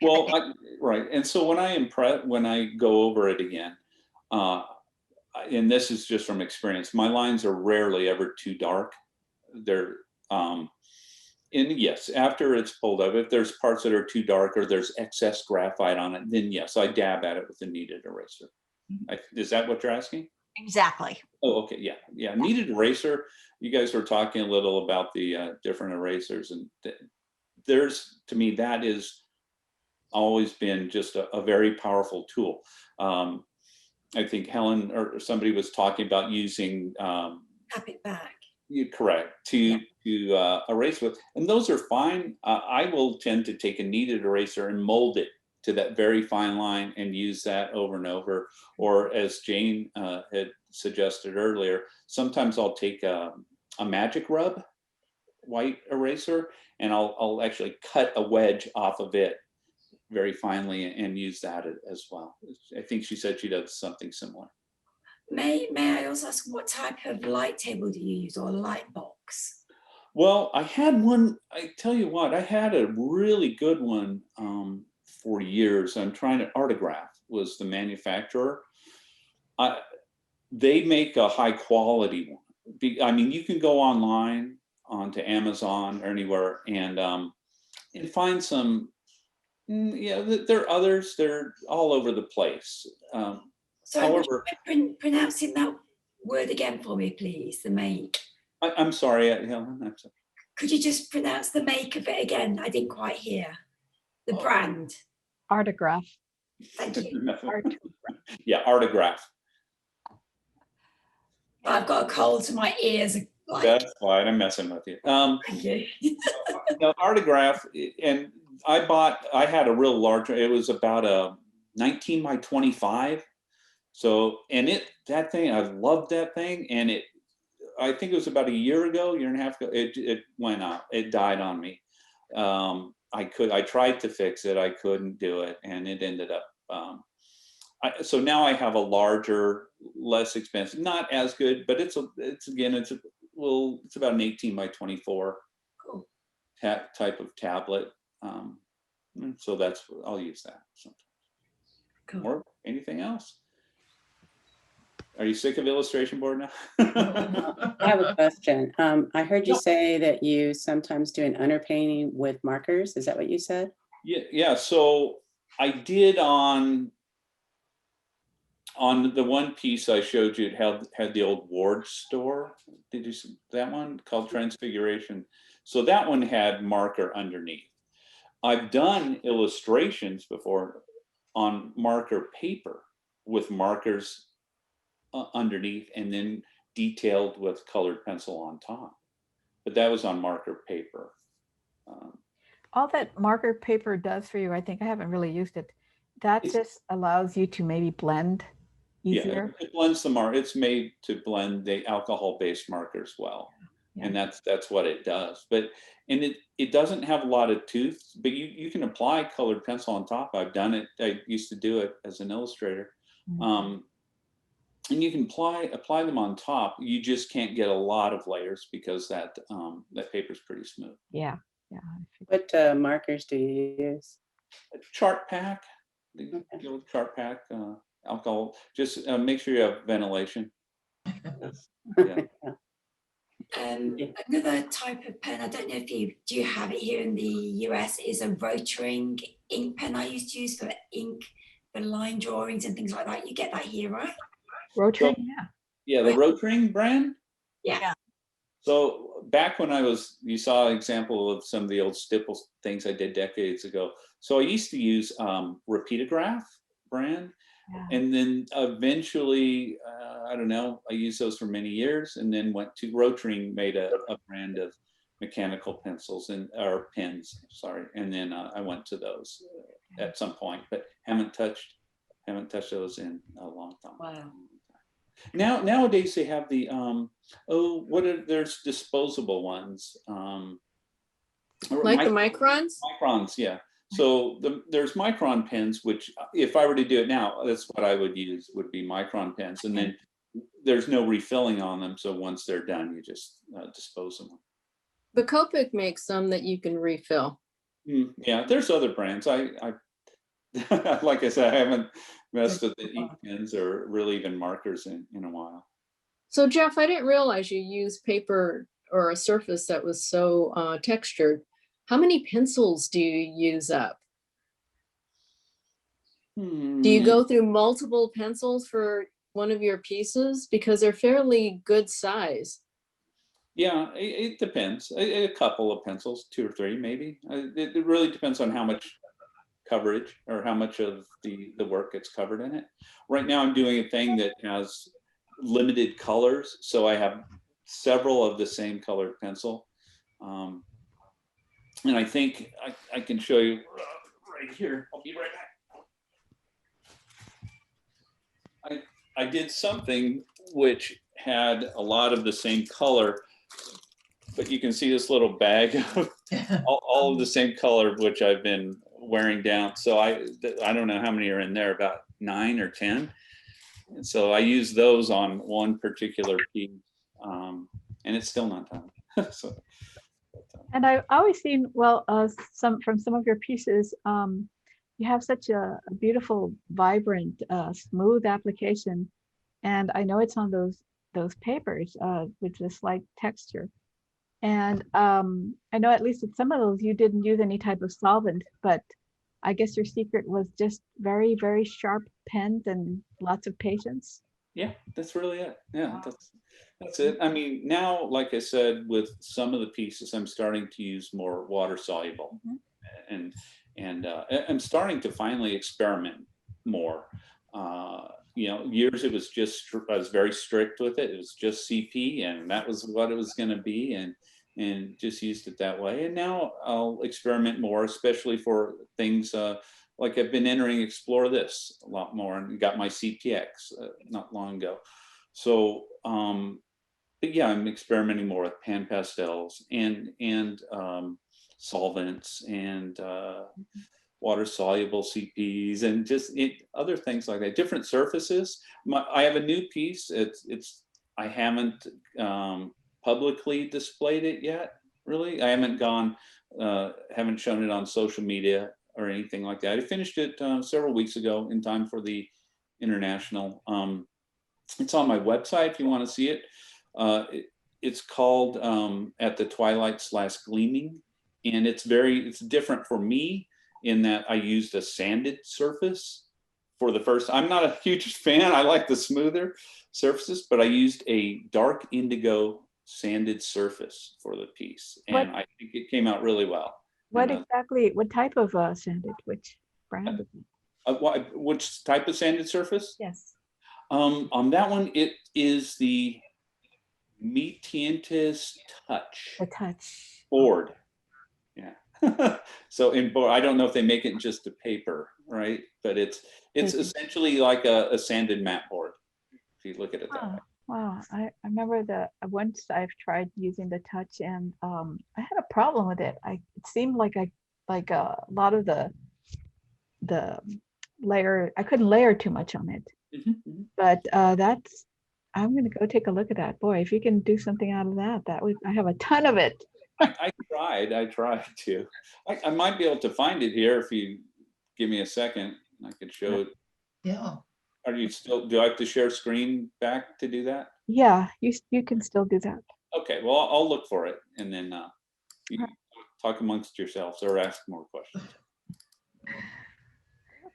Well, right. And so when I go over it again, and this is just from experience, my lines are rarely ever too dark. They're, and yes, after it's pulled up, if there's parts that are too dark or there's excess graphite on it, then yes, I dab at it with a kneaded eraser. Is that what you're asking? Exactly. Oh, okay, yeah. Kneaded eraser, you guys were talking a little about the different erasers, and there's, to me, that is always been just a very powerful tool. I think Helen or somebody was talking about using Tap it back. you're correct, to erase with, and those are fine. I will tend to take a kneaded eraser and mold it to that very fine line and use that over and over. Or as Jane had suggested earlier, sometimes I'll take a magic rub white eraser and I'll actually cut a wedge off of it very finely and use that as well. I think she said she does something similar. May I also ask, what type of light table do you use, or light box? Well, I had one, I tell you what, I had a really good one for years. I'm trying to, Artograph was the manufacturer. They make a high quality one. I mean, you can go online onto Amazon or anywhere and find some, yeah, there are others, they're all over the place. Sorry, However, would you pronouncing that word again for me, please? The make. I'm sorry, Helen. I'm sorry. Could you just pronounce the make of it again? I didn't quite hear. The brand. Artograph. Thank you. Yeah, Artograph. I've got a cold, so my ears are like. That's fine. I'm messing with you. Thank you. Now, Artograph, and I had a real large, it was about a 19 by 25. So, and that thing, I loved that thing. And I think it was about a year and a half ago, it went out, it died on me. I tried to fix it. I couldn't do it. And it ended up, so now I have a larger, less expensive, not as good, but it's about an 18 by 24 type of tablet. So I'll use that sometimes. Cool. Or anything else? Are you sick of illustration board now? I have a question. I heard you say that you sometimes do an underpainting with markers. Is that what you said? Yeah. So I did on the one piece I showed you. It had the old Ward store. Did you see that one called Transfiguration? So that one had marker underneath. I've done illustrations before on marker paper with markers underneath and then detailed with colored pencil on top. But that was on marker paper. All that marker paper does for you, I think, I haven't really used it. That just allows you to maybe blend easier. Yeah, it blends the mark. It's made to blend the alcohol-based markers well. Yeah. And that's what it does. And it doesn't have a lot of tooth, but you can apply colored pencil on top. I've done it. I used to do it as an illustrator. Mm-hmm. And you can apply them on top. You just can't get a lot of layers because that paper is pretty smooth. Yeah. What markers do you use? Chart Pack. The old Chart Pack alcohol. Just make sure you have ventilation. Yeah. Another type of pen, I don't know if do you have it here in the US, is a Rotring ink pen I used to use for ink, for line drawings and things like that. You get that here, right? Rotring, yeah. The Rotring brand? Yeah. So back when you saw an example of some of the old stipple things I did decades ago. So I used to use Repeatograph brand. Yeah. And then eventually, I don't know, I used those for many years and then went to Rotring, made a brand of mechanical pencils or pens, sorry. And then I went to those at some point, but haven't touched those in a long time. Wow. Nowadays they have the, there's disposable ones. Like the microns? Microns, yeah. So there's micron pens, which if I were to do it now, that's what I would use, would be micron pens. And then there's no refilling on them. So once they're done, you just dispose of them. The Copic makes some that you can refill. Yeah, there's other brands. Like I said, I haven't messed with the ink pens or really even markers in a while. So Jeff, I didn't realize you used paper or a surface that was so textured. How many pencils do you use up? Do you go through multiple pencils for one of your pieces? Because they're fairly good size. Yeah, it depends. A couple of pencils, 2 or 3 maybe. It really depends on how much coverage or how much of the work gets covered in it. Right now I'm doing a thing that has limited colors, so I have several of the same colored pencil. And I think I can show you right here. I'll be right back. I did something which had a lot of the same color, but you can see this little bag of all of the same color, which I've been wearing down. So I don't know how many are in there, about 9 or 10. And so I use those on one particular piece, and it's still not done. So, And I've always seen, well, some of your pieces, you have such a beautiful, vibrant, smooth application. And I know it's on those papers with this slight texture. And I know at least with some of those, you didn't use any type of solvent, but I guess your secret was just very, very sharp pens and lots of patience. Yeah, that's really it. Yeah, that's it. I mean, now, like I said, with some of the pieces, I'm starting to use more water soluble, and I'm starting to finally experiment more. You know, years it was just, I was very strict with it. It was just CP, and that was what it was going to be, and just used it that way. And now I'll experiment more, especially for things like I've been entering Explore This a lot more, and got my CPX not long ago. So, but yeah, I'm experimenting more with pan pastels and solvents and water soluble CPs and just other things like that. Different surfaces. I have a new piece. I haven't publicly displayed it yet. Really, I haven't haven't shown it on social media or anything like that. I finished it several weeks ago in time for the international. It's on my website if you want to see it. It's called At the Twilight / Gleaming, and it's different for me in that I used a sanded surface for the first. I'm not a huge fan. I like the smoother surfaces, but I used a dark indigo sanded surface for the piece, and I think it came out really well. What type of sanded, which brand is it? Which type of sanded surface? Yes. On that one, it is the Meatientis Touch. The Touch. Board. Yeah. So in board, I don't know if they make it in just a paper, right? But it's essentially like a sanded mat board, if you look at it that way. Wow, I remember once I've tried using the Touch, and I had a problem with it. It seemed like a lot of the layer, I couldn't layer too much on it. But I'm gonna go take a look at that. Boy, if you can do something out of that, I have a ton of it. I tried to. I might be able to find it here if you give me a second. I could show it. Yeah. Are you still, do I have to share screen back to do that? Yeah, you can still do that. Okay, well, I'll look for it, and then you can talk amongst yourselves or ask more questions.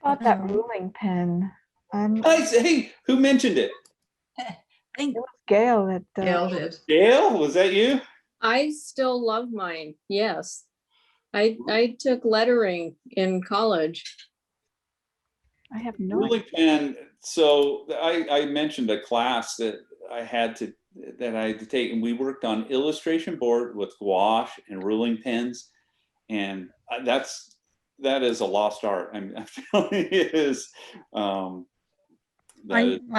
What about that ruling pen? Hey, who mentioned it? It was Gail that Gail did. Gail, was that you? I still love mine. Yes. I took lettering in college. I have no Ruling pen. So I mentioned a class that I had to take, and we worked on illustration board with gouache and ruling pens, and that is a lost art. I'm telling you, it is. I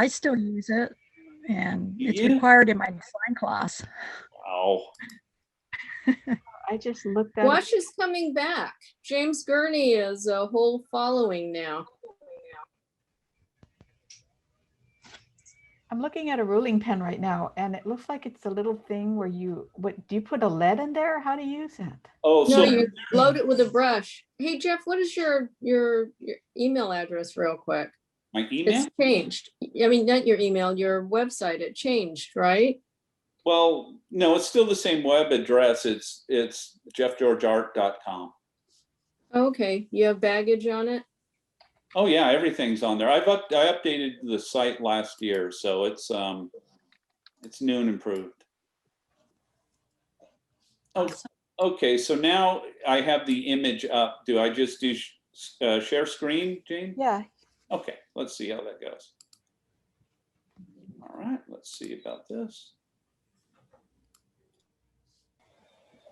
still use it, and it's required in my design class. Wow. I just looked at Gouache is coming back. James Gurney is a whole following now. I'm looking at a ruling pen right now, and it looks like it's a little thing where what do you put a lead in there? How do you use it? Oh, No, so you load it with a brush. Hey, Jeff, what is your email address real quick? my email? It's changed. I mean, not your email, your website, it changed, right? Well, no, it's still the same web address. It's jeffgeorgeart.com. Okay, you have baggage on it? Oh yeah, everything's on there. I updated the site last year, so it's new and improved. Oh, okay, so now I have the image up. Do I just do share screen, Jane? Yeah. Okay, let's see how that goes. All right, let's see about this.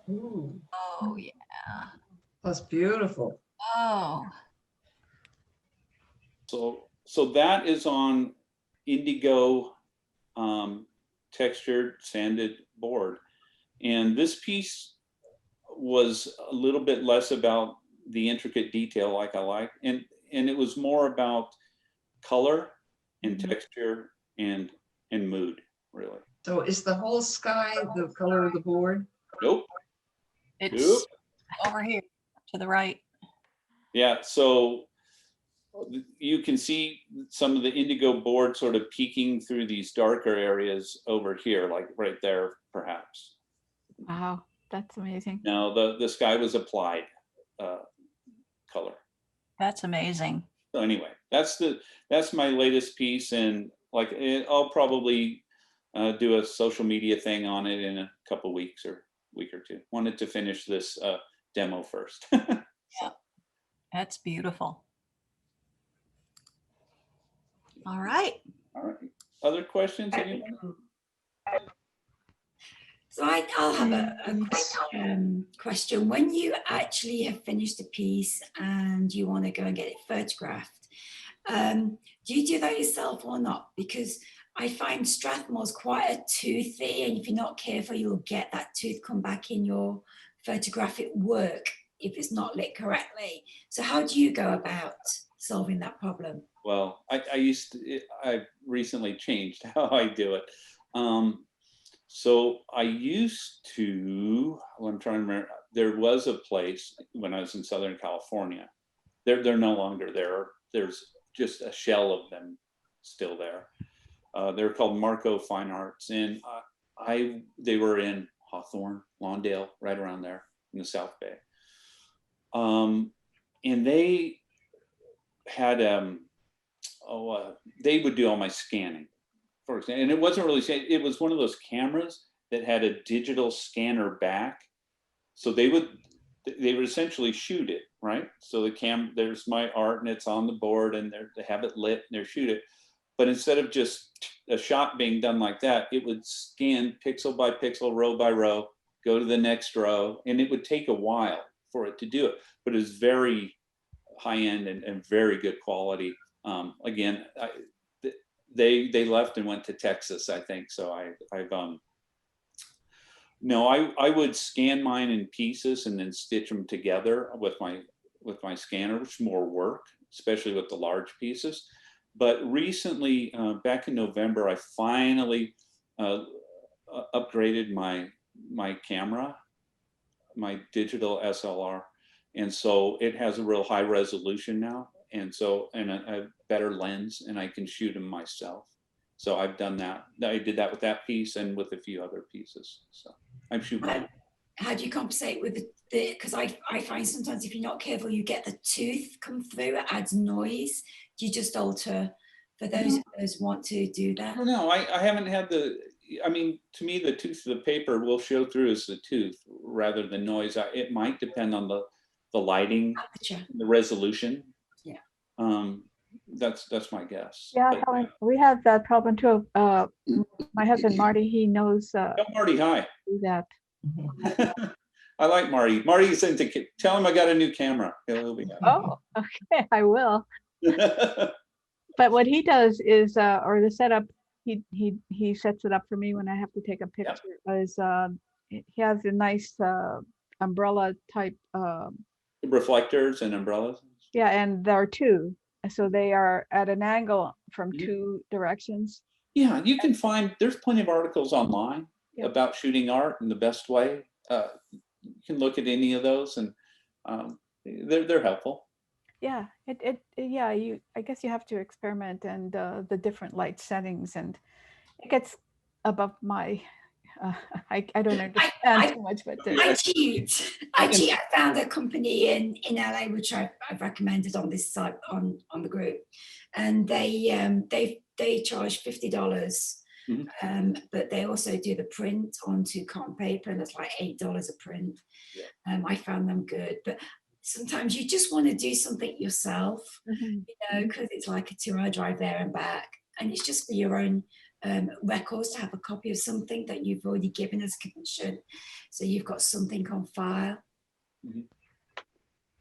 Ooh, Oh, yeah. that's beautiful. Oh, So that is on indigo textured sanded board. And this piece was a little bit less about the intricate detail like I like, and it was more about color and texture and mood, really. So is the whole sky the color of the board? Nope. it's over here to the right. Yeah, so you can see some of the indigo board sort of peeking through these darker areas over here, like right there, perhaps. Wow, that's amazing. No, the sky was applied color. That's amazing. So anyway, that's my latest piece, and like I'll probably do a social media thing on it in a couple weeks or week or two. Wanted to finish this demo first. Yeah, that's beautiful. All right. All right. Other questions? Anyone? So I'll have a quick question. When you actually have finished a piece and you want to go and get it photographed, do you do that yourself or not? Because I find Strathmore's quite a toothy, and if you're not careful, you'll get that tooth come back in your photographic work if it's not lit correctly. So how do you go about solving that problem? Well, I recently changed how I do it. So I used to, I'm trying to remember, there was a place when I was in Southern California. They're no longer there. There's just a shell of them still there. They're called Marco Fine Arts, and they were in Hawthorne, Lawndale, right around there in the South Bay. And they had they would do all my scanning, for example, and it wasn't really, it was one of those cameras that had a digital scanner back. So they would essentially shoot it, right? So there's my art and it's on the board and they have it lit and they shoot it. But instead of just a shot being done like that, it would scan pixel by pixel, row by row, go to the next row, and it would take a while for it to do it. But it's very high end and very good quality. Again, they left and went to Texas, I think. So I would scan mine in pieces and then stitch them together with my scanner, which is more work, especially with the large pieces. But recently, back in November, I finally upgraded my camera, my digital SLR. And so it has a real high resolution now. And a better lens, and I can shoot them myself. So I've done that. I did that with that piece and with a few other pieces. So I'm shooting. How do you compensate with the, because I find sometimes if you're not careful, you get the tooth come through, it adds noise. Do you just alter for those who want to do that? No, I haven't had I mean, to me, the tooth of the paper will show through as the tooth rather than noise. It might depend on the lighting, the resolution. Yeah. That's my guess. Yeah, Helen, we have that problem too. My husband Marty, he knows. Marty, hi. Do that. I like Marty. Marty's into. Tell him I got a new camera. He'll be happy. Oh, okay, I will. But what he does is, or the setup, he sets it up for me when I have to take a picture. Is he has a nice umbrella type. Reflectors and umbrellas. Yeah, and there are two, so they are at an angle from two directions. Yeah, you can find, there's plenty of articles online about shooting art and the best way. You can look at any of those, and they're helpful. Yeah, I guess you have to experiment and the different light settings, and it gets above my, I don't understand too much, but I cheat. I found a company in LA, which I've recommended on this site on the group, and they charge $50. But they also do the print onto cotton paper, and it's like $8 a print. I found them good, but sometimes you just want to do something yourself, you know, because it's like a 2-hour drive there and back, and it's just for your own records to have a copy of something that you've already given as commission, so you've got something on file.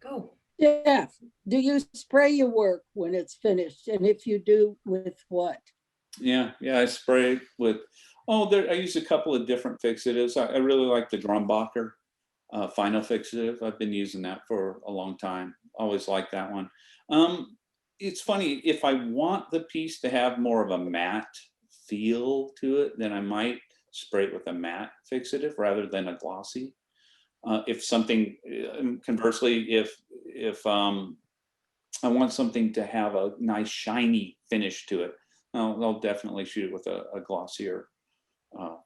Cool. Jeff, do you spray your work when it's finished? And if you do, with what? Yeah, I spray with, I use a couple of different fixatives. I really like the Grumbacher final fixative. I've been using that for a long time. Always like that one. It's funny, if I want the piece to have more of a matte feel to it, then I might spray it with a matte fixative rather than a glossy. If something, conversely, if I want something to have a nice shiny finish to it, I'll definitely shoot it with a glossier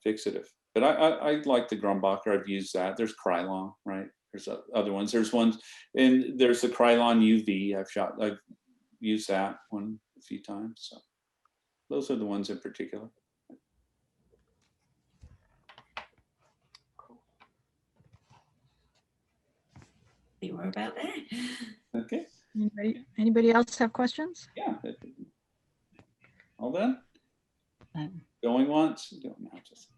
fixative. But I like the Grumbacher. I've used that. There's Krylon, right? There's other ones. There's ones, and there's the Krylon UV. I've used that one a few times. So those are the ones in particular. You were about there. Okay. Anybody else have questions? Yeah. All done? Going once, going out. Just.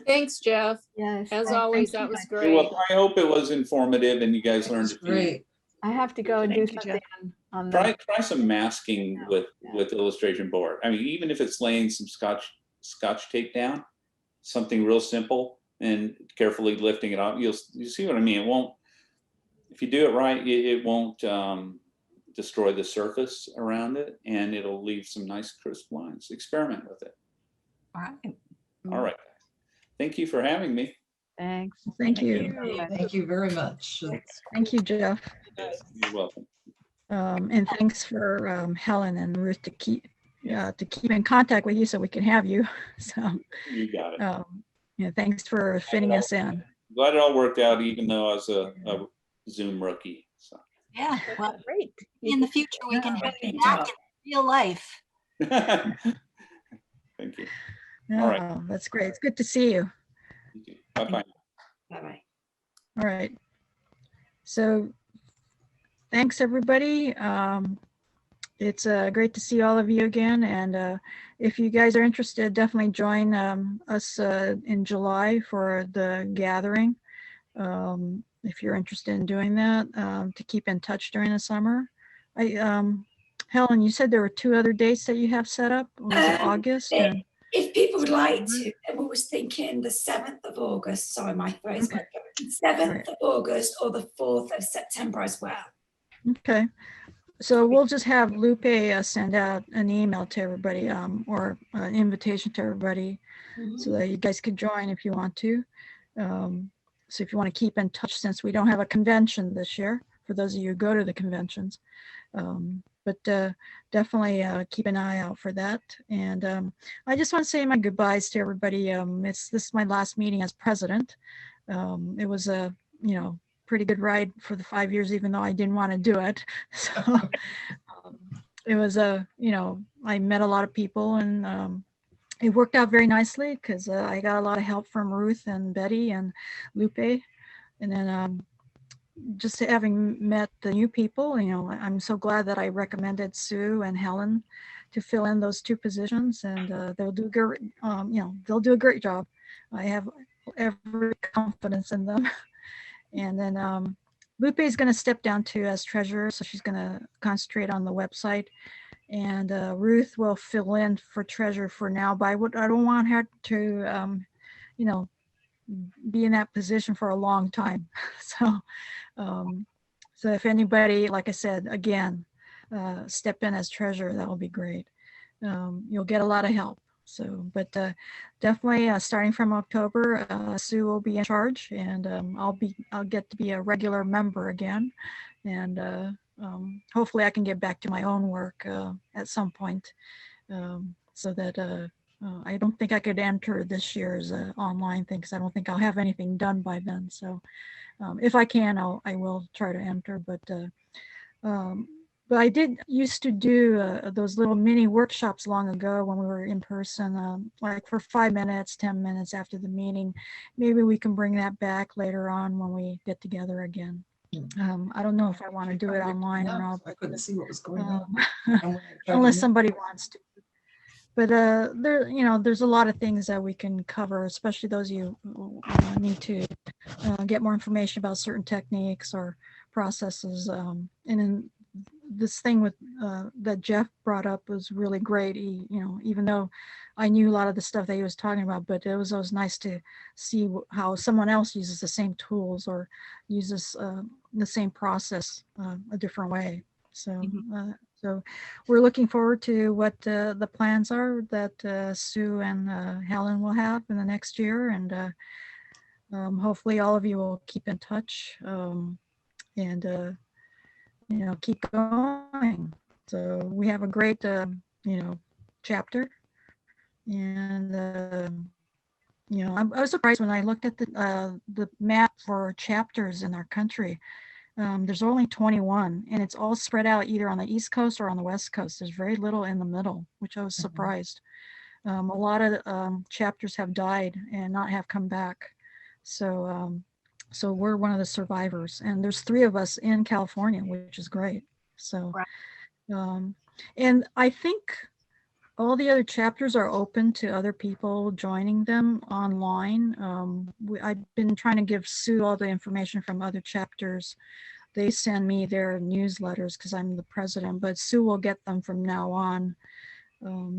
Thanks, Jeff. Yes. As always, that was great. Well, I hope it was informative and you guys learned a few. Great. I have to go and do something on Try some masking with illustration board. I mean, even if it's laying some scotch tape down, something real simple, and carefully lifting it up, you see what I mean. It won't, if you do it right, it won't destroy the surface around it, and it'll leave some nice crisp lines. Experiment with it. All right. All right. Thank you for having me. Thanks. Thank you. Thank you very much. Thank you, Jeff. You're welcome. And thanks for Helen and Ruth to keep in contact with you so we can have you. So you got it. Thanks for fitting us in. Glad it all worked out, even though I was a Zoom rookie. So. Yeah, well, great. In the future, we can have you back in real life. Thank you. All right. That's great. It's good to see you. Bye-bye. Bye-bye. All right. So thanks, everybody. It's great to see all of you again. And if you guys are interested, definitely join us in July for the gathering. If you're interested in doing that, to keep in touch during the summer. Helen, you said there were 2 other dates that you have set up. Was it August? If people would like to, I was thinking the 7th of August, sorry, my throat's like 7th of August or the 4th of September as well. Okay. So we'll just have Lupe send out an email to everybody or an invitation to everybody so that you guys could join if you want to. So if you want to keep in touch, since we don't have a convention this year, for those of you who go to the conventions, but definitely keep an eye out for that. And I just want to say my goodbyes to everybody. This is my last meeting as president. It was a, pretty good ride for the 5 years, even though I didn't want to do it. So it was I met a lot of people, and it worked out very nicely because I got a lot of help from Ruth and Betty and Lupe. And then just having met the new people, I'm so glad that I recommended Sue and Helen to fill in those 2 positions, and they'll do good. They'll do a great job. I have every confidence in them. And then Lupe is going to step down too as treasurer, so she's going to concentrate on the website. And Ruth will fill in for treasurer for now, but I don't want her to, be in that position for a long time. So if anybody, like I said, again, step in as treasurer, that will be great. you'll get a lot of help. So, but definitely starting from October, Sue will be in charge, and I'll get to be a regular member again, and hopefully I can get back to my own work at some point, so that I don't think I could enter this year's online thing, because I don't think I'll have anything done by then. So if I can, I will try to enter, but I did used to do those little mini workshops long ago when we were in person, like for 5 minutes, 10 minutes after the meeting. Maybe we can bring that back later on when we get together again. I don't know if I want to do it online or not. I couldn't see what was going on. Unless somebody wants to. But there, there's a lot of things that we can cover, especially those of you who need to get more information about certain techniques or processes. And in this thing with that Jeff brought up was really great. He, even though I knew a lot of the stuff that he was talking about, but it was always nice to see how someone else uses the same tools or uses the same process a different way. So. So we're looking forward to what the plans are that Sue and Helen will have in the next year. And hopefully all of you will keep in touch and, keep going. So we have a great, chapter. And, I was surprised when I looked at the map for chapters in our country. There's only 21, and it's all spread out either on the East Coast or on the West Coast. There's very little in the middle, which I was surprised. A lot of chapters have died and not have come back. So, so we're one of the survivors, and there's 3 of us in California, which is great. So, and I think all the other chapters are open to other people joining them online. I've been trying to give Sue all the information from other chapters. They send me their newsletters because I'm the president, but Sue will get them from now on.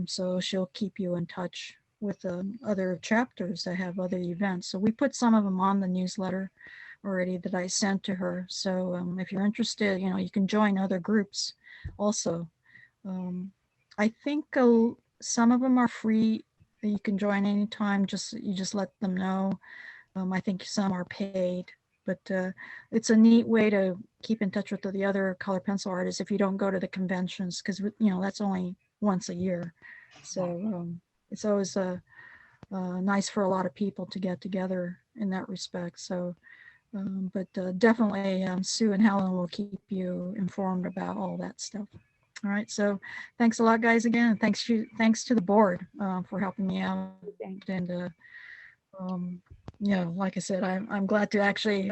So she'll keep you in touch with other chapters that have other events. So we put some of them on the newsletter already that I sent to her. So if you're interested, you can join other groups also. I think some of them are free. You can join anytime. You just let them know. I think some are paid, but it's a neat way to keep in touch with the other color pencil artists if you don't go to the conventions, because that's only once a year. So it's always nice for a lot of people to get together in that respect. So, but definitely Sue and Helen will keep you informed about all that stuff. All right, so thanks a lot, guys, again, and thanks to the board for helping me out. And like I said, I'm glad to actually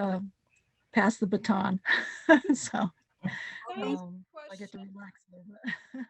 pass the baton. So I get to relax a little bit.